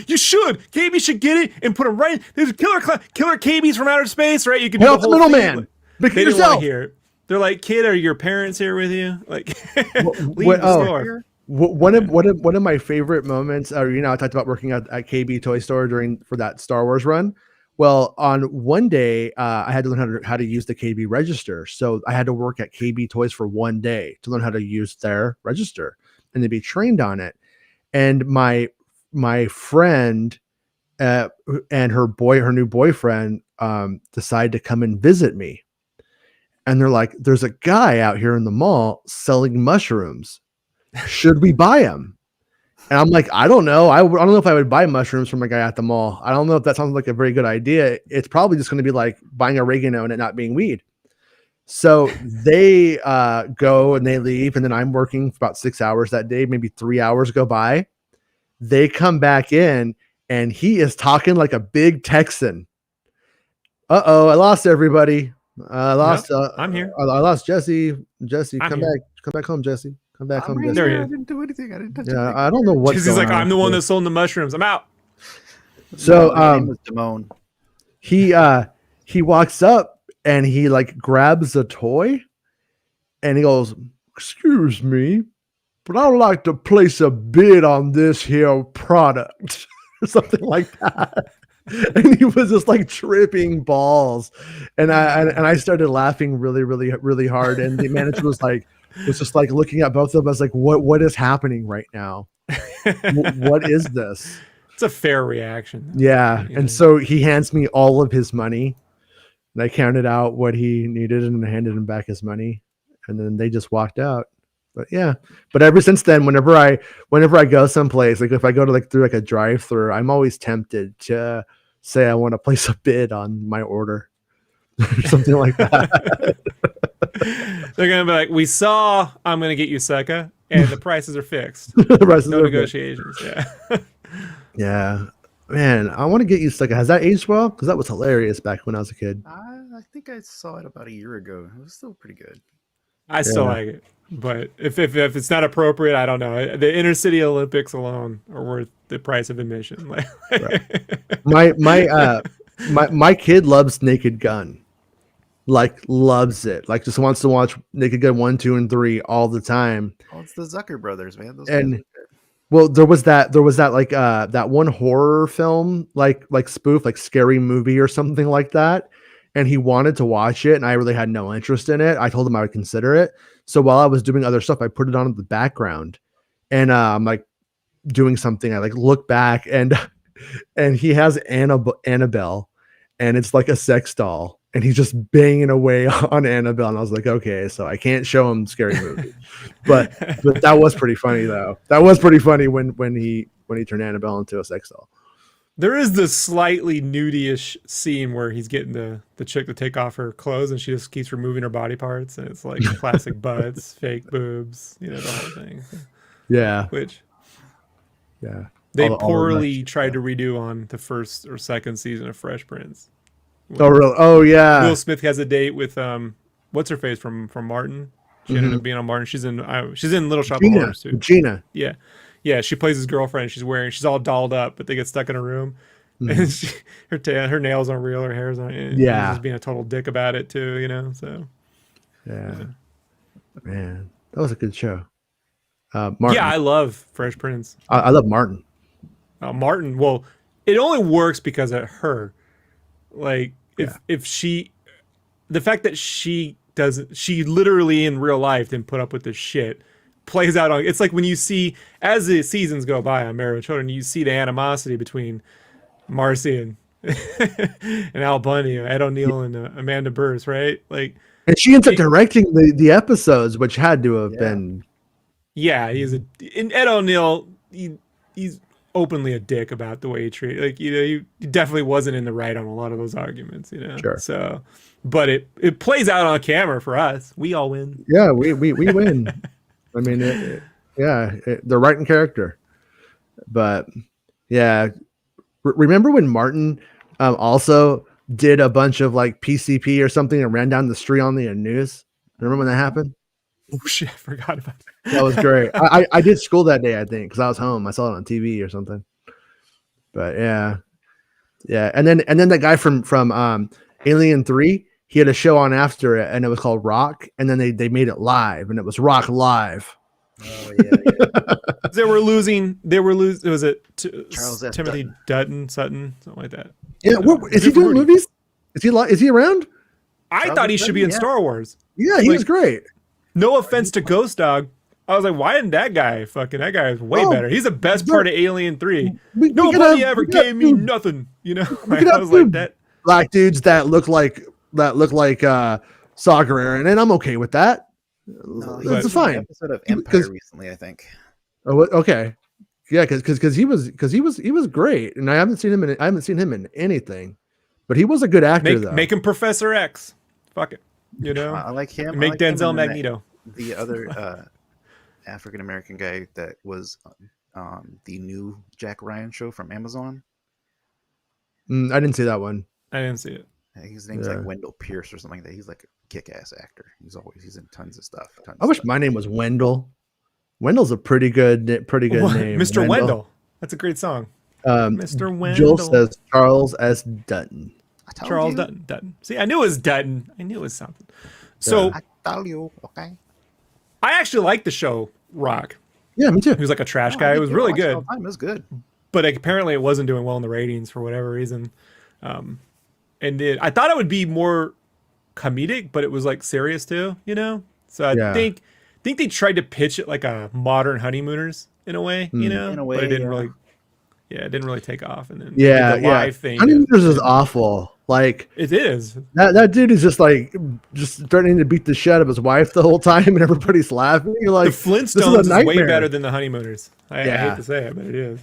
[SPEAKER 4] You should. KB should get it and put them right. There's Killer KBs from Outer Space, right? You can do the whole
[SPEAKER 2] middleman.
[SPEAKER 4] They didn't want to hear it. They're like, kid, are your parents here with you? Like, leave the store.
[SPEAKER 2] One of my favorite moments, I talked about working at KB Toy Store for that Star Wars run. Well, on one day, I had to learn how to use the KB register. So I had to work at KB Toys for one day to learn how to use their register and to be trained on it. And my friend and her new boyfriend decided to come and visit me. And they're like, there's a guy out here in the mall selling mushrooms. Should we buy them? And I'm like, I don't know. I don't know if I would buy mushrooms from a guy at the mall. I don't know if that sounds like a very good idea. It's probably just going to be like buying oregano and it not being weed. So they go and they leave. And then I'm working for about 6 hours that day. Maybe 3 hours go by. They come back in and he is talking like a big Texan. Uh-oh, I lost everybody. I lost.
[SPEAKER 4] I'm here.
[SPEAKER 2] I lost Jesse. Jesse, come back home, Jesse. Come back home, Jesse.
[SPEAKER 3] I didn't do anything. I didn't touch anything.
[SPEAKER 2] I don't know what.
[SPEAKER 4] Jesse's like, I'm the one that sold the mushrooms. I'm out.
[SPEAKER 2] So,
[SPEAKER 3] Damone.
[SPEAKER 2] He walks up and he like grabs a toy, and he goes, "Excuse me, but I would like to place a bid on this here product," or something like that. And he was just like tripping balls, and I started laughing really, really, really hard. And the manager was just like looking at both of us like, what is happening right now? What is this?
[SPEAKER 4] It's a fair reaction.
[SPEAKER 2] Yeah. And so he hands me all of his money, and I counted out what he needed and I handed him back his money, and then they just walked out. But yeah, but ever since then, whenever I go someplace, like if I go to through a drive-through, I'm always tempted to say I want to place a bid on my order or something like that.
[SPEAKER 4] They're gonna be like, we saw I'm gonna get you Sucka, and the prices are fixed. No negotiations. Yeah. Yeah.
[SPEAKER 2] Man, I want to get you Sucka. Has that aged well? Because that was hilarious back when I was a kid.
[SPEAKER 3] I think I saw it about a year ago. It was still pretty good.
[SPEAKER 4] I still like it. But if it's not appropriate, I don't know. The Intercity Olympics alone are worth the price of admission.
[SPEAKER 2] Right. My kid loves Naked Gun, like loves it, like just wants to watch Naked Gun 1, 2, and 3 all the time.
[SPEAKER 3] Oh, it's the Zucker brothers, man.
[SPEAKER 2] Well, there was that like that one horror film like spoof, like Scary Movie or something like that. And he wanted to watch it, and I really had no interest in it. I told him I would consider it. So while I was doing other stuff, I put it on in the background, and I'm like doing something. I like look back, and he has Annabelle, and it's like a sex doll, and he's just banging away on Annabelle. And I was like, okay, so I can't show him Scary Movie, but that was pretty funny though. That was pretty funny when he turned Annabelle into a sex doll.
[SPEAKER 4] There is this slightly nudie-ish scene where he's getting the chick to take off her clothes, and she just keeps removing her body parts, and it's like plastic butts, fake boobs, the whole thing.
[SPEAKER 2] Yeah.
[SPEAKER 4] Which,
[SPEAKER 2] yeah,
[SPEAKER 4] they poorly tried to redo on the first or second season of Fresh Prince.
[SPEAKER 2] Oh really? Oh yeah.
[SPEAKER 4] Will Smith has a date with what's her face from Martin. She ended up being on Martin. She's in Little Shop of Horrors too.
[SPEAKER 2] Gina.
[SPEAKER 4] Yeah. Yeah, she plays his girlfriend. She's all dolled up, but they get stuck in a room, and her nails aren't real, her hair's on. And he's just being a total dick about it too, So
[SPEAKER 2] yeah, man, that was a good show.
[SPEAKER 4] Martin. Yeah, I love Fresh Prince.
[SPEAKER 2] I love Martin.
[SPEAKER 4] Martin. Well, it only works because of her. Like if she, the fact that she literally in real life didn't put up with this shit, plays out on. It's like when you see as the seasons go by on Married with Children, you see the animosity between Marcy and and Al Bundy, Ed O'Neill and Amanda Burrs, right? Like,
[SPEAKER 2] and she ends up directing the episodes, which had to have been.
[SPEAKER 4] Yeah, and Ed O'Neill. He's openly a dick about the way he treated. Like, he definitely wasn't in the right on a lot of those arguments.
[SPEAKER 2] Sure.
[SPEAKER 4] So, but it plays out on camera for us. We all win.
[SPEAKER 2] Yeah, we win. I mean, they're right in character. But yeah, remember when Martin also did a bunch of like PCP or something and ran down the street on the news? Remember when that happened?
[SPEAKER 4] Oh shit, I forgot about that.
[SPEAKER 2] That was great. I did school that day, I think, because I was home. I saw it on TV or something. But yeah. And then that guy from Alien 3, he had a show on after it, and it was called Rock, and then they made it live, and it was Rock Live.
[SPEAKER 3] Oh yeah.
[SPEAKER 4] They were losing. Was it
[SPEAKER 3] Charles S.
[SPEAKER 4] Timothy Sutton, something like that?
[SPEAKER 2] Yeah, is he doing movies? Is he around?
[SPEAKER 4] I thought he should be in Star Wars.
[SPEAKER 2] Yeah, he was great.
[SPEAKER 4] No offense to Ghost Dog. I was like, why didn't that guy that guy is way better. He's the best part of Alien 3. Nobody ever gave me nothing. I was like that.
[SPEAKER 2] Black dudes that look like Saw Gerrera, and I'm okay with that. It's fine.
[SPEAKER 3] An episode of Empire recently, I think.
[SPEAKER 2] Oh, okay. Yeah, because he was great, and I haven't seen him in anything, but he was a good actor.
[SPEAKER 4] Make him Professor X. Fuck it.
[SPEAKER 3] I like him.
[SPEAKER 4] Make Denzel Magneto.
[SPEAKER 3] The other African American guy that was the new Jack Ryan show from Amazon.
[SPEAKER 2] I didn't see that one.
[SPEAKER 4] I didn't see it.
[SPEAKER 3] His name's like Wendell Pierce or something like that. He's like a kick-ass actor. He's in tons of stuff.
[SPEAKER 2] I wish my name was Wendell. Wendell's a pretty good name.
[SPEAKER 4] Mr. Wendell. That's a great song. Mr.
[SPEAKER 2] Joel
[SPEAKER 4] Wendell.
[SPEAKER 2] says Charles S. Dutton.
[SPEAKER 4] Charles Dutton. See, I knew it was Dutton. I knew it was something. So
[SPEAKER 3] I tell you, okay.
[SPEAKER 4] I actually liked the show Rock.
[SPEAKER 2] Yeah, me too.
[SPEAKER 4] He was like a trash guy. It was really good.
[SPEAKER 3] It was good.
[SPEAKER 4] But apparently it wasn't doing well in the ratings for whatever reason. I thought it would be more comedic, but it was like serious too, So I think they tried to pitch it like a modern Honeymooners in a way,
[SPEAKER 3] In a way,
[SPEAKER 4] but it didn't really. Yeah, it didn't really take off, and then
[SPEAKER 2] the
[SPEAKER 4] live thing.
[SPEAKER 2] Honeymooners is awful. Like
[SPEAKER 4] it is.
[SPEAKER 2] That dude is just threatening to beat the shit out of his wife the whole time, and everybody's laughing. You're like,
[SPEAKER 4] the Flintstones is way better than the Honeymooners. I hate to say it, but it is.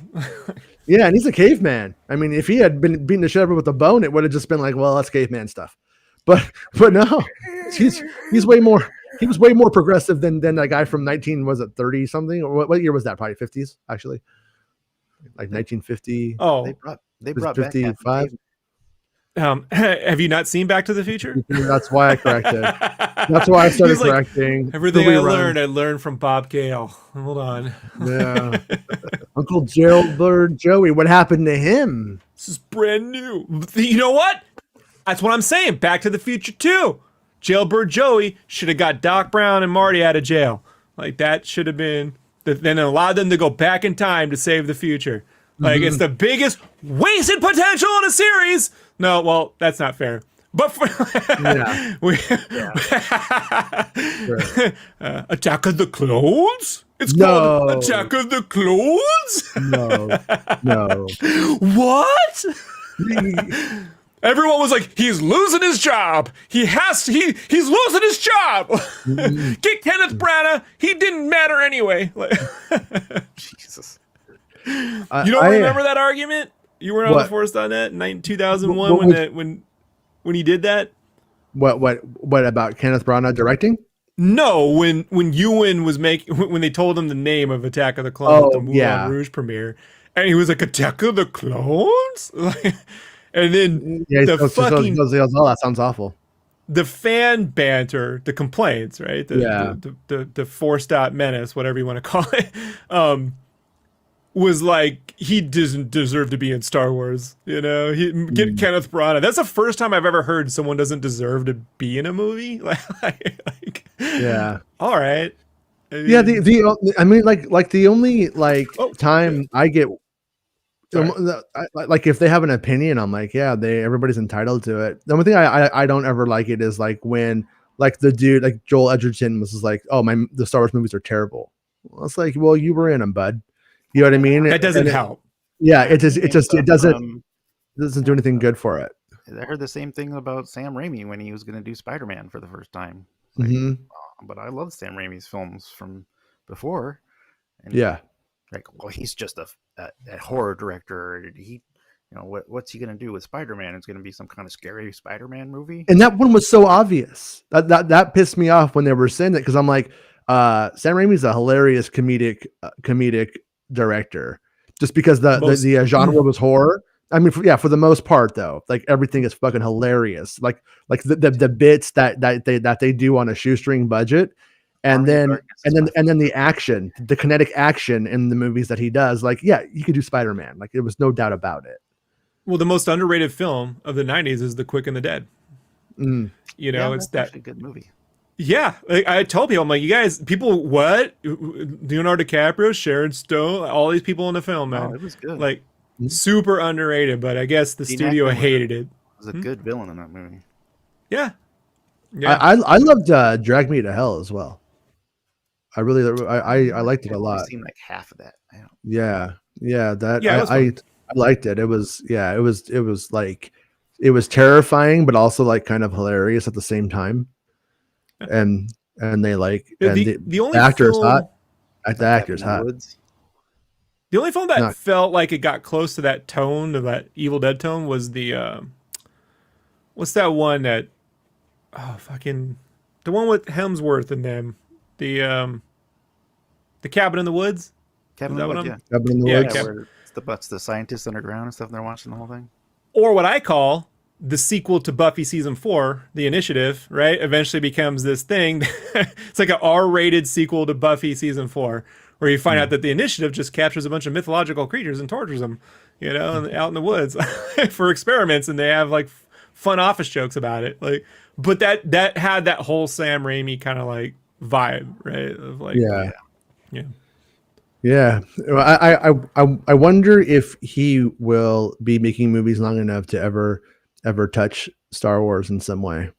[SPEAKER 2] Yeah, and he's a caveman. I mean, if he had been beating the shit out with a bone, it would have just been like, well, that's caveman stuff. But no, he's way more. He was way more progressive than that guy from 30 something? Or what year was that? Probably 50s, actually. Like 1950.
[SPEAKER 4] Oh,
[SPEAKER 3] they brought
[SPEAKER 2] 55.
[SPEAKER 3] Back
[SPEAKER 4] have you not seen Back to the Future?
[SPEAKER 2] That's why I corrected. That's why I started correcting.
[SPEAKER 4] Everything I learned from Bob Gale. Hold on.
[SPEAKER 2] Yeah. Uncle Jailbird Joey. What happened to him?
[SPEAKER 4] This is brand new. You know what? That's what I'm saying. Back to the Future 2. Jailbird Joey should have got Doc Brown and Marty out of jail. Like, that should have been... Then allowed them to go back in time to save the future. Like, it's the biggest wasted potential in a series. No, well, that's not fair. But for Attack of the Clones? It's called Attack of the Clones?
[SPEAKER 2] No.
[SPEAKER 4] What? Everyone was like, he's losing his job. He's losing his job. Get Kenneth Branagh. He didn't matter anyway.
[SPEAKER 3] Jesus.
[SPEAKER 4] You don't remember that argument? You weren't on the Force.net in 2001 when he did that?
[SPEAKER 2] What about Kenneth Branagh directing?
[SPEAKER 4] No, when Ewan was when they told him the name of Attack of the Clones at the Moulin Rouge premiere, and he was like, Attack of the Clones? And then
[SPEAKER 2] that sounds awful.
[SPEAKER 4] The fan banter, the complaints, right? The Force.menace, whatever you want to call it, was like, he doesn't deserve to be in Star Wars. Get Kenneth Branagh. That's the first time I've ever heard someone doesn't deserve to be in a movie. All right.
[SPEAKER 2] The only time I get. Like if they have an opinion, I'm like, everybody's entitled to it. The only thing I don't ever like it is like when like the dude like Joel Edgerton was just like, oh the Star Wars movies are terrible. Well, it's like, well, you were in them, bud. You know what I mean?
[SPEAKER 4] That doesn't help.
[SPEAKER 2] Yeah, it doesn't do anything good for it.
[SPEAKER 3] I heard the same thing about Sam Raimi when he was going to do Spider-Man for the first time. But I love Sam Raimi's films from before. And well, he's just a horror director. He, what's he going to do with Spider-Man? It's going to be some kind of scary Spider-Man movie.
[SPEAKER 2] And that one was so obvious. That pissed me off when they were saying that, because I'm like, Sam Raimi's a hilarious comedic director, just because the genre was horror. I mean, for the most part, though, like everything is fucking hilarious. Like the bits that they do on a shoestring budget, and then the action, the kinetic action in the movies that he does. Like, yeah, you could do Spider-Man. Like, there was no doubt about it.
[SPEAKER 4] Well, the most underrated film of the 90s is The Quick and the Dead. It's that
[SPEAKER 3] a good movie.
[SPEAKER 4] Yeah, like I told people, I'm like, you guys, people, what? Leonardo DiCaprio, Sharon Stone, all these people in the film, man.
[SPEAKER 3] Oh, it was good.
[SPEAKER 4] Like, super underrated, but I guess the studio hated it.
[SPEAKER 3] Was a good villain in that movie.
[SPEAKER 4] Yeah.
[SPEAKER 2] I loved Drag Me to Hell as well. I liked it a lot.
[SPEAKER 3] I've seen like half of that.
[SPEAKER 2] I liked it. It was like, it was terrifying, but also like kind of hilarious at the same time. And they like, and the only actor's hot. The actor's hot.
[SPEAKER 4] The only film that felt like it got close to that tone, of that Evil Dead tone, was the what's that one that the one with Hemsworth and them, the Cabin in the Woods.
[SPEAKER 3] Cabin in the Woods,
[SPEAKER 2] Cabin in the Woods.
[SPEAKER 3] Where it's the scientists underground and stuff, and they're watching the whole thing.
[SPEAKER 4] Or what I call the sequel to Buffy season 4, The Initiative, right? Eventually becomes this thing. It's like an R-rated sequel to Buffy season 4, where you find out that the Initiative just captures a bunch of mythological creatures and tortures them, out in the woods for experiments, and they have like fun office jokes about it. Like, but that had that whole Sam Raimi kind of like vibe, right? Of like,
[SPEAKER 2] yeah. I wonder if he will be making movies long enough to ever touch Star Wars in some way.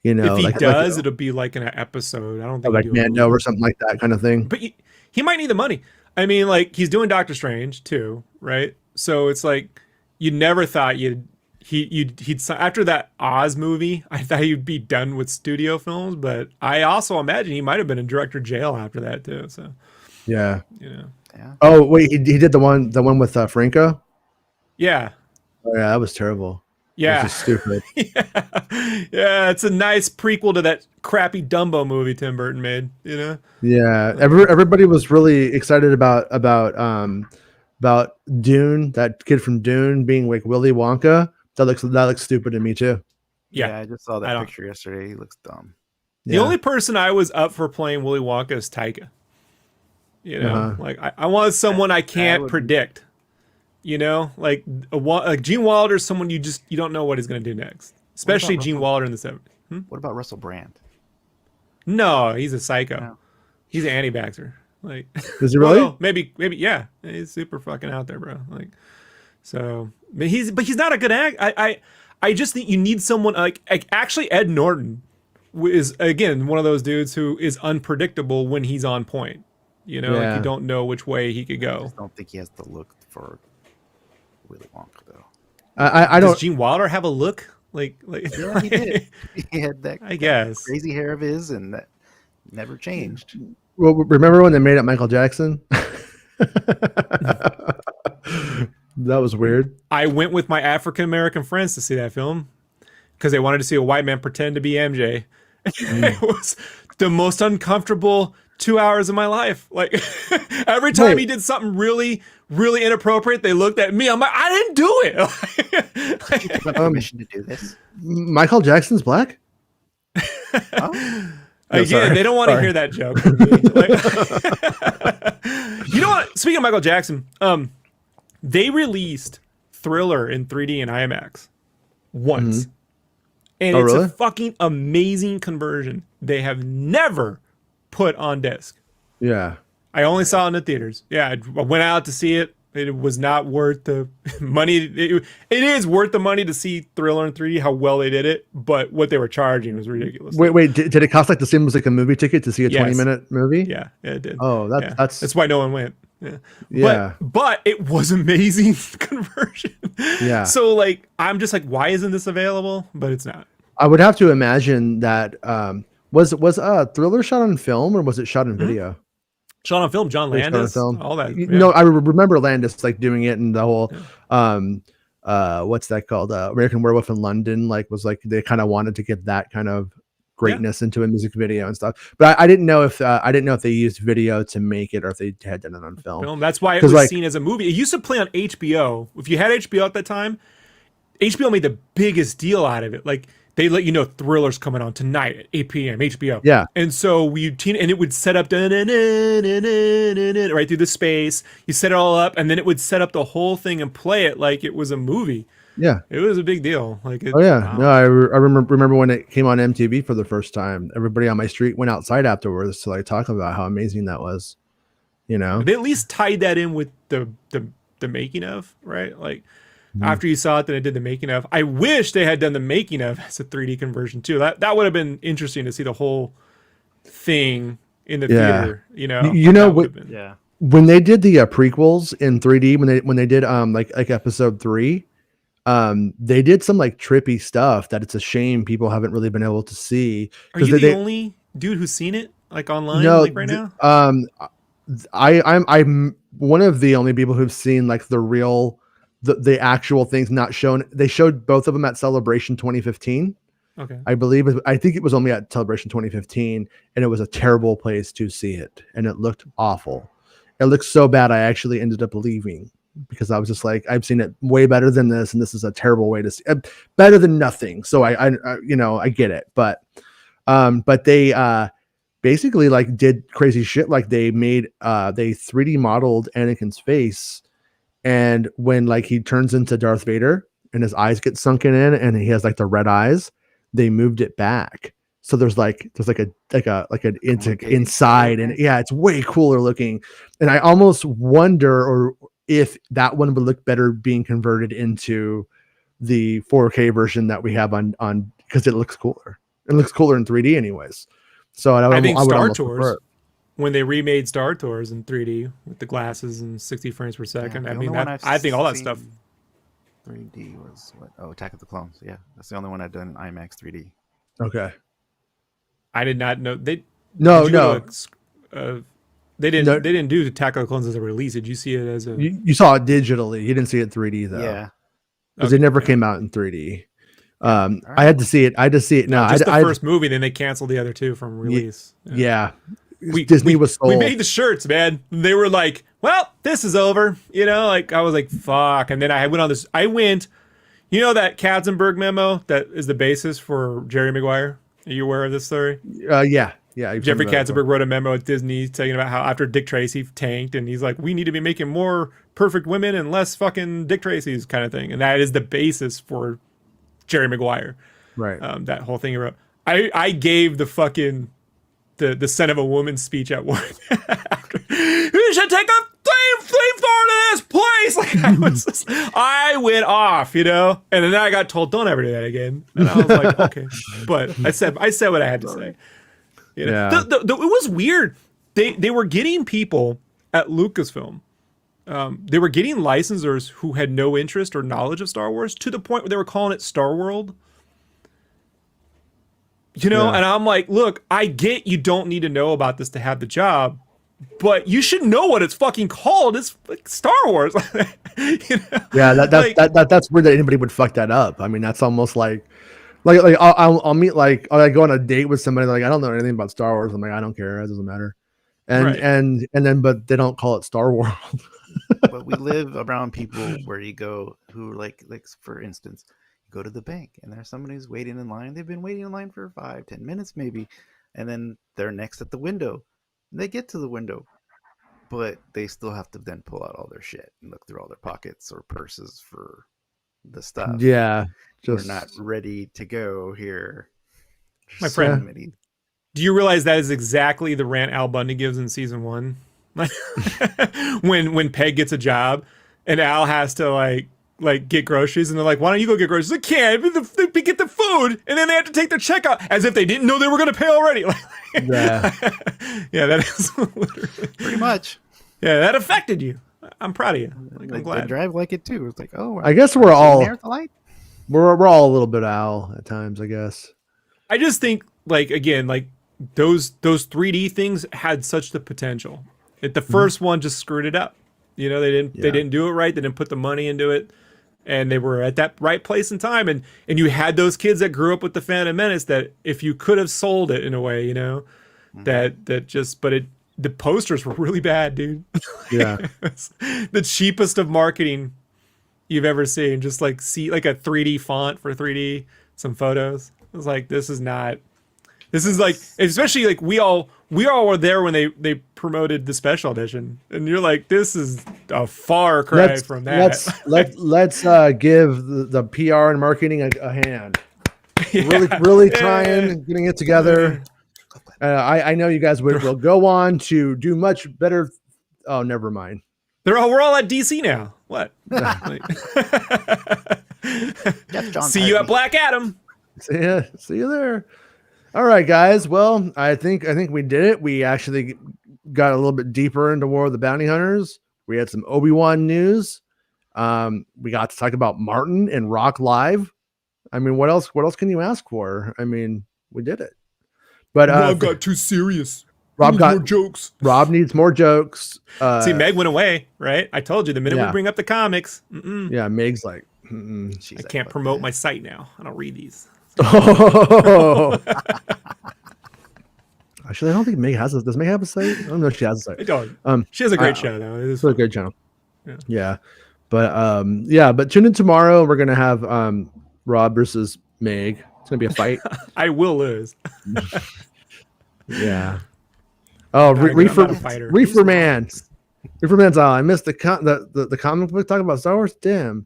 [SPEAKER 4] If he does, it'll be like in an episode. I don't think
[SPEAKER 2] like Mando or something like that kind of thing.
[SPEAKER 4] But he might need the money. I mean, like, he's doing Doctor Strange too, right? So it's like, you never thought he'd after that Oz movie, I thought he'd be done with studio films, but I also imagine he might have been in director jail after that too. So
[SPEAKER 2] yeah.
[SPEAKER 3] Yeah.
[SPEAKER 2] Oh wait, he did the one with Franco.
[SPEAKER 4] Yeah.
[SPEAKER 2] Oh yeah, that was terrible.
[SPEAKER 4] Yeah.
[SPEAKER 2] It's just stupid.
[SPEAKER 4] Yeah, it's a nice prequel to that crappy Dumbo movie Tim Burton made,
[SPEAKER 2] Yeah. Everybody was really excited about Dune, that kid from Dune being like Willy Wonka. That looks stupid to me too.
[SPEAKER 3] Yeah, I just saw that picture yesterday. He looks dumb.
[SPEAKER 4] The only person I was up for playing Willy Wonka is Taika. Like I want someone I can't predict. Like Gene Wilder is someone you don't know what he's going to do next, especially Gene Wilder in the 70s.
[SPEAKER 3] What about Russell Brand?
[SPEAKER 4] No, he's a psycho.
[SPEAKER 3] No.
[SPEAKER 4] He's an anti-vaxxer. Like,
[SPEAKER 2] is he really?
[SPEAKER 4] Well, maybe, yeah. He's super fucking out there, bro. Like, so, but he's not a good act. I just think you need someone like actually Ed Norton is again one of those dudes who is unpredictable when he's on point. Like you don't know which way he could go.
[SPEAKER 3] I just don't think he has the look for Willy Wonka though.
[SPEAKER 2] I don't.
[SPEAKER 4] Does Gene Wilder have a look like?
[SPEAKER 3] Yeah, he did. He had that.
[SPEAKER 4] I guess
[SPEAKER 3] crazy hair of his, and that never changed.
[SPEAKER 2] Well, remember when they made up Michael Jackson? That was weird.
[SPEAKER 4] I went with my African American friends to see that film because they wanted to see a white man pretend to be MJ. It was the most uncomfortable 2 hours of my life. Like every time he did something really, really inappropriate, they looked at me. I'm like, I didn't do it.
[SPEAKER 3] You got permission to do this.
[SPEAKER 2] Michael Jackson's black?
[SPEAKER 3] Oh.
[SPEAKER 4] Again, they don't want to hear that joke from me. You know what? Speaking of Michael Jackson, they released Thriller in 3D and IMAX once. Mm-hmm. And it's a fucking amazing conversion they have never put on disc.
[SPEAKER 2] Yeah.
[SPEAKER 4] I only saw it in the theaters. Yeah, I went out to see it It was not worth the money. It is worth the money to see Thriller in 3D, how well they did it, but what they were charging was ridiculous.
[SPEAKER 2] Wait, did it cost like the same as like a movie ticket to see a 20-minute movie?
[SPEAKER 4] Yeah, it did.
[SPEAKER 2] Oh, that's
[SPEAKER 4] why no one went. Yeah.
[SPEAKER 2] Yeah.
[SPEAKER 4] But it was amazing conversion.
[SPEAKER 2] Yeah.
[SPEAKER 4] So like, I'm just like, why isn't this available? But it's not.
[SPEAKER 2] I would have to imagine that was Thriller shot on film or was it shot in video?
[SPEAKER 4] Shot on film, John Landis, all that. Yeah.
[SPEAKER 2] No, I remember Landis like doing it, and the whole what's that called? American Werewolf in London, like was like they kind of wanted to get that kind of greatness into a music video and stuff. But I didn't know if they used video to make it or if they had done it on film.
[SPEAKER 4] That's why it was seen as a movie. It used to play on HBO. If you had HBO at that time, HBO made the biggest deal out of it. Like they let you know Thriller's coming on tonight at 8 p.m. HBO.
[SPEAKER 2] Yeah.
[SPEAKER 4] And so and it would set up right through the space. You set it all up, and then it would set up the whole thing and play it like it was a movie.
[SPEAKER 2] Yeah.
[SPEAKER 4] It was a big deal. Like,
[SPEAKER 2] wow. No, I remember when it came on MTV for the first time. Everybody on my street went outside afterwards to like talk about how amazing that was. You know,
[SPEAKER 4] they at least tied that in with the making of, right? Like. After you saw it, then it did the making of. I wish they had done the making of as a 3D conversion too. That would have been interesting to see the whole thing in the theater. You know,
[SPEAKER 2] when they did the prequels in 3D, when they did like episode 3, they did some like trippy stuff that it's a shame people haven't really been able to see.
[SPEAKER 4] Are you the only dude who's seen it like online like right now?
[SPEAKER 2] I'm one of the only people who've seen like the actual things not shown. They showed both of them at Celebration 2015.
[SPEAKER 4] Okay.
[SPEAKER 2] I think it was only at Celebration 2015, and it was a terrible place to see it, and it looked awful. It looked so bad I actually ended up leaving because I was just like, I've seen it way better than this, and this is a terrible way to see it. Better than nothing. So I get it, but they basically like did crazy shit. Like they made they 3D modeled Anakin's face. And when like he turns into Darth Vader and his eyes get sunken in and he has like the red eyes, they moved it back. So there's an inside, and yeah, it's way cooler looking. And I almost wonder if that one would look better being converted into the 4K version that we have on because it looks cooler. It looks cooler in 3D anyways. So I think
[SPEAKER 4] Star Tours, when they remade Star Tours in 3D with the glasses and 60 frames per second. Yeah, I think all that stuff.
[SPEAKER 3] 3D was what? Oh, Attack of the Clones. Yeah, that's the only one I've done IMAX 3D.
[SPEAKER 2] Okay.
[SPEAKER 4] I did not know they.
[SPEAKER 2] No.
[SPEAKER 4] They didn't do Attack of the Clones as a release. Did you see it as a?
[SPEAKER 2] You saw it digitally. You didn't see it 3D though.
[SPEAKER 3] Yeah.
[SPEAKER 2] Because it never came out in 3D. Right. I had to see it. No,
[SPEAKER 4] just the first movie. Then they canceled the other two from release.
[SPEAKER 2] Yeah. Disney was sold.
[SPEAKER 4] We made the shirts, man. They were like, well, this is over. You know, like I was like, fuck. And then I went on this. You know that Katzenberg memo that is the basis for Jerry Maguire? Are you aware of this story?
[SPEAKER 2] Yeah.
[SPEAKER 4] Jeffrey Katzenberg wrote a memo at Disney talking about how after Dick Tracy tanked, and he's like, we need to be making more perfect women and less fucking Dick Tracy's kind of thing. And that is the basis for Jerry Maguire.
[SPEAKER 2] Right.
[SPEAKER 4] That whole thing he wrote. I gave the fucking the son of a woman speech at work. You should take a flamethrower to this place. Like I went off, you know, and then I got told don't ever do that again. And I was like, okay, but I said what I had to say. You know? Yeah. It was weird. They were getting people at Lucasfilm. They were getting licensors who had no interest or knowledge of Star Wars to the point where they were calling it Star World. You know, and I'm like, look, I get you don't need to know about this to have the job, but you should know what it's fucking called. It's like Star Wars. You know?
[SPEAKER 2] Yeah, that's weird that anybody would fuck that up. I mean, that's almost like I'll meet I'll go on a date with somebody like I don't know anything about Star Wars. I'm like, I don't care, it doesn't matter. And then but they don't call it Star World.
[SPEAKER 3] But we live around people where you go who like for instance, go to the bank and there's somebody who's waiting in line. They've been waiting in line for 5-10 minutes maybe, and then they're next at the window. They get to the window, but they still have to then pull out all their shit and look through all their pockets or purses for the stuff.
[SPEAKER 2] Yeah,
[SPEAKER 3] we're not ready to go here,
[SPEAKER 4] my friend. Do you realize that is exactly the rant Al Bundy gives in season 1? when Peg gets a job, and Al has to like get groceries, and they're like, "Why don't you go get groceries?" I can't. They get the food, and then they have to take their check out as if they didn't know they were going to pay already.
[SPEAKER 2] Yeah,
[SPEAKER 4] yeah, that is literally
[SPEAKER 3] Pretty much.
[SPEAKER 4] Yeah, that affected you. I'm proud of you. Like, I'm
[SPEAKER 3] They
[SPEAKER 4] glad.
[SPEAKER 3] drive like it too. It's like, oh,
[SPEAKER 2] I guess we're
[SPEAKER 3] sitting
[SPEAKER 2] all
[SPEAKER 3] there at the light.
[SPEAKER 2] we're all a little bit Al at times, I guess.
[SPEAKER 4] I just think like again like those 3D things had such the potential. The first one just screwed it up. You know, they didn't do it right. They didn't put the money into it, and they were at that right place and time. And you had those kids that grew up with the Phantom Menace that if you could have sold it in a way, you know, that just but the posters were really bad, dude.
[SPEAKER 2] Yeah,
[SPEAKER 4] The cheapest of marketing you've ever seen. Just like see like a 3D font for 3D, some photos. It was like this is like especially like we all were there when they promoted the special edition, and you're like, this is a far cry from that.
[SPEAKER 2] Let's give the PR and marketing a hand. Really trying, getting it together. I know you guys will go on to do much better. Oh, never mind.
[SPEAKER 4] We're all at DC now. What? See you at Black Adam.
[SPEAKER 2] See you there. All right, guys. Well, I think we did it. We actually got a little bit deeper into War of the Bounty Hunters. We had some Obi-Wan news. We got to talk about Martin and Rock Live. I mean, what else can you ask for? I mean, we did it. But
[SPEAKER 4] Rob got too serious.
[SPEAKER 2] Rob got
[SPEAKER 4] more jokes.
[SPEAKER 2] Rob needs more jokes.
[SPEAKER 4] See, Meg went away, right? I told you the minute we bring up the comics.
[SPEAKER 2] Yeah, Meg's like,
[SPEAKER 4] I can't promote my site now. I don't read these.
[SPEAKER 2] Oh. Actually, I don't think Meg has a. Does Meg have a site? I don't know if she has a site.
[SPEAKER 4] I don't. She has a great show though.
[SPEAKER 2] It's a great channel. Yeah. But tune in tomorrow. We're gonna have Rob versus Meg. It's gonna be a fight.
[SPEAKER 4] I will lose.
[SPEAKER 2] Yeah. Oh, Reefer Man. Reefer Man's all. I missed the comic book talking about Star Wars. Damn.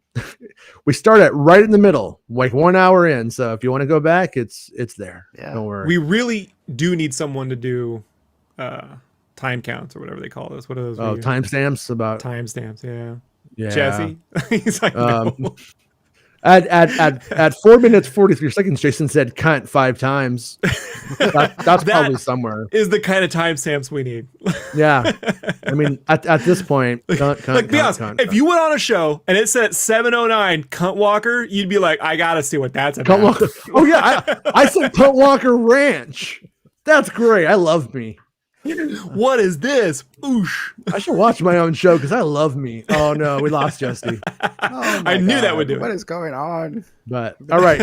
[SPEAKER 2] We start at right in the middle, like 1 hour in. So if you want to go back, it's there.
[SPEAKER 3] Yeah.
[SPEAKER 2] Don't worry.
[SPEAKER 4] We really do need someone to do time counts or whatever they call those. What are those?
[SPEAKER 2] Oh, timestamps about
[SPEAKER 4] timestamps. Yeah.
[SPEAKER 2] Yeah.
[SPEAKER 4] Jesse. He's like, no.
[SPEAKER 2] At 4 minutes 43 seconds, Jason said "cunt" 5 times. That's probably somewhere.
[SPEAKER 4] Is the kind of timestamps we need.
[SPEAKER 2] Yeah, I mean, at this point, cunt,
[SPEAKER 4] be honest. If you went on a show and it said 7:09 Cunt Walker, you'd be like, I gotta see what that's about.
[SPEAKER 2] Cunt Walker. Oh yeah, I said Cunt Walker Ranch. That's great. I love me.
[SPEAKER 4] What is this? Oosh.
[SPEAKER 2] I should watch my own show because I love me. Oh no, we lost Jesse.
[SPEAKER 3] I
[SPEAKER 4] knew that would do it.
[SPEAKER 3] What is going on?
[SPEAKER 2] But all right.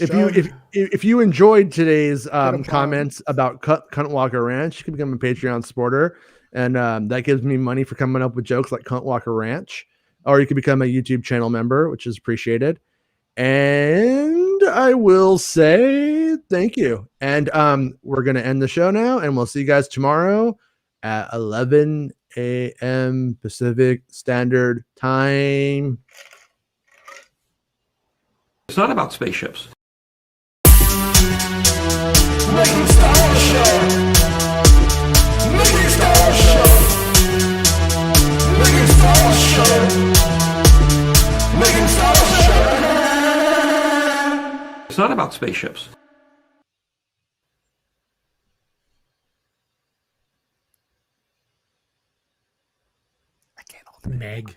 [SPEAKER 2] If you enjoyed today's comments about Cunt Walker Ranch, you can become a Patreon supporter, and that gives me money for coming up with jokes like Cunt Walker Ranch. Or you can become a YouTube channel member, which is appreciated. And I will say thank you. And we're gonna end the show now, and we'll see you guys tomorrow at 11 a.m. Pacific Standard Time.
[SPEAKER 1] It's not about spaceships.
[SPEAKER 5] Making Star Wars Show. Making Star Wars Show. Making Star Wars Show. Making Star Wars Show.
[SPEAKER 1] It's not about spaceships.
[SPEAKER 3] I can't hold it.
[SPEAKER 4] Meg.